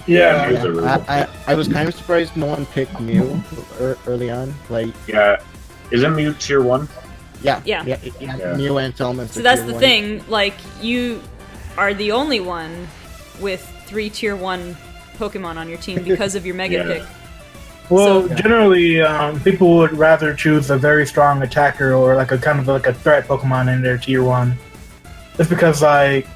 Yeah, Mew's a really- I was kind of surprised no one picked Mew early on. Yeah. Isn't Mew tier 1? Yeah. Mew and Salamence. So that's the thing, you are the only one with 3 tier 1 Pokemon on your team because of your Mega Yeah. pick. Well, So- generally, people would rather choose a very strong attacker or like a kind of like a threat Pokemon in their tier 1. Just because, like,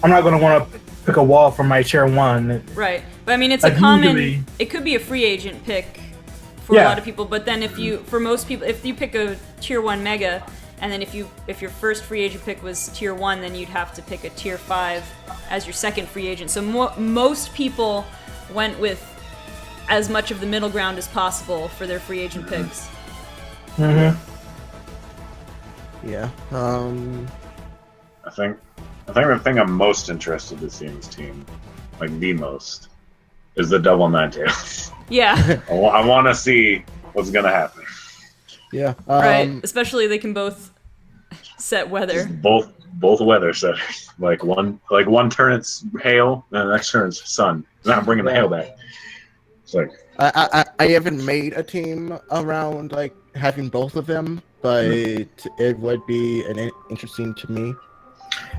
I'm not going to want to pick a wall from my tier 1. Right, but I mean, it's Like, a common. usually- It could be a free agent pick for a Yeah. lot of people, but then for most people, if you pick a tier 1 Mega, and then if your first free agent pick was tier 1, then you'd have to pick a tier 5 as your second free agent. So most people went with as much of the middle ground as possible for their free agent picks. Mm-hmm. Yeah. I think the thing I'm most interested to see in this team, like the most, is the double Ninetales. Yeah, I want to see what's gonna happen. Yeah. right. Especially they can both set weather. Both weather setters. Like one turn it's hail, and the next turn it's sun. Now I'm bringing the hail back. It's like I haven't made a team around like having both of them, but it would be interesting to me.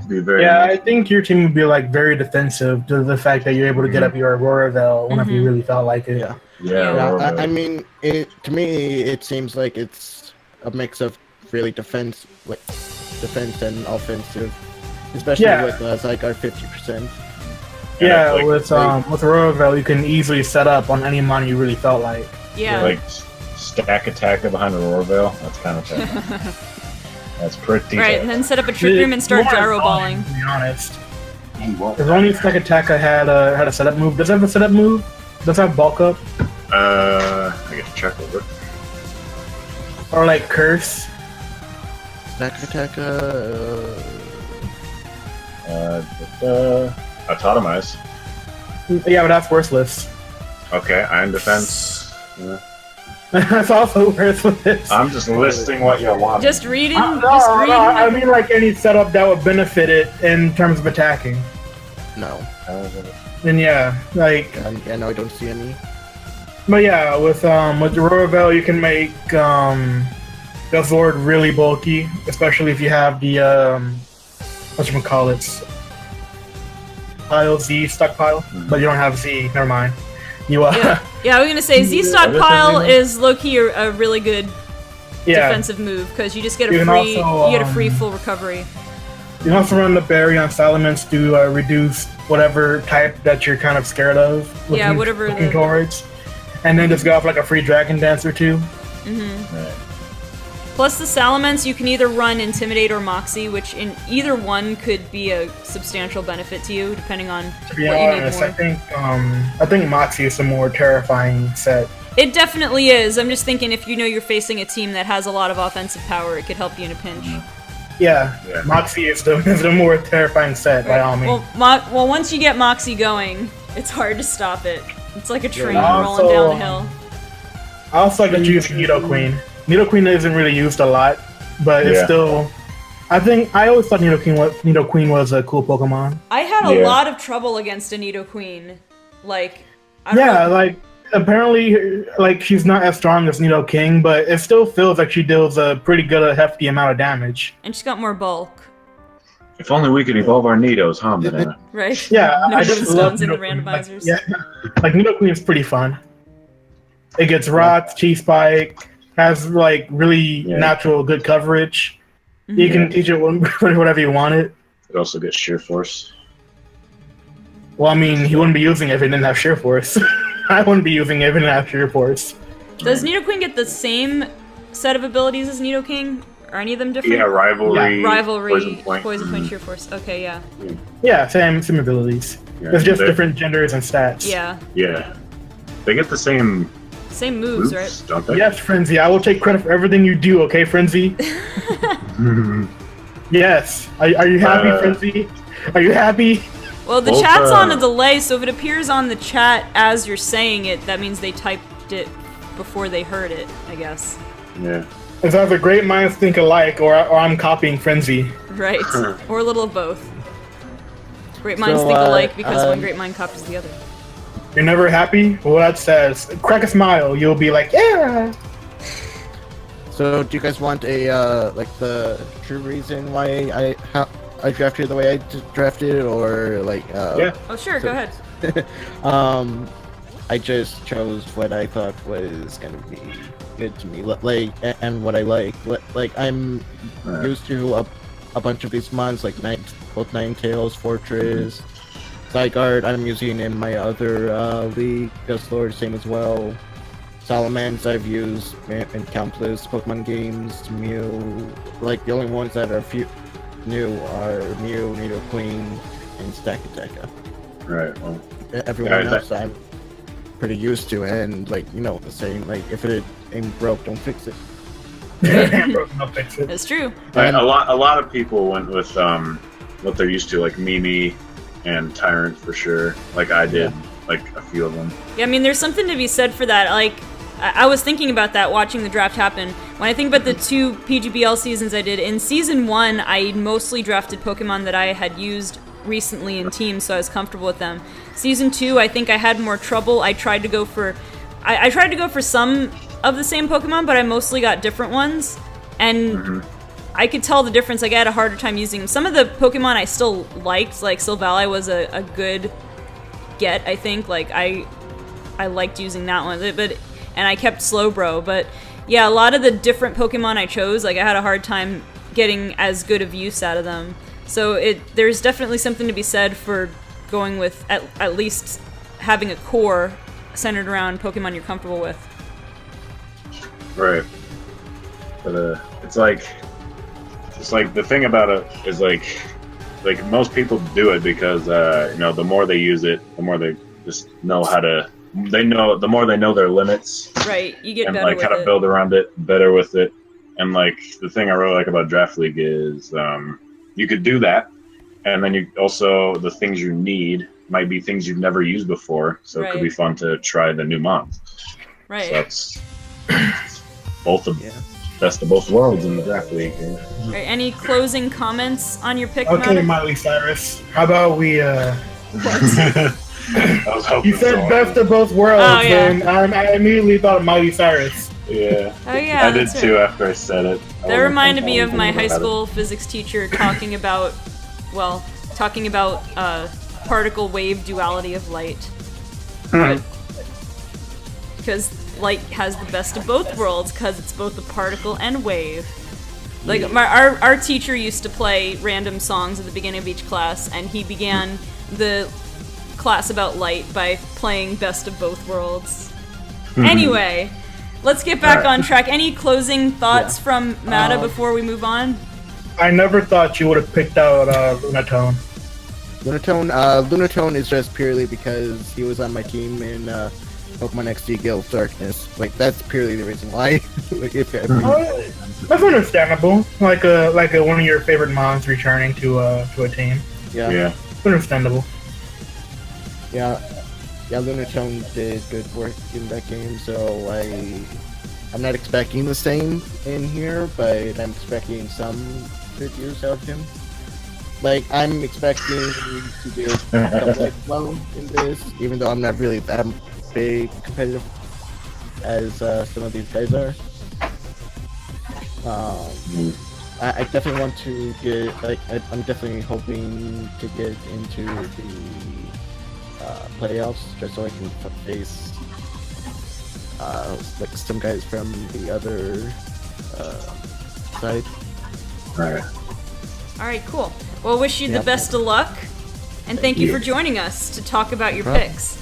be very. Yeah, I think your team would be like very defensive due to the fact that you're able to get up your Aurora Veil whenever you really felt like it. Yeah. Yeah, Yeah, I mean, to me, it seems like it's a mix of really defense and offensive, especially with Zygarde 50%. Yeah, like, with Aurora Veil, you can easily set up on any mon you really felt like. Yeah. like stack attacker behind Aurora Veil. That's kind of tough. That's pretty. Right, tough. and then set up a trick room and start More gyro annoying, balling. To be honest, He won't. if only Stack Attacker had a setup move. Does it have a setup move? Does it have bulk up I get to check over. or like curse? Stack attack. Autotomize. Yeah, but that's worthless. Okay, Iron Defense. Yeah. That's also worthless. I'm just listing what you want. Just reading. No, Just reading. I mean like any setup that would benefit it in terms of attacking. No. Then yeah, like, Yeah, no, I don't see any. but yeah, with Aurora Veil, you can make the Zord really bulky, especially if you have the whatchamacallits, Pile Z stockpile, but you don't have Z. Never mind. You Yeah, I was gonna say Z stockpile is low key a really good yeah. defensive move because you just get You a can free also, you get a free full recovery. You can also run the Berry on Salamence to reduce whatever type that you're kind of scared of. Yeah, whatever looking the- towards, and then just go off like a free Dragon Dance or two. Right. Plus the Salamence, you can either run Intimidate or Moxie, which in either one could be a substantial benefit to you, depending on To be what honest, you need more. I think Moxie is the more terrifying set. It definitely is. I'm just thinking if you know you're facing a team that has a lot of offensive power, it could help you in a pinch. Yeah, Yeah. Moxie is the more terrifying set by all means. Well, once you get Moxie going, it's hard to stop it. It's like a train Yeah. rolling down the hill. I also like to use Nidoqueen. Nidoqueen isn't really used a lot, but it's Yeah. still. I always thought Nidoqueen was a cool Pokemon. I had a Yeah. lot of trouble against a Nidoqueen. Like, I don't Yeah, know. like apparently, like she's not as strong as Nidoking, but it still feels like she deals a pretty good, hefty amount of damage. And she's got more bulk, If only we could evolve our Nidos, huh, Banana? right? Yeah, No I just love stones in the Nidoqueen. Like, randomizers. yeah, like Nidoqueen is pretty fun. It gets rocks, T-Spike, has like really natural good coverage. You can teach it whatever you want it. It also gets Sheer Force. Well, I mean, he wouldn't be using it if he didn't have Sheer Force. I wouldn't be using it if he didn't have Sheer Force. Does Nidoqueen get the same set of abilities as Nidoking? Are any of them different? Yeah, Rivalry. Rivalry, Poison Point. Sheer Force. Okay, yeah. Yeah, same abilities. Yeah, It's just they- different genders and stats. Yeah. Yeah. They get the same Same moves, moves, right? don't they? Yes, Frenzy. I will take credit for everything you do, okay, Frenzy? Yes. Are you happy, Frenzy? Are you happy? Well, the Both, chat's on a delay, so if it appears on the chat as you're saying it, that means they typed it before they heard it, I guess. Yeah. It's either great minds think alike, or I'm copying Frenzy. Right. Or a little of both. Great minds So, think alike because one um, great mind copies the other. You're never happy? Well, that says, crack a smile. You'll be like, yeah. So, do you guys want a like the true reason why I drafted the way I drafted, or like Yeah. Oh, sure, go ahead. I just chose what I thought was gonna be good to me, and what I like. Like I'm used to a bunch of these mons, like both Ninetales, Fortress, Zygarde. I'm using in my other league, Dustlord, same as well. Salamence I've used in countless Pokemon games. Mew, like the only ones that are new are Mew, Nidoqueen, and Stakateka. Right. Well, Everyone else I'm pretty used to, and like the saying, like if it ain't broke, don't fix it. I'll fix it. That's true. a lot of people went with what they're used to, like Mimi and Tyrant for sure. Like I did, like a few of them. Yeah, I mean, there's something to be said for that. Like, I was thinking about that watching the draft happen. When I think about the 2 PGBL seasons I did, in Season 1, I mostly drafted Pokemon that I had used recently in teams, so I was comfortable with them. Season 2, I think I had more trouble. I tried to go for some of the same Pokemon, but I mostly got different ones, and I could tell the difference. Like, I had a harder time using them. Some of the Pokemon I still liked, like Silvally was a good get, I think. Like, I liked using that one, and I kept Slowbro, but yeah, a lot of the different Pokemon I chose, like I had a hard time getting as good of use out of them. So there's definitely something to be said for going with at least having a core centered around Pokemon you're comfortable with. Right. But it's like the thing about it is like most people do it because the more they use it, the more they just know how to. The more they know their limits. Right, you get and better like with how to it. build around it better with it. And like the thing I really like about Draft League is you could do that, and then you also the things you need might be things you've never used before, so it could be fun to try the new mons. Right. So that's best of both worlds in the Draft League. Right, any closing comments on your pick, Okay, Matt? Miley Cyrus. How about we You said best of both worlds, Oh, yeah. and I immediately thought of Miley Cyrus. Yeah. Oh yeah, I did that's too right. after I said it. That reminded me of my high school physics teacher talking about particle wave duality of light. Because light has the best of both worlds, because it's both a particle and wave. Like our teacher used to play random songs at the beginning of each class, and he began the class about light by playing Best of Both Worlds. Anyway, let's get back on track. Any closing thoughts from Mata before we move on? I never thought you would have picked out Lunatone. Lunatone is just purely because he was on my team in Pokemon XD Guild Darkness. Like that's purely the reason why. That's understandable. Like one of your favorite mons returning to a team. Yeah. Understandable. Yeah, Lunatone did good work in that game, so I'm not expecting the same in here, but I'm expecting some good use out of him. Like, I'm expecting to do somewhat well in this, even though I'm not really that big competitive as some of these guys are. I definitely want to get, I'm definitely hoping to get into the playoffs, just so I can face some guys from the other side. Alright, cool. Well, wish you the best of luck, and thank you for joining us to talk about your picks.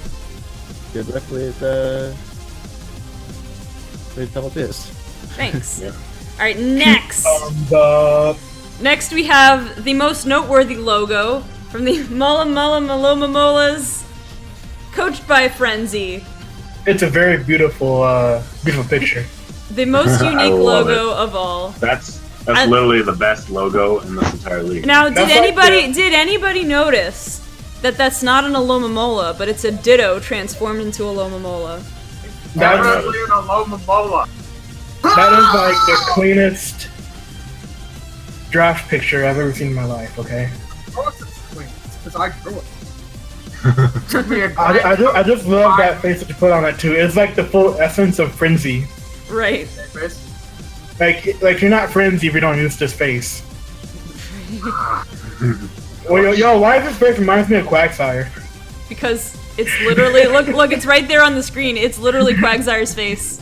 Good luck with all this. Thanks. Alright, next. Next we have the most noteworthy logo from the Mulla Maloma Molas, coached by Frenzy. It's a very beautiful picture. The most unique logo of all. That's literally the best logo in this entire league. Now, did anybody notice that that's not an Alomomola, but it's a Ditto transformed into a Lomomola? That is like the cleanest draft picture I've ever seen in my life. Okay. Of course it's clean. It's because I drew it. I just love that face that you put on it too. It's like the full essence of Frenzy. Right. Like you're not Frenzy if you don't use this face. Well, yo, why does this face reminds me of Quagsire? Because it's literally look, it's right there on the screen. It's literally Quagsire's face.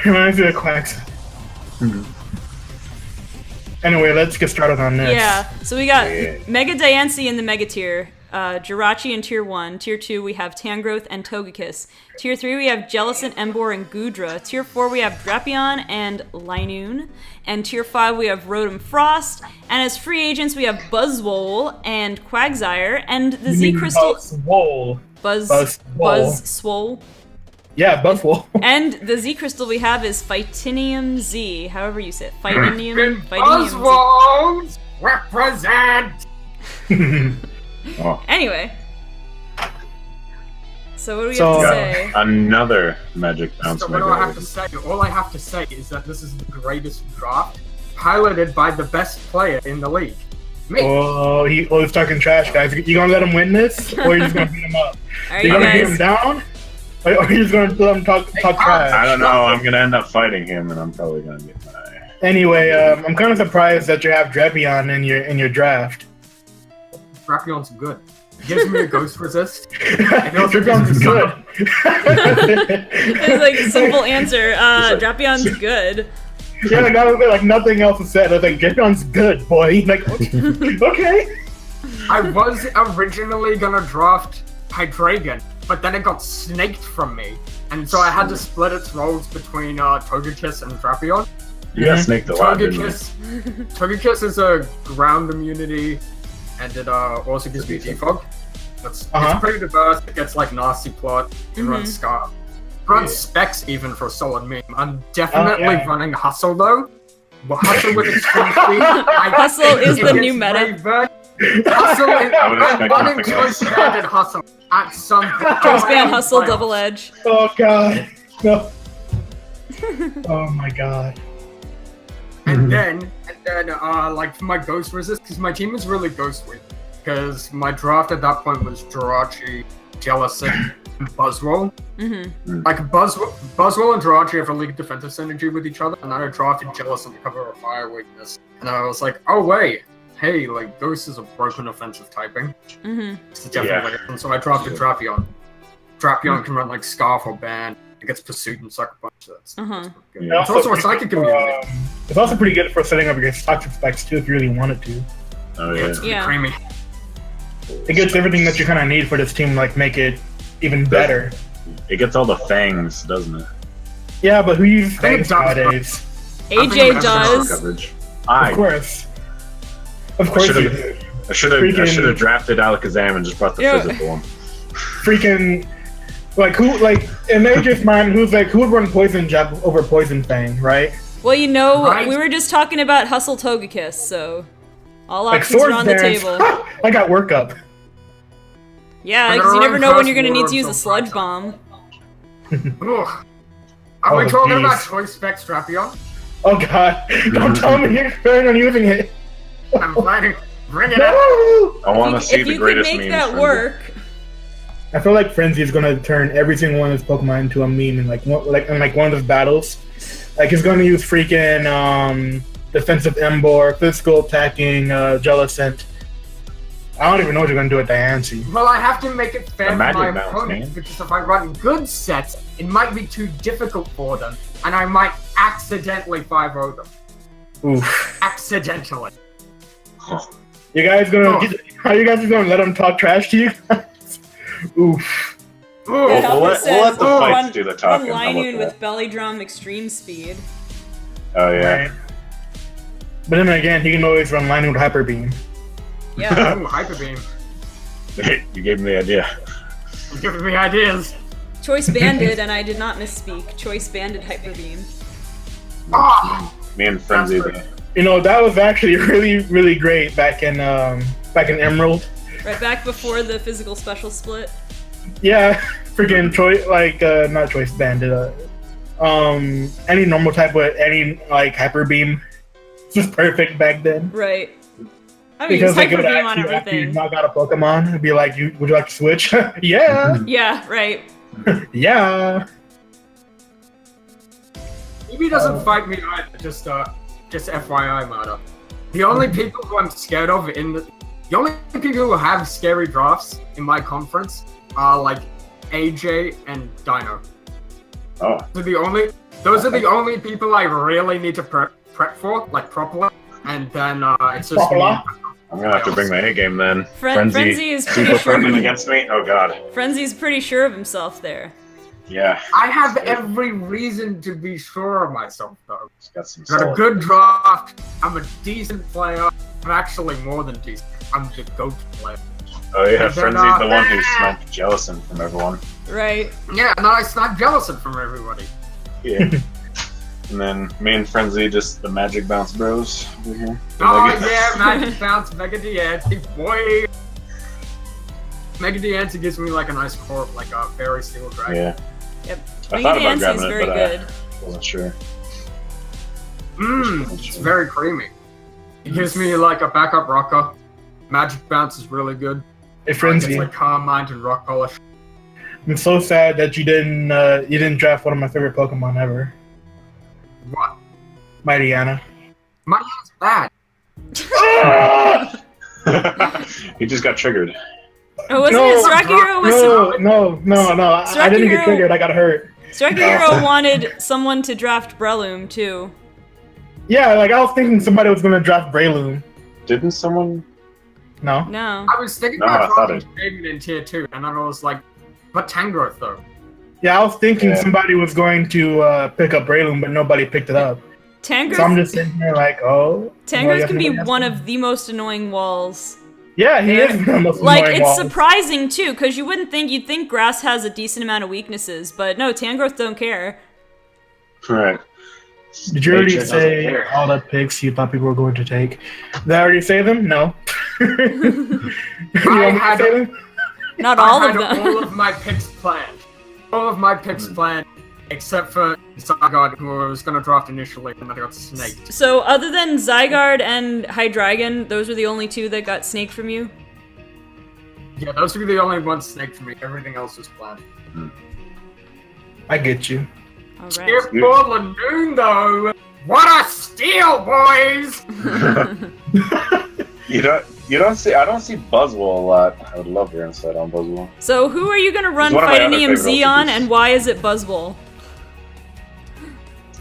Reminds me of Quacks. Anyway, let's get started on this. Yeah. So we got Mega Diancie in the Mega Tier. Jirachi in Tier 1. Tier 2, we have Tangrowth and Togekiss. Tier 3, we have Jellicent, Emboar, and Goodra. Tier 4, we have Drapion and Linoon. And Tier 5, we have Rotom Frost. And as free agents, we have Buzzwole and Quagsire. And the Z Crystal... Buzzwole. Buzzwole. Yeah, Buzzwole. And the Z Crystal we have is Phytinium Z. However you say it. Phytinium Z. Buzzwoles represent! Oh. Anyway. So what do we have to say? Another Magic Bounce. So what do I have to say? All I have to say is that this is the greatest draft piloted by the best player in the league. Me. Oh, he's talking trash, guys. You gonna let him win this, or are you just gonna beat him up? Are you gonna beat him down, or are you just gonna let him talk trash? I don't know. I'm gonna end up fighting him, and I'm probably gonna get my. Anyway, I'm kind of surprised that you have Drapion in your draft. Drapion's good. It gives me a ghost resist. Drapion's good. It's like a simple answer. Drapion's good. Yeah, like, that was like nothing else was said. I was like, Drapion's good, boy. Like, okay. I was originally gonna draft Hydreigon, but then it got snaked from me, and so I had to split its roles between Togekiss and Drapion. You got snaked a lot, didn't you? Togekiss is a ground immunity, and it also gives me Defog. It's pretty diverse. It gets like Nasty Plot. It runs Scarf. It runs Specs even for a solid meme. I'm definitely running Hustle though. But Hustle with extreme speed. Hustle is the new meta. Hustle I'm running Choice Banded Hustle at some point. Choice Band Hustle Double Edge. Oh god. No. Oh my god. And then, like for my Ghost Resist, because my team is really Ghost Weak. Because my draft at that point was Jirachi, Jellicent, and Buzzwole. Like Buzzwole and Jirachi have a League defensive synergy with each other, and then I drafted Jellicent to cover a fire weakness. And I was like, oh wait, hey, like Ghost is a broken offensive typing. It's definitely and so I drafted Drapion. Drapion can run like Scarf or Ban. It gets Pursuit and Sucker Punch. So that's good. It's also a Psychic immunity. It's also pretty good for setting up against Toxic Spikes too if you really wanted to. Oh yeah. It's creamy. It gets everything that you kind of need for this team, like make it even better. It gets all the fangs, doesn't it? Yeah, but who uses fangs nowadays? AJ does. Coverage. Of course. Of course you do. I should have drafted Alakazam and just brought the physical one. Freaking, like who, like in AJ's mind, who would run Poison Jab over Poison Fang, right? Well, you know, we were just talking about Hustle Togekiss, so all options are on the table. I got work up. Yeah, because you never know when you're gonna need to use a Sludge Bomb. Are we talking about Choice Specs Drapion? Oh god, don't tell me you're planning on using it. I'm planning. Bring it up. I want to see the greatest memes. If you could make memes that work. I feel like Frenzy is gonna turn every single one of his Pokemon into a meme in like one of his battles. Like he's gonna use freaking defensive Emboar, physical attacking Jellicent. I don't even know what you're gonna do with Diancie. Well, I have to make it fair for my Bounce, opponents because if I run good sets, it might be too difficult for them, and I might accidentally 5-0 them. Oof. Accidentally. You guys gonna? Are you guys gonna let him talk trash to you? Oof. We'll let the fights do the talking. One Linoon with Belly Drum Extreme Speed. Oh yeah. Right. But then again, he can always run Linoon with Hyper Beam. Yeah. Ooh, Hyper Beam. You gave me the idea. You're giving me ideas. Choice Banded, and I did not misspeak. Choice Banded Hyper Beam. Me and Frenzy. You know, that was actually really, really great back in Emerald. Right back before the physical special split. Yeah, freaking not Choice Banded. Any normal type with any like Hyper Beam, just perfect back then. Right. I mean, because Hyper Beam on everything. After you knock out a Pokemon, it'd be like, would you like to switch? Yeah. Yeah. Right. Yeah. Maybe doesn't fight me either. Just FYI, Mata. The only people who I'm scared of the only people who have scary drafts in my conference are like AJ and Dino. Oh, Those are the only people I really need to prep for, like properly. And then it's just me. Properly? I'm gonna have to bring my A game then. Frenzy is pretty super sure. friendly against me. Oh god. Frenzy's pretty sure of himself there. Yeah. I have every reason to be sure of myself, though. He's got some Got a solid- good draft. I'm a decent player. I'm actually more than decent. I'm the GOAT player. Oh yeah, And then, Frenzy's the one who sniped Jellison from everyone. Right. Yeah, and then I sniped Jellison from everybody. Yeah. And then me and Frenzy, just the Magic Bounce Bros over here. Oh yeah, Magic Bounce, Mega Diancie, boy! Mega Diancie gives me like a nice core of like a Fairy Steel Dragon. Yeah. Yep. I Mega thought about Dancing grabbing is it, very but good. I wasn't sure. It's very creamy. It gives me like a backup rocker. Magic Bounce is really good. Hey, It's Frenzy, like Calm Mind and Rock Polish. I'm so sad that you didn't draft one of my favorite Pokemon ever, What? Mighty Anna. My hand's bad. He just got triggered. Oh, wasn't it? Strike was No. I didn't get Hero- triggered. I got hurt. Striker Hero wanted someone to draft Breloom too. Yeah, like I was thinking somebody was gonna draft Breloom. Didn't someone? No. No. I was thinking No, I about thought dropping Dragon in tier 2, and then I was like, but Tangrowth though. Yeah, I was thinking Yeah. somebody was going to pick up Breloom, but nobody picked it up. So I'm Tangrowth, just sitting here like, oh. Tangrowth can be nobody has one one. of the most annoying walls. Yeah, he is the most Like, annoying it's wall. surprising too, because you'd think Grass has a decent amount of weaknesses, but no, Tangrowth don't care. Right. Did you already Nature doesn't say care. all the picks you thought people were going to take? Did I already say them? No. You want me to say them? Not all I of had them. all of my picks planned. All of my picks planned, except for Zygarde, who I was going to draft initially, and then I got snaked. So, other than Zygarde and Hydreigon, those were the only two that got snaked from you? Yeah, those were the only ones snaked for me. Everything else was planned. I get you. Alright. Skip for Lanoon, though! What a steal, boys! You don't see. I don't see Buzzwole a lot. I would love your insight on Buzzwole. So, who are you gonna run He's one of my Fight other EMZ favorite on, LCDs. and why is it Buzzwole?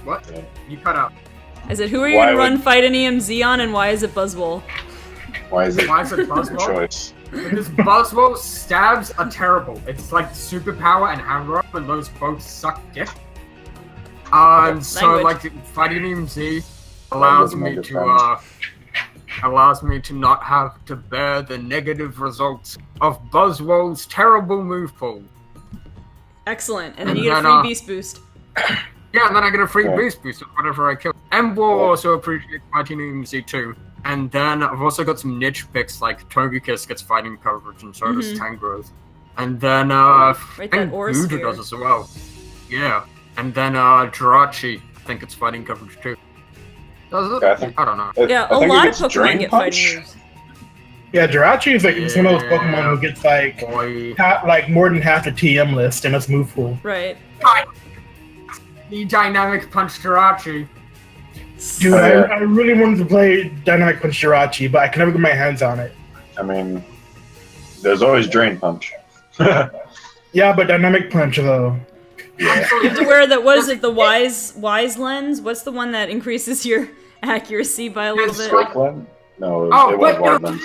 What? Yeah. You cut out. I said, who are you Why gonna run would- Fight EMZ on, and why is it Buzzwole? Why is it? Why is it Your Buzzwole? choice. Because Buzzwole stabs are terrible. It's like superpower and hand rub, and those both suck dick. So Language. like fighting EMZ allows me to not have to bear the negative results of Buzzwole's terrible move pool. Excellent, and then you get a And free then, Beast Boost. Yeah, and then I get a free Yeah. boost with whatever I kill. And will also appreciate fighting EMZ too. And then I've also got some niche picks like Togekiss gets fighting coverage, and so does Tangrowth. And then Right, I that think Aura Buddha Sphere. does as well. Yeah. And then Jirachi, I think it's fighting coverage too. Does it? Yeah, I think- I don't know. Yeah, I a think it lot of gets Pokemon Drain get Punch. fighting moves. Yeah, Jirachi is like one of those Pokemon who gets like Boy. like more than half the TM list and it's move pool. Right. The dynamic punch Jirachi. Dude, Oh, yeah. I really wanted to play Dynamic Punch Jirachi, but I can never get my hands on it. I mean, there's always Drain Punch. Yeah, but Dynamic Punch though. Yeah. You have to wear that, what is it, the Wise lens? What's the one that increases your accuracy by a little bit? Strickland? No, Oh, it wait, was no, Wardlands.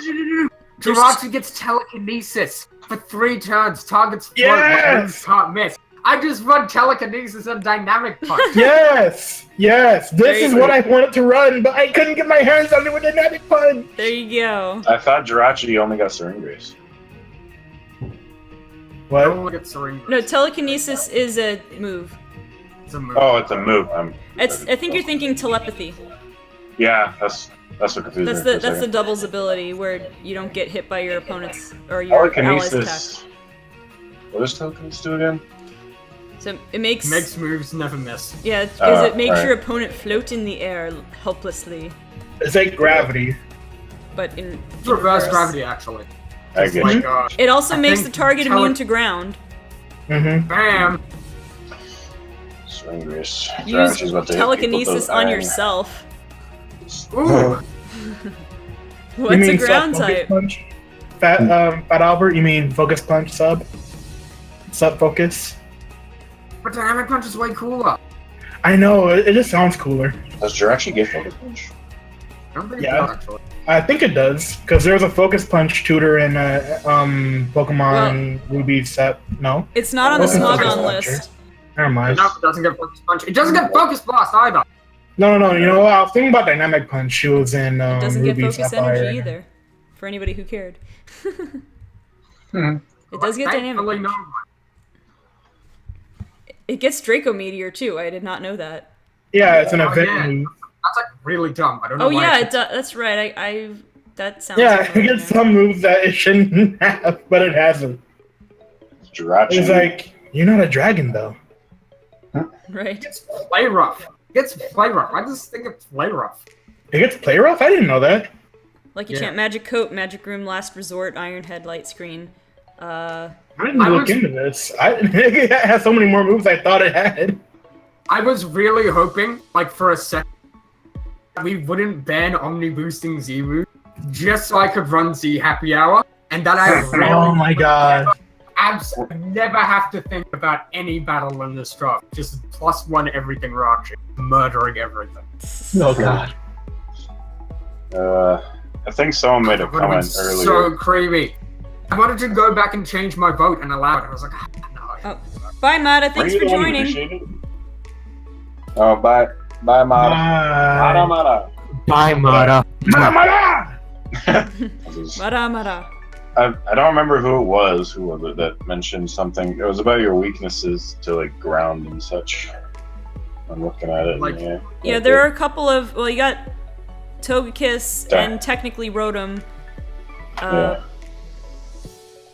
Jirachi gets telekinesis for 3 turns. Targets float, Yes! can't miss. I just run telekinesis and dynamic punch. Yes! Yes! This is Very what I wanted to run, but I couldn't get my hands on it with Dynamic Punch! There you go. I thought Jirachi only got Syringrace. What? Only get Syringe. No, telekinesis is a move. It's a move. Oh, it's a move. I think you're thinking telepathy. Yeah, that's what confused That's me for a the second. doubles ability where you don't get hit by your opponents or your allies' attack. Telekinesis. What does telekinesis do again? So it makes Makes moves never miss. yeah, because it makes right. your opponent float in the air helplessly, It's like gravity. but in It's reverse gravity, actually. I It's get like, you. It also I makes the think target immune to ground. Mm-hmm. Bam! Syringrace. Use Jirachi's about to hit telekinesis people with those on iron. yourself. Ooh! What's a ground Focus type? Punch? Fat Albert, you mean Focus Punch sub? Sub Focus. But Dynamic Punch is way cooler. I know, it just sounds cooler. Does Jirachi get Focus Punch? I don't think Yeah. it does, actually. I think it does, because there's a Focus Punch tutor in Pokemon Ruby set. No? It's not on the Focus Smogon Punch. list. Never mind. No, it doesn't get Focus Punch. It doesn't get Focus Blast either. No, you know what? I was thinking about Dynamic Punch. She was in It doesn't get Ruby focus Sapphire. energy either. For anybody who cared. It does get dynamic. Thankfully, no. It gets Draco Meteor too. I did not know that. Yeah, it's an Oh, event yeah. move. That's like really dumb. I don't know Oh why. yeah, it's- that's right. I that sounds. Yeah, it familiar. gets some moves that it shouldn't have, but it hasn't. Jirachi. It's like, you're not a dragon, though. Right. It's Play Rough. It's Play Rough. I just think it's Play Rough. It gets play rough? I didn't know that. Lucky Yeah. Champ, Magic Coat, Magic Room, Last Resort, Iron Head, Light Screen. I didn't I look was- into this. It has so many more moves I thought it had. I was really hoping, like, for a second, we wouldn't ban Omni Boosting Z move just so I could run Z Happy Hour, and that I really Oh my god. never have to think about any battle in this draft. Just +1 everything Rachi, murdering everything. Oh god. I think someone made a It would've been comment earlier. so creepy. I wanted to go back and change my vote and allow it. I was like, no. Oh. Bye, Mata. Thanks Were for you the one who joining. initiated it? Oh, bye, Mara. Mara, Mara. Bye, Mara. Mara, Mara. I don't remember who it was that mentioned something. It was about your weaknesses to like ground and such. I'm looking at it. Like- Yeah, there are a couple of. Well, you got Togekiss Damn. and technically Rotom. Yeah.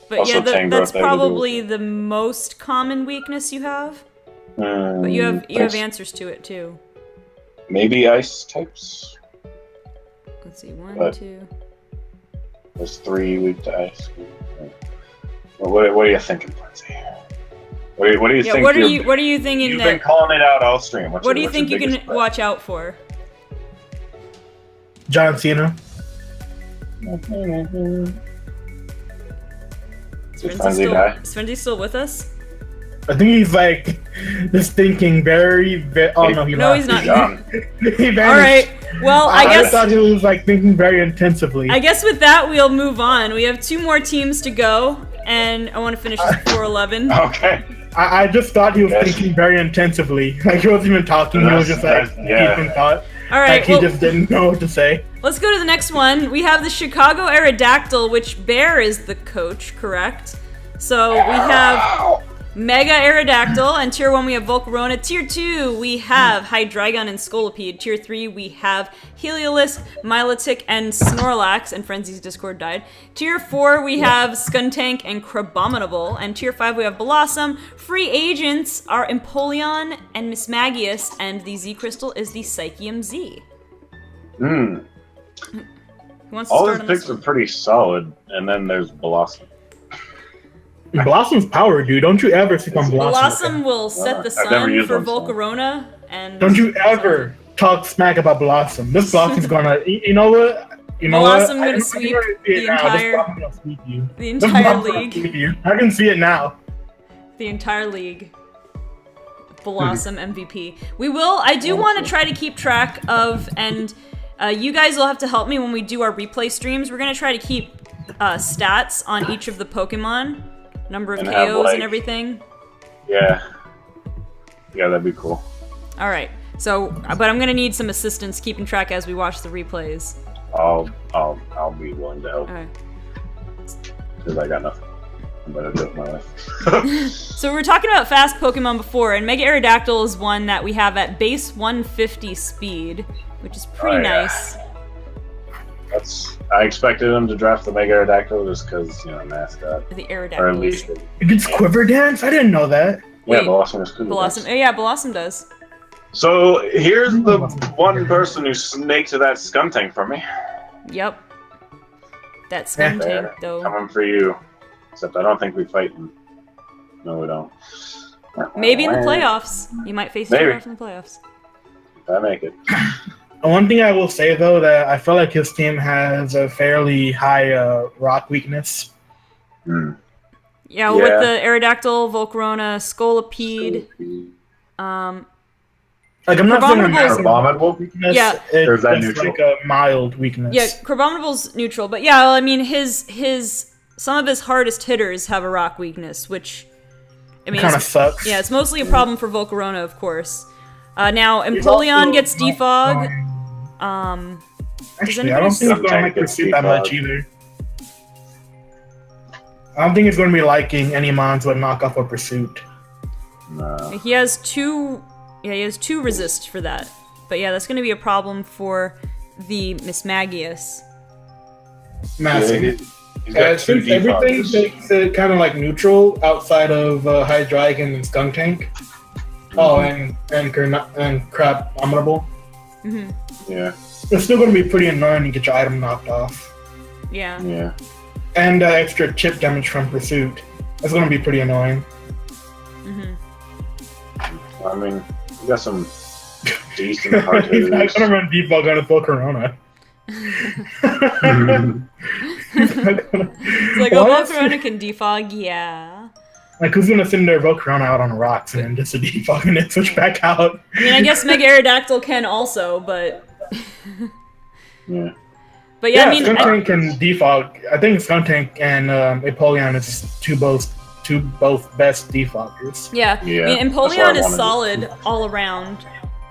But Also yeah, Tangrowth, that's I would do. probably the most common weakness you have. But you have answers to it too. Maybe ice types. Let's see, one, But- 2. There's 3 weak to ice. What are you thinking, Lindsay? What do you Yeah, think? what are you thinking You've been that? calling it out all stream. What do you think you can watch out for? John Cena. Did Frenzy die? Is Frenzy still with us? I think he's like just thinking very. Oh no, No, he's not. John. He vanished. All right. Well, I I guess thought he was like thinking very intensively. I guess with that we'll move on. We have 2 more teams to go, and I want to finish this before 11. Okay. I just thought he was Yes. thinking very intensively. Like he wasn't even talking. He was just like Yeah. deep in thought. All right. Like he Well, just didn't know what to say. let's go to the next one. We have the Chicago Aerodactyl, which Bear is the coach, correct? So we have Mega Aerodactyl, and Tier 1 we have Volcarona. Tier 2 we have Hydreigon and Scolipede. Tier 3 we have Heliolisk, Milotic, and Snorlax, and Frenzy's Discord died. Tier 4 we have Skuntank and Crabominable, and Tier 5 we have Blossom. Free agents are Empoleon and Mismagius, and the Z Crystal is the Psychium Z. Hmm. Who wants to All start his on this picks are one? pretty solid, and then there's Blossom. Blossom's power, dude. Don't you ever sleep on Blossom. Blossom will set the I've never sun used for one, so- Volcarona, and Don't you ever talk smack about Blossom. This Blossom's gonna. You know what? You know Blossom what? gonna I sweep can see it the now. entire- This Blossom's gonna sweep you. the This entire Blossom's gonna league. sweep you. I can see it now. The entire league. Blossom MVP. I do want to try to keep track of, and you guys will have to help me when we do our replay streams. We're gonna try to keep stats on each of the Pokemon, number of And KOs have, like- and everything. Yeah. Yeah, that'd be cool. All right. So, but I'm gonna need some assistance keeping track as we watch the replays. I'll be willing to help Okay. because I got nothing. I'm gonna do it my life. So we were talking about fast Pokemon before, and Mega Aerodactyl is one that we have at base 150 speed, which is pretty Oh, yeah. nice. I expected him to draft the Mega Aerodactyl just because, mascot. The Or at Aerodactyl. least, It gets Quiver Dance. I didn't know that. yeah, Wait, Blossom is cool. Blossom. Oh, yeah, Blossom does. So here's the one person who snaked that Skuntank from me. Yep. That Yeah. Skuntank, though. Coming for you. Except I don't think we fight him. No, we don't. Maybe in the playoffs. You might face Maybe. Giraffe in the playoffs. If I make it. One thing I will say though that I feel like his team has a fairly high rock weakness. Hmm. Yeah, with the Aerodactyl, Volcarona, Scolipede. Like, I'm not saying a Crabominable's- Abominable? weakness. Yeah. It's Or is that just neutral? like a mild weakness. Yeah, Crabominable's neutral, but yeah, I mean his some of his hardest hitters have a rock weakness, which I mean Kind of it's- sucks. yeah, it's mostly a problem for Volcarona, of course. Now It's Empoleon also gets not defog. going- Does Actually, I don't think it's going to like Sometimes Pursuit that much defog. either. I don't think it's going to be liking any mons with knockoff or Pursuit. No. He has two. Yeah, he has 2 resist for that. But yeah, that's going to be a problem for the Mismagius. Massive. He's got 2 Since everything defoggers. takes it kind of like neutral outside of Hydreigon and Skuntank. Oh, and Crap Abominable. Yeah, It's still going to be pretty annoying to get your item knocked off. Yeah. yeah. And extra chip damage from Pursuit. That's going to be pretty annoying. I mean, you got some decent hard He's not hitters. going to run defog on a Volcarona. It's like, oh, What? Volcarona can defog, yeah. Like, who's going to send their Volcarona out on rocks and then just a defog and then switch back out? I mean, I guess Mega Aerodactyl can also, but... Yeah. But yeah, I mean... Skuntank can defog. I think Skuntank and Empoleon is both best defoggers. Yeah, Yeah, I mean, that's what I Empoleon is wanted. solid all around.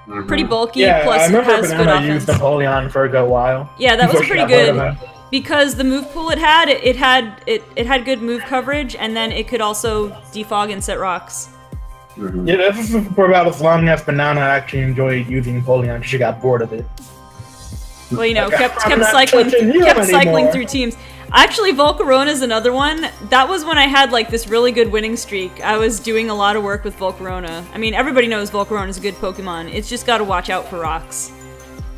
Mhm. Pretty bulky, Yeah, plus I remember has good Banana offense. used Empoleon for a good while. Yeah, that was Before she pretty got rid of good. it. Because the move pool it had good move coverage, and then it could also defog and set rocks. Mhm. Yeah, this is for about as long as Banana actually enjoyed using Empoleon because she got bored of it. Well, you know, Like, kept I'm not cycling touching you anymore. through teams. Actually, Volcarona is another one. That was when I had like this really good winning streak. I was doing a lot of work with Volcarona. I mean, everybody knows Volcarona is a good Pokemon. It's just got to watch out for rocks.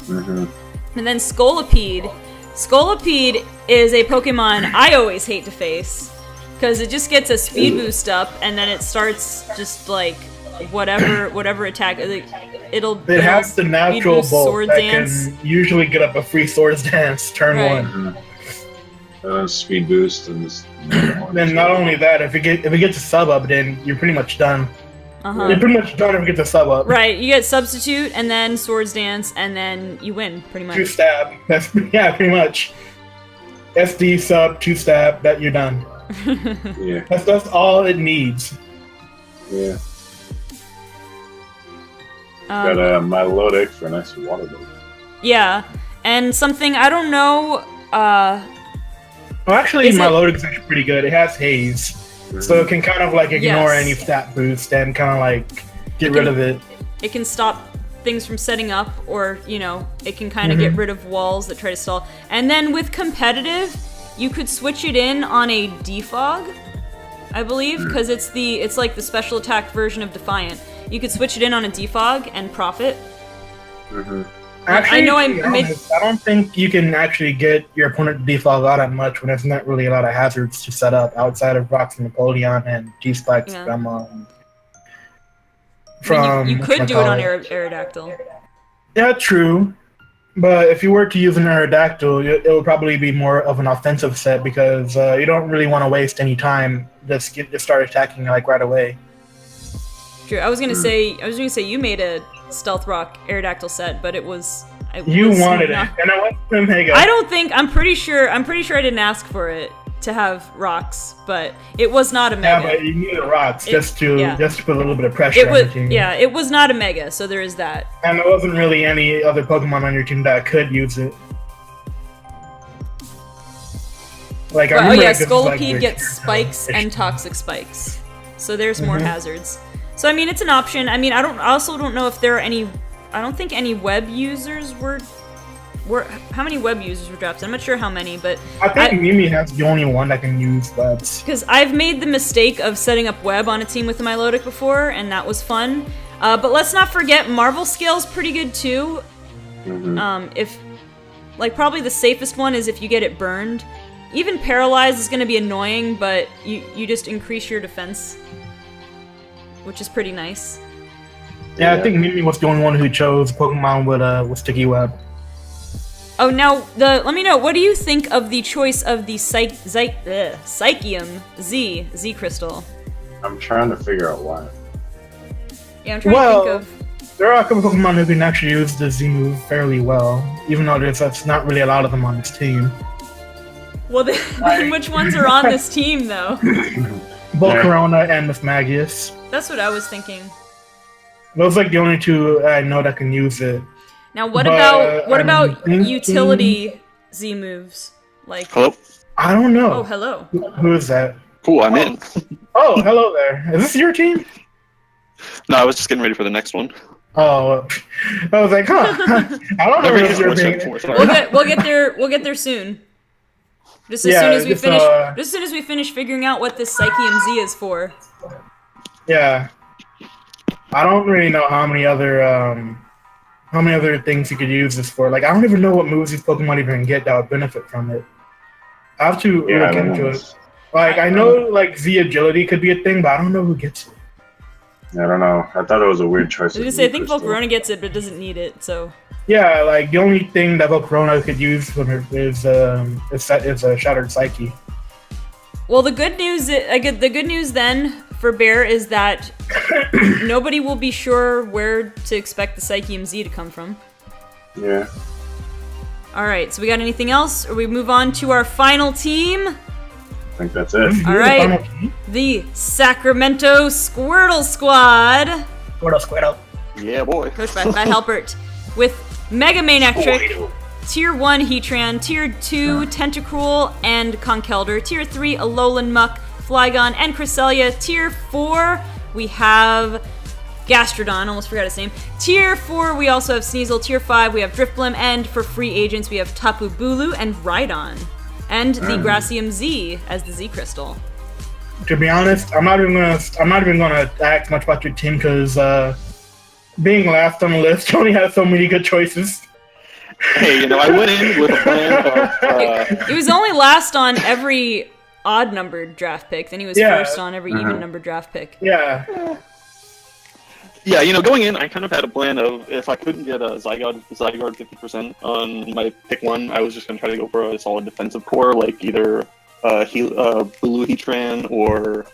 Mhm. And then Scolipede. Scolipede is a Pokemon I always hate to face. Because it just gets a speed boost up, and then it starts just like whatever attack. It'll It has the speed natural boost, bolt Sword that Dance. can usually get up a free Swords Dance turn Right. 1. Mhm. And then speed boost and this. Then not only that, if it gets a sub up, then you're pretty much done. Uh-huh. You're pretty much done if it gets a sub up. Right, you get Substitute, and then Swords Dance, and then you win, pretty much. 2 stab. That's yeah, pretty much. SD sub, 2 stab, that you're done. Yeah, That's all it needs. yeah. Got a Milotic for a nice water boat. Yeah, and something, I don't know, Well, actually, Is it- Milotic is actually pretty good. It has haze, so it can kind of like ignore Yes. any stat boost and kind of like get rid of it. it can stop things from setting up, or, you know, it can kind of get rid of walls that try to stall. And then with competitive, you could switch it in on a defog, I believe, because it's like the special attack version of Defiant. You could switch it in on a defog and profit. Mhm. Actually, I know to I be made- honest, I don't think you can actually get your opponent to defog all that much when there's not really a lot of hazards to set up outside of Rocks and Napoleon and G-Spikes Yeah. from I mean, you could do it on whatchamacallit. Aerodactyl. Yeah, true. But if you were to use an Aerodactyl, it would probably be more of an offensive set because you don't really want to waste any time. Just start attacking like right away. True. I was gonna say you made a Stealth Rock Aerodactyl set, but it was You wanted not- it, and it wasn't Mega. I'm pretty sure I didn't ask for it to have rocks, but it was not a Yeah, mega. but you needed rocks It- just to yeah. put a little bit of pressure It on was the team. it was not a mega, so there is that. And there wasn't really any other Pokemon on your team that could use it. Like, I But, oh remember yeah, like, this was, like, Scolipede the gets tier spikes 10 and issue. toxic spikes, so there's more Mhm. hazards. So I mean, it's an option. I mean, I also don't know if there are any. I don't think any web users were. How many web users were drafted? I'm not sure how many, but I think Mimi has the only one that can use webs. because I've made the mistake of setting up web on a team with a Milotic before, and that was fun. But let's not forget Marvel Scale's pretty good too. Mhm. If like probably the safest one is if you get it burned. Even paralyzed is going to be annoying, but you just increase your defense, which is pretty nice. Yeah, I Yeah. think Mimi was the only one who chose Pokemon with sticky web. Oh, now let me know. What do you think of the choice of the Psychium Z crystal? I'm trying to figure out why. Yeah, I'm trying to think of. There are a couple Pokemon who can actually use the Z move fairly well, even though that's not really a lot of them on this team. Well, then which ones are on this team, though? Volcarona and Mismagius. That's what I was thinking. Those are like the only two I know that can use it. Now, what about utility Z moves? Like. Hello? I don't know. Oh, hello. Who is that? Cool, I'm in. Oh, hello there. Is this your team? No, I was just getting ready for the next one. Oh, I was like, huh? I don't know if you're being. We'll get there soon. Just as soon as we finish figuring out what this Psychium Z is for. Yeah, I don't really know how many other things you could use this for. Like, I don't even know what moves these Pokemon even get that would benefit from it. I have to look into it. Like, I know like Z agility could be a thing, but I don't know who gets it. I don't know. I thought it was a weird choice. I was gonna say, I think Volcarona gets it, but doesn't need it. So. Yeah, like the only thing that Volcarona could use from it is a Shattered Psyche. Well, the good news then for Bear is that nobody will be sure where to expect the Psychium Z to come from. Yeah. All right. So we got anything else, or we move on to our final team? I think that's it. All right. The Sacramento Squirtle Squad. Squirtle. Yeah, boy. Coached by Halpert. With Mega Manectric, Tier 1 Heatran, Tier 2 Tentacruel and Conkeldurr, Tier 3 Alolan Muck, Flygon, and Cresselia. Tier 4 we have Gastrodon, almost forgot his name. Tier 4 we also have Sneasel, Tier 5 we have Drifblim, and for free agents we have Tapu Bulu and Rhydon. And the Gracium Z as the Z Crystal. To be honest, I'm not even gonna ask much about your team because being last on the list, only has so many good choices. Hey, I went in with a plan of... It was only last on every odd-numbered draft pick, then he was first on every even-numbered draft pick. Yeah. Yeah, going in, I kind of had a plan of if I couldn't get a Zygarde 50% on my pick one, I was just going to try to go for a solid defensive core, like either Bulu Heatran or...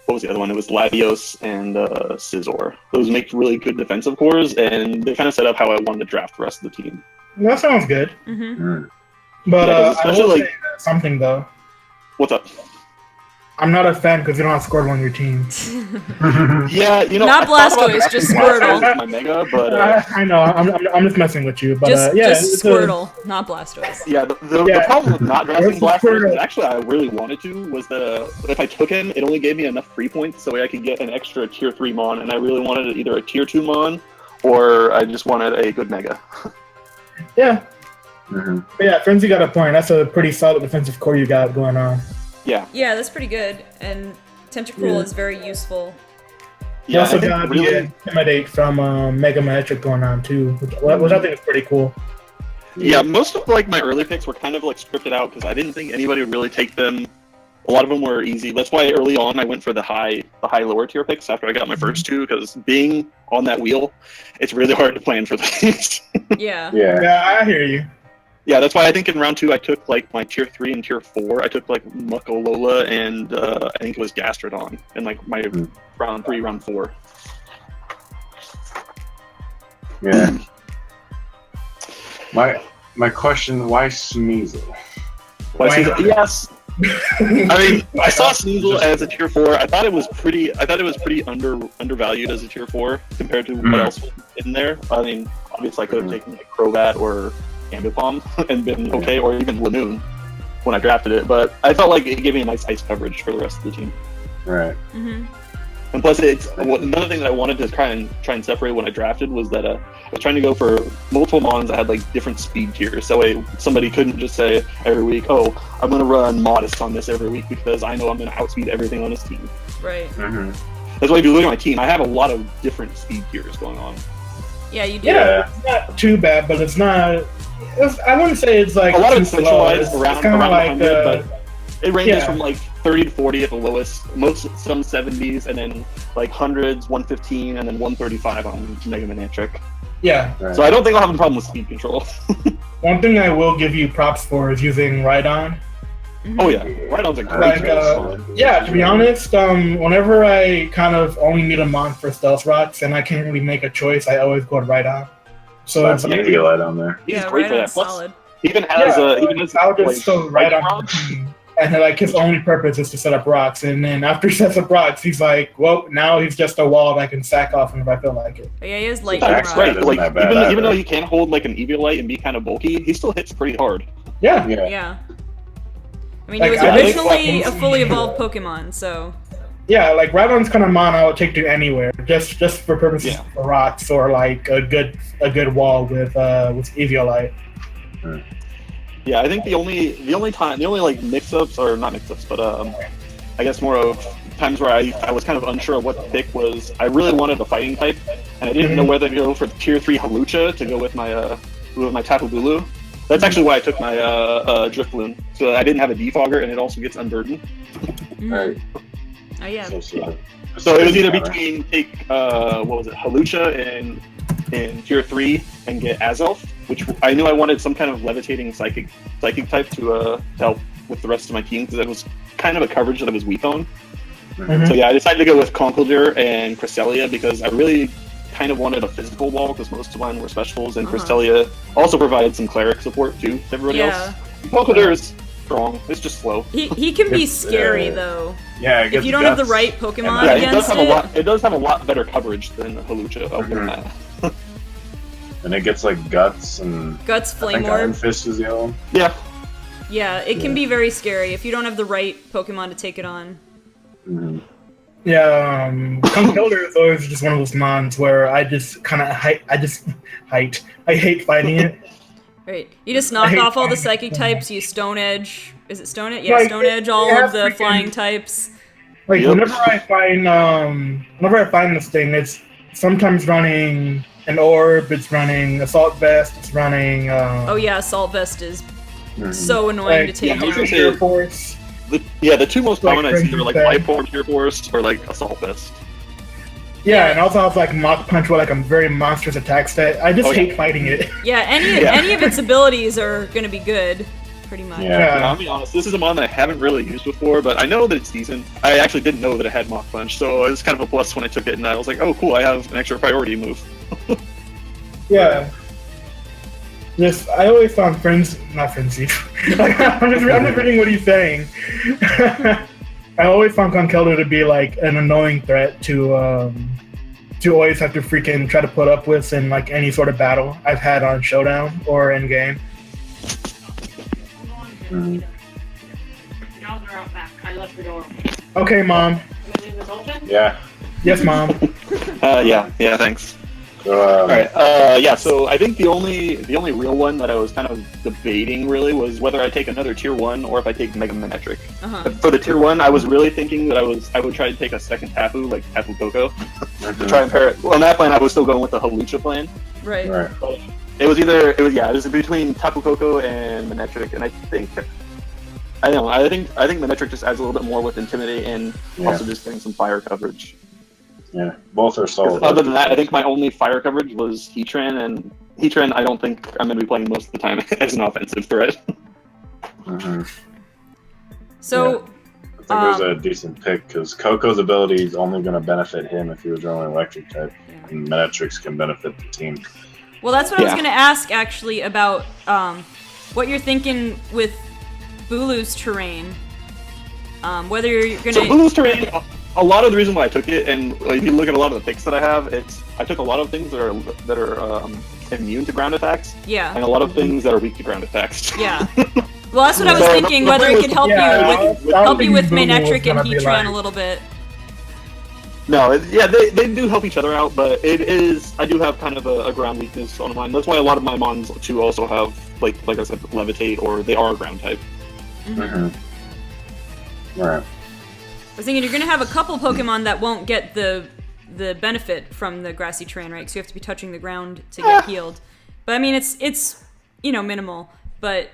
What was the other one? It was Latios and Scizor. Those make really good defensive cores, and they kind of set up how I wanted to draft the rest of the team. That sounds good. Mm-hmm. But yeah, I will say something, though. What's up? I'm not a fan because you don't have Squirtle on your team. Yeah, not Blastoise, just Squirtle. My Mega, but I know. I'm just messing with you, but just Squirtle, not Blastoise. Yeah, the problem with not drafting Blastoise, actually, I really wanted to, was that if I took him, it only gave me enough free points so I could get an extra Tier 3 Mon, and I really wanted either a Tier 2 Mon or I just wanted a good Mega. Yeah. But yeah, Frenzy got a point. That's a pretty solid defensive core you got going on. Yeah. Yeah, that's pretty good, and Tentacruel is very useful. You also got the Intimidate from Mega Manectric going on too, which I think is pretty cool. Yeah, most of my early picks were kind of scripted out because I didn't think anybody would really take them. A lot of them were easy. That's why early on I went for the high lower tier picks after I got my first two, because being on that wheel, it's really hard to plan for things. Yeah, I hear you. Yeah, that's why I think in round 2 I took my tier 3 and tier 4. I took Muckolola and I think it was Gastrodon in my round 3, round 4. Yeah. My question: why Sneasel? Yes. I mean, I saw Sneasel as a tier 4. I thought it was pretty undervalued as a tier 4 compared to what else was in there. I mean, obviously I could have taken Crobat or Ambipom and been okay, or even Lanoon when I drafted it, but I felt like it gave me a nice ice coverage for the rest of the team. Right. Mm-hmm. And plus, another thing that I wanted to try and separate when I drafted was that I was trying to go for multiple Mons that had different speed tiers, so somebody couldn't just say every week, "Oh, I'm going to run Modest on this every week because I know I'm going to outspeed everything on this team." Right. Mm-hmm. That's why if you look at my team, I have a lot of different speed tiers going on. Yeah, you do. Yeah, it's not too bad, but it's not. I wouldn't say it's a lot of it's centralized around 100, but it ranges from 30 to 40 at the lowest, some 70s, and then hundreds, 115, and then 135 on Mega Manectric. Yeah. Right. So I don't think I'll have a problem with speed control. One thing I will give you props for is using Rhydon. Oh yeah, right on the Like, yeah, to be honest, whenever I kind of only need a mon for Stealth Rocks and I can't really make a choice, I always go to Rhydon. So That's it's an Eviolite on there. He's Yeah, great right for on that. Plus, solid. he even has I'll just go right lightning on. rods. And like his only purpose is to set up rocks, and then after he sets up rocks, he's like, well, now he's just a wall that I can sack off if I feel like it. Oh, yeah, he has lightning That's rod. great. Isn't Like that bad even either. though he can hold like an Eviolite and be kind of bulky, he still hits pretty hard. Yeah. Yeah. I mean, Like, he was I think originally a weapons- fully evolved Pokemon, so... Yeah, like Rhydon's kind of mon I would take to anywhere, just for purposes Yeah. of rocks or like a good wall with Eviolite. Yeah, I think the only like mix-ups, or not mix-ups, but I guess more of times where I was kind of unsure of what to pick was I really wanted a fighting type, and I didn't know whether to go for tier 3 Halucha to go with my Tapu Bulu. That's actually why I took my Drifloon, so I didn't have a defogger, and it also gets unburdened. Right. Oh, yeah. So it was either between take Halucha in tier 3 and get Azelf, which I knew I wanted some kind of levitating psychic type to help with the rest of my team, because that was kind of a coverage that I was weak on. So yeah, I decided to go with Conkeldurr and Cresselia because I really kind of wanted a physical wall because most of mine were specials, and Cresselia also provided some cleric support too to everybody else. Conkeldurr is strong, it's just slow. He can be scary, though. Yeah, If you don't have the right Pokemon Yeah, against it does have a lot better coverage than Halucha. I'll give it that. And it gets like Guts and Guts, I Flame think Iron Orb. Fist is the other one. Yeah. Yeah, it can be very scary if you don't have the right Pokemon to take it on. Yeah, Conkeldurr is always just one of those mons where I just kind of I hate fighting it. Right. You just knock hate off all the flying. psychic types, you Stone Edge. Is it Stone Edge? Yeah, Like, Stone Edge, it all has of the freaking- flying types. Like Yep. whenever I find this thing, it's sometimes running an orb, it's running assault vest, it's running Oh yeah, Assault Vest is so annoying to like, take yeah, down. Sheer Force. The two most Like common I see are like Crimson Life Orb, Pure Force, or like Assault Vest. Yeah, and also have like Mach Punch with like a very monstrous attack stat. I just Oh, yeah. hate fighting it. Yeah, any of its abilities are gonna be good, pretty much. Yeah. I'll be honest, this is a mon that I haven't really used before, but I know that it's decent. I actually didn't know that it had Mach Punch, so it was kind of a plus when I took it, and I was like, oh cool, I have an extra priority move. Yeah. Yes, I always found not frenzy. I'm just reading what he's saying. I always found Conkeldurr to be like an annoying threat to always have to freaking try to put up with in like any sort of battle I've had on Showdown or in game. Dogs are out back. I left the door open. Okay, Mom. Can I leave this open? Yeah. Yes, Mom. Yeah, thanks. So, Alright, yeah, so I think the only real one that I was kind of debating really was whether I take another tier 1 or if I take Mega Manectric. For the tier 1, I was really thinking that I would try to take a second Tapu, like Tapu Koko, to try and pair it. Well, on that plan, I was still going with the Halucha plan. Right. Right. But it was between Tapu Koko and Manectric, and I think Manectric just adds a little bit more with Intimidate and also just getting some fire coverage. Yeah, both are solid. Other than that, I think my only fire coverage was Heatran, and Heatran I don't think I'm going to be playing most of the time as an offensive threat. So, I think it was a decent pick because Coco's ability is only going to benefit him if he was running electric type, and Menetrix can benefit the team. well, that's what I was gonna ask actually about what you're thinking with Bulu's terrain. Whether you're gonna. So Bulu's terrain, a lot of the reason why I took it, and if you look at a lot of the picks that I have, I took a lot of things that are immune to ground attacks, Yeah. and a lot of things that are weak to ground attacks. Yeah. Well, that's what I was So, thinking. the Whether point it could help was- you I was help you with thinking Bulu was Manectric and gonna be Heatran like- a little bit. No, they do help each other out, but I do have kind of a ground weakness on mine. That's why a lot of my mons too also have like I said, levitate, or they are a ground type. Right. I was thinking you're gonna have a couple Pokemon that won't get the benefit from the grassy terrain, right? Because you have to be touching the ground to get healed. But I mean, it's minimal, but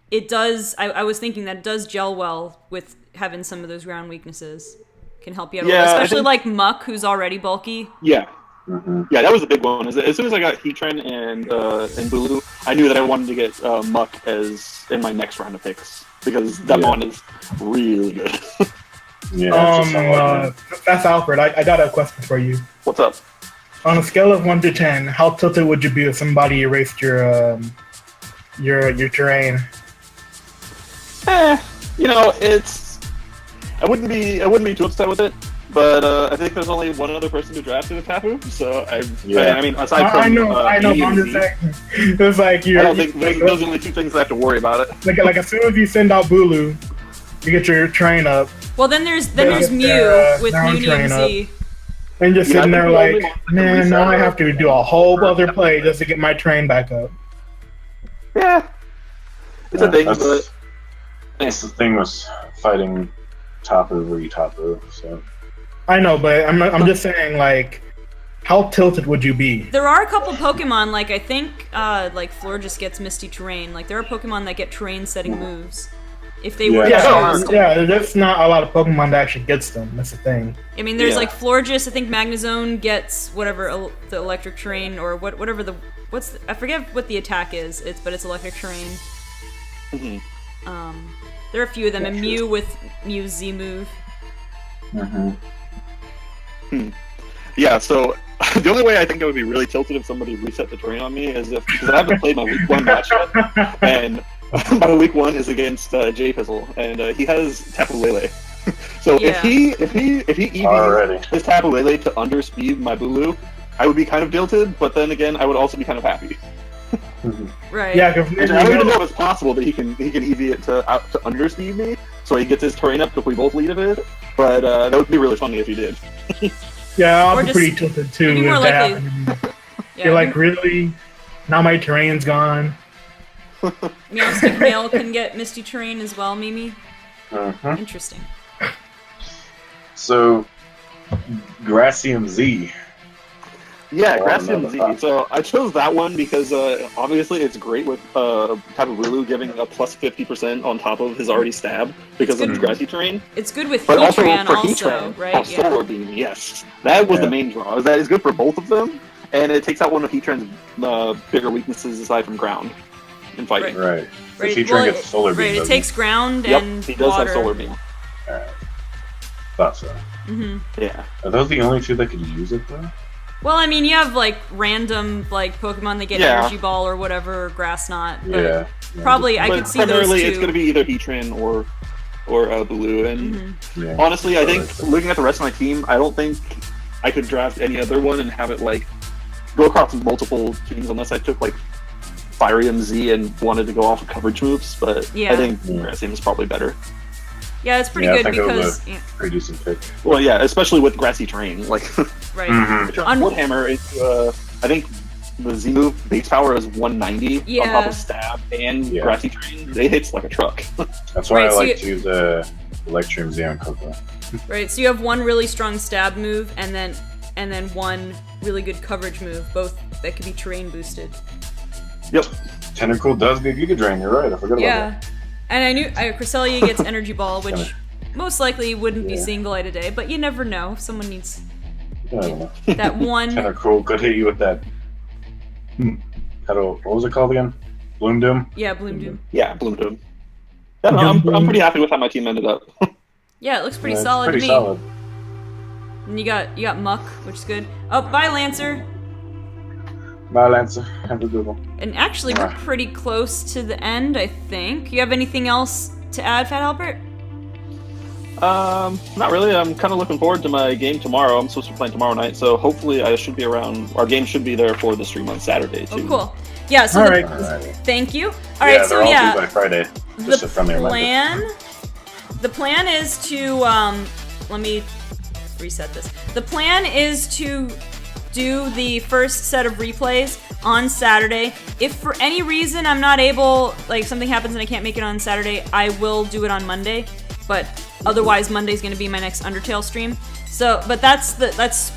it does. I was thinking that it does gel well with having some of those ground weaknesses. Can help you out a little, Yeah, I especially think- like Muck, who's already bulky. Yeah, Yeah, that was the big one. As soon as I got Heatran and Bulu, I knew that I wanted to get Muck as in my next round of picks because that one is really good. That's Alfred. I got a question for you. What's up? On a scale of 1 to 10, how tilted would you be if somebody erased your terrain? It's. I wouldn't be too upset with it. But I think there's only one other person who drafted a Tapu, so I mean, aside from I know. But I'm just saying, it's like I don't think those are the only two things I have to worry about it. Like as soon as you send out Bulu, you get your train up. Well, then there's Mew with Uni and Z. And just sitting there like, man, now I have to do a whole other play just to get my train back up. Yeah, it's a thing. That's the thing with fighting Tapu Tapu. So. I know, but I'm just saying, like, how tilted would you be? There are a couple Pokemon, like I think, like Florges gets Misty Terrain. Like there are Pokemon that get terrain-setting moves. If they were there's not a lot of Pokemon that actually gets them. That's the thing. I mean, there's like Florges. I think Magnezone gets whatever the electric terrain or whatever I forget what the attack is. But it's electric terrain. There are a few of them. And Mew with Mew's Z move. Yeah, so the only way I think I would be really tilted if somebody reset the terrain on me is because I haven't played my week 1 match yet, and my week 1 is against J Pizzle, and he has Tapu Lele. So if he EV'd his Tapu Lele to underspeed my Bulu, I would be kind of tilted, but then again, I would also be kind of happy. Right. Yeah, I don't even know if it's possible that he can EV it to underspeed me, so he gets his terrain up if we both lead a bit. But that would be really funny if he did. Yeah, I'll be pretty tilted too if that happened. You're like, really? Now my terrain's gone. Meowstic Male can get Misty Terrain as well, Mimi. Interesting. So, Gracium Z. Yeah, Gracium Z. So I chose that one because obviously it's great with Tapu Bulu giving a plus 50% on top of his already stab because of his grassy terrain. It's good with but Heatran also, also, right? Solar Beam, yes. That was the main draw. That is good for both of them, and it takes out one of Heatran's bigger weaknesses aside from ground in fighting. Right. Heatran gets Solar Beam. Right, it takes ground and he does water. have Solar Beam. Alright. Thought so. Yeah. Are those the only two that could use it though? Well, I mean, you have like random like Pokemon that get Energy Ball or whatever, or Grass Knot. But probably I could see those two. Primarily, it's going to be either Heatran or Bulu. And honestly, I think looking at the rest of my team, I don't think I could draft any other one and have it like go across multiple teams unless I took like Firium Z and wanted to go off of coverage moves. But I think Grassium is probably better. Yeah, it's pretty good because pretty decent pick. Well, yeah, especially with grassy terrain, like right. Woodhammer is I think the Z move base power is 190 on top of stab and grassy terrain. It hits like a truck. That's why I like to use Electrium Z on Coco. Right, so you have one really strong stab move and then one really good coverage move, both that could be terrain boosted. Yep. Tentacle does get Giga Drain. You're right. I forgot about that. And I knew Cresselia gets Energy Ball, which most likely wouldn't be seeing the light of day, but you never know. If someone needs that one. Tentacle could hit you with that. What was it called again? Bloom Doom? Yeah, Bloom Doom. Yeah, Bloom Doom. Yeah, no, I'm pretty happy with how my team ended up. Yeah, it looks pretty solid to me. Solid. And you got Muck, which is good. Oh, bye, Lancer. Bye, Lancer. Have a good one. And actually, we're pretty close to the end, I think. You have anything else to add, Fat Albert? Not really. I'm kind of looking forward to my game tomorrow. I'm supposed to be playing tomorrow night, so hopefully I should be around. Our game should be there for the stream on Saturday, too. Oh, cool. Yeah, so thank you. All right, so all due by Friday. Just a friendly the plan is to, let me reset this. The plan is to do the first set of replays on Saturday. If for any reason I'm not able, like something happens and I can't make it on Saturday, I will do it on Monday. But otherwise, Monday's going to be my next Undertale stream. So, but that's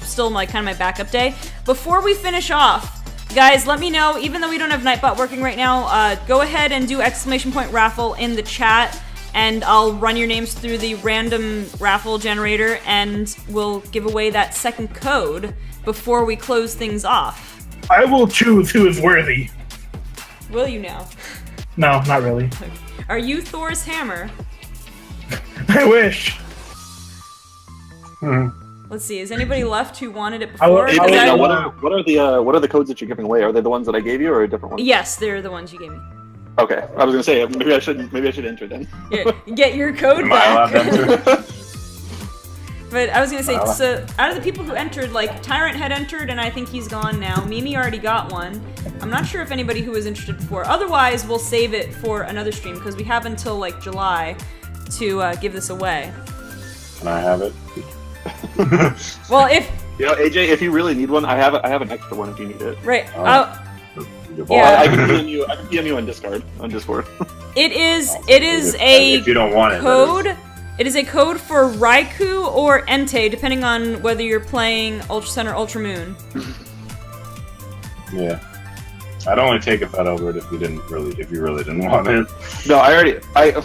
still my kind of my backup day. Before we finish off, guys, let me know. Even though we don't have Nightbot working right now, go ahead and do !raffle in the chat. and I'll run your names through the random raffle generator, and we'll give away that second code before we close things off. I will choose who is worthy. Will you now? No, not really. Are you Thor's hammer? I wish. Let's see. Is anybody left who wanted it I will- before? Hey, I will- hey, I will- what are the codes that you're giving away? Are they the ones that I gave you, or a different one? Yes, they're the ones you gave me. Okay, I was gonna say maybe I should enter them. Yeah, get your code Am I allowed back. to enter? But I was gonna say, Wow. so out of the people who entered, like Tyrant had entered, and I think he's gone now. Mimi already got one. I'm not sure if anybody who was interested before. Otherwise, we'll save it for another stream because we have until like July to give this away. Can I have it? Well, if You know, AJ, if you really need one, I have an extra one if you need it. right, Your Yeah. I can PM you on Discord. it is If a you don't want it, code. It is a code for Raikou or Entei, depending on whether you're playing Ultra Sun or Ultra Moon. Yeah. I'd only take if I'd over it if you really didn't want it. No,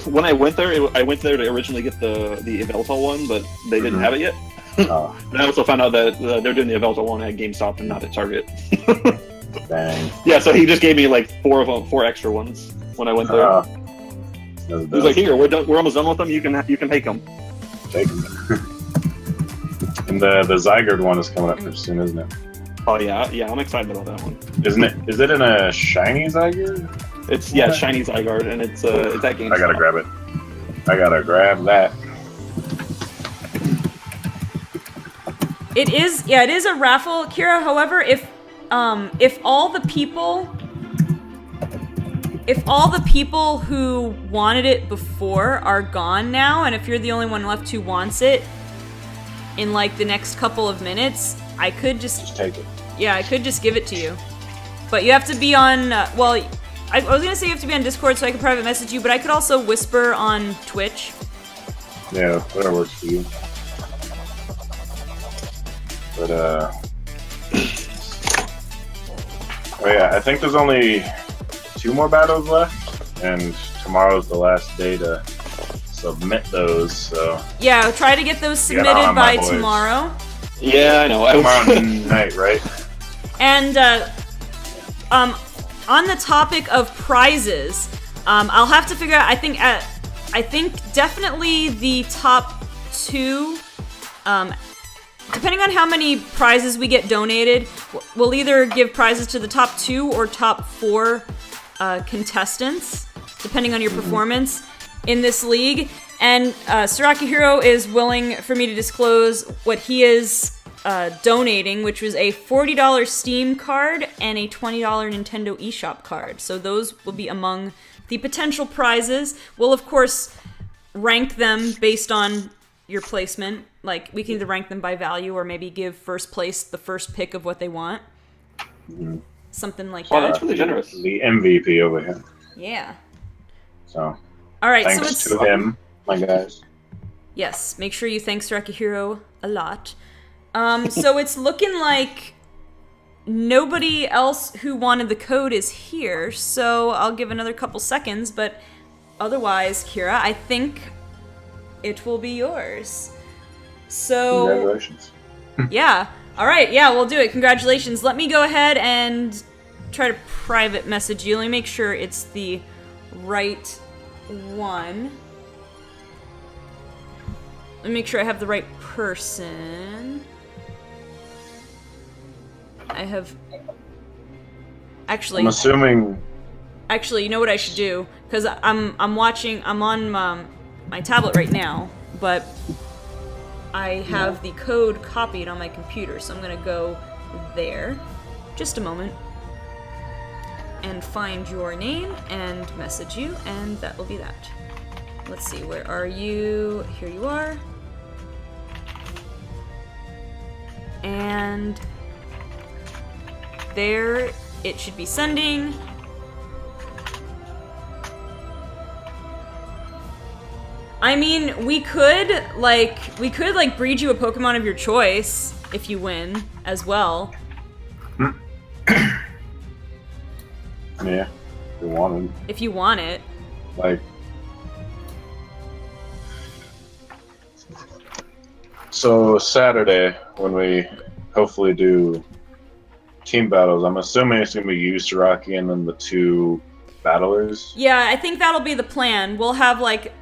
when I went there, I went there to originally get the Eveltal one, but they didn't have it yet. Oh, And I also found out that they're doing the Eveltal one at GameStop and not at Target. dang. Yeah, so he just gave me like four extra ones when I went there. That's He's like, "Here, we're almost done with them. You can take them." take them. And the Zygarde one is coming up pretty soon, isn't it? Oh yeah, I'm excited about that one. Isn't it? Is it in a shiny Zygarde? It's shiny Zygarde, and it's at GameStop. I gotta grab it. I gotta grab that. It is a raffle, Kira. However, if all the people who wanted it before are gone now, and if you're the only one left who wants it in like the next couple of minutes, I could Just take it. I could just give it to you. But you have to be on, I was gonna say you have to be on Discord so I could private message you, but I could also whisper on Twitch. Yeah, whatever works for you. But oh yeah, I think there's only 2 more battles left, and tomorrow's the last day to submit those. So Yeah, try to get those You gotta submitted honor my by boys. tomorrow. Yeah, I know. tomorrow night, right? And on the topic of prizes, I'll have to figure out. I think definitely the top 2. Depending on how many prizes we get donated, we'll either give prizes to the top 2 or top 4 contestants, depending on your performance in this league. And Saraki Hiro is willing for me to disclose what he is donating, which was a $40 Steam card and a $20 Nintendo eShop card. So those will be among the potential prizes. We'll, of course, rank them based on your placement. Like, we can either rank them by value or maybe give first place the first pick of what they want. Something like Well, that. that's really generous. The MVP over here. Yeah. So All right, so thanks it's... to him, my guys. Yes, make sure you thank Saraki a lot. So it's looking like nobody else who wanted the code is here, so I'll give another couple seconds, but otherwise, Kira, I think it will be yours. So, Congratulations. yeah. All right, yeah, we'll do it. Congratulations. Let me go ahead and try to private message you. Let me make sure it's the right one. Let me make sure I have the right person. I have... Actually, I'm assuming. you know what I should do? Because I'm on my tablet right now, but I have the code copied on my computer, so I'm gonna go there. Just a moment. And find your name and message you, and that will be that. Let's see, where are you? Here you are. And there it should be sending. I mean, we could breed you a Pokemon of your choice if you win as well. Yeah, if you wanted. If you want it. Like, So Saturday, when we hopefully do team battles, I'm assuming it's gonna be you, Saraki, and then the 2 battlers. Yeah, I think that'll be the plan. We'll have like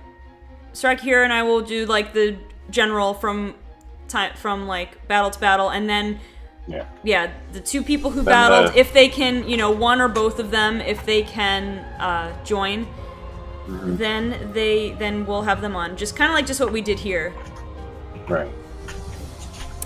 Strike here, and I will do like the general from like battle to battle, and then the 2 people who battled, if they can, one or both of them, if they can join, then we'll have them on. Just kind of like just what we did here. Right.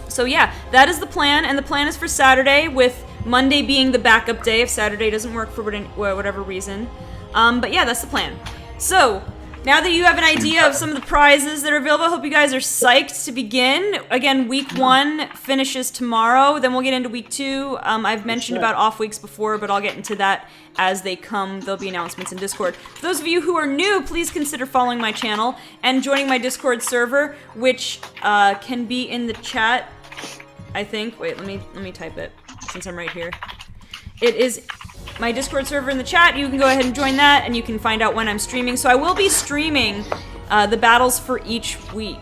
So yeah, that is the plan, and the plan is for Saturday, with Monday being the backup day if Saturday doesn't work for whatever reason. But yeah, that's the plan. So, now that you have an idea of some of the prizes that are available, I hope you guys are psyched to begin. Again, week 1 finishes tomorrow, then we'll get into week 2. I've mentioned about off weeks before, but I'll get into that as they come. There'll be announcements in Discord. For those of you who are new, please consider following my channel and joining my Discord server, which can be in the chat, I think. Wait, let me type it, since I'm right here. It is my Discord server in the chat. You can go ahead and join that, and you can find out when I'm streaming. So I will be streaming the battles for each week.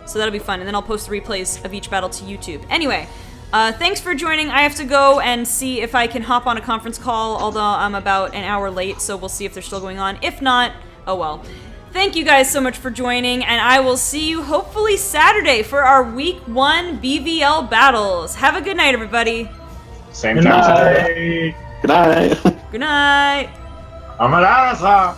So that'll be fun, and then I'll post the replays of each battle to YouTube. Anyway, thanks for joining. I have to go and see if I can hop on a conference call, although I'm about an hour late, so we'll see if they're still going on. If not, oh well. Thank you guys so much for joining, and I will see you hopefully Saturday for our week 1 BVL battles. Have a good night, everybody. Same time. Good night. Good night. Amarasa.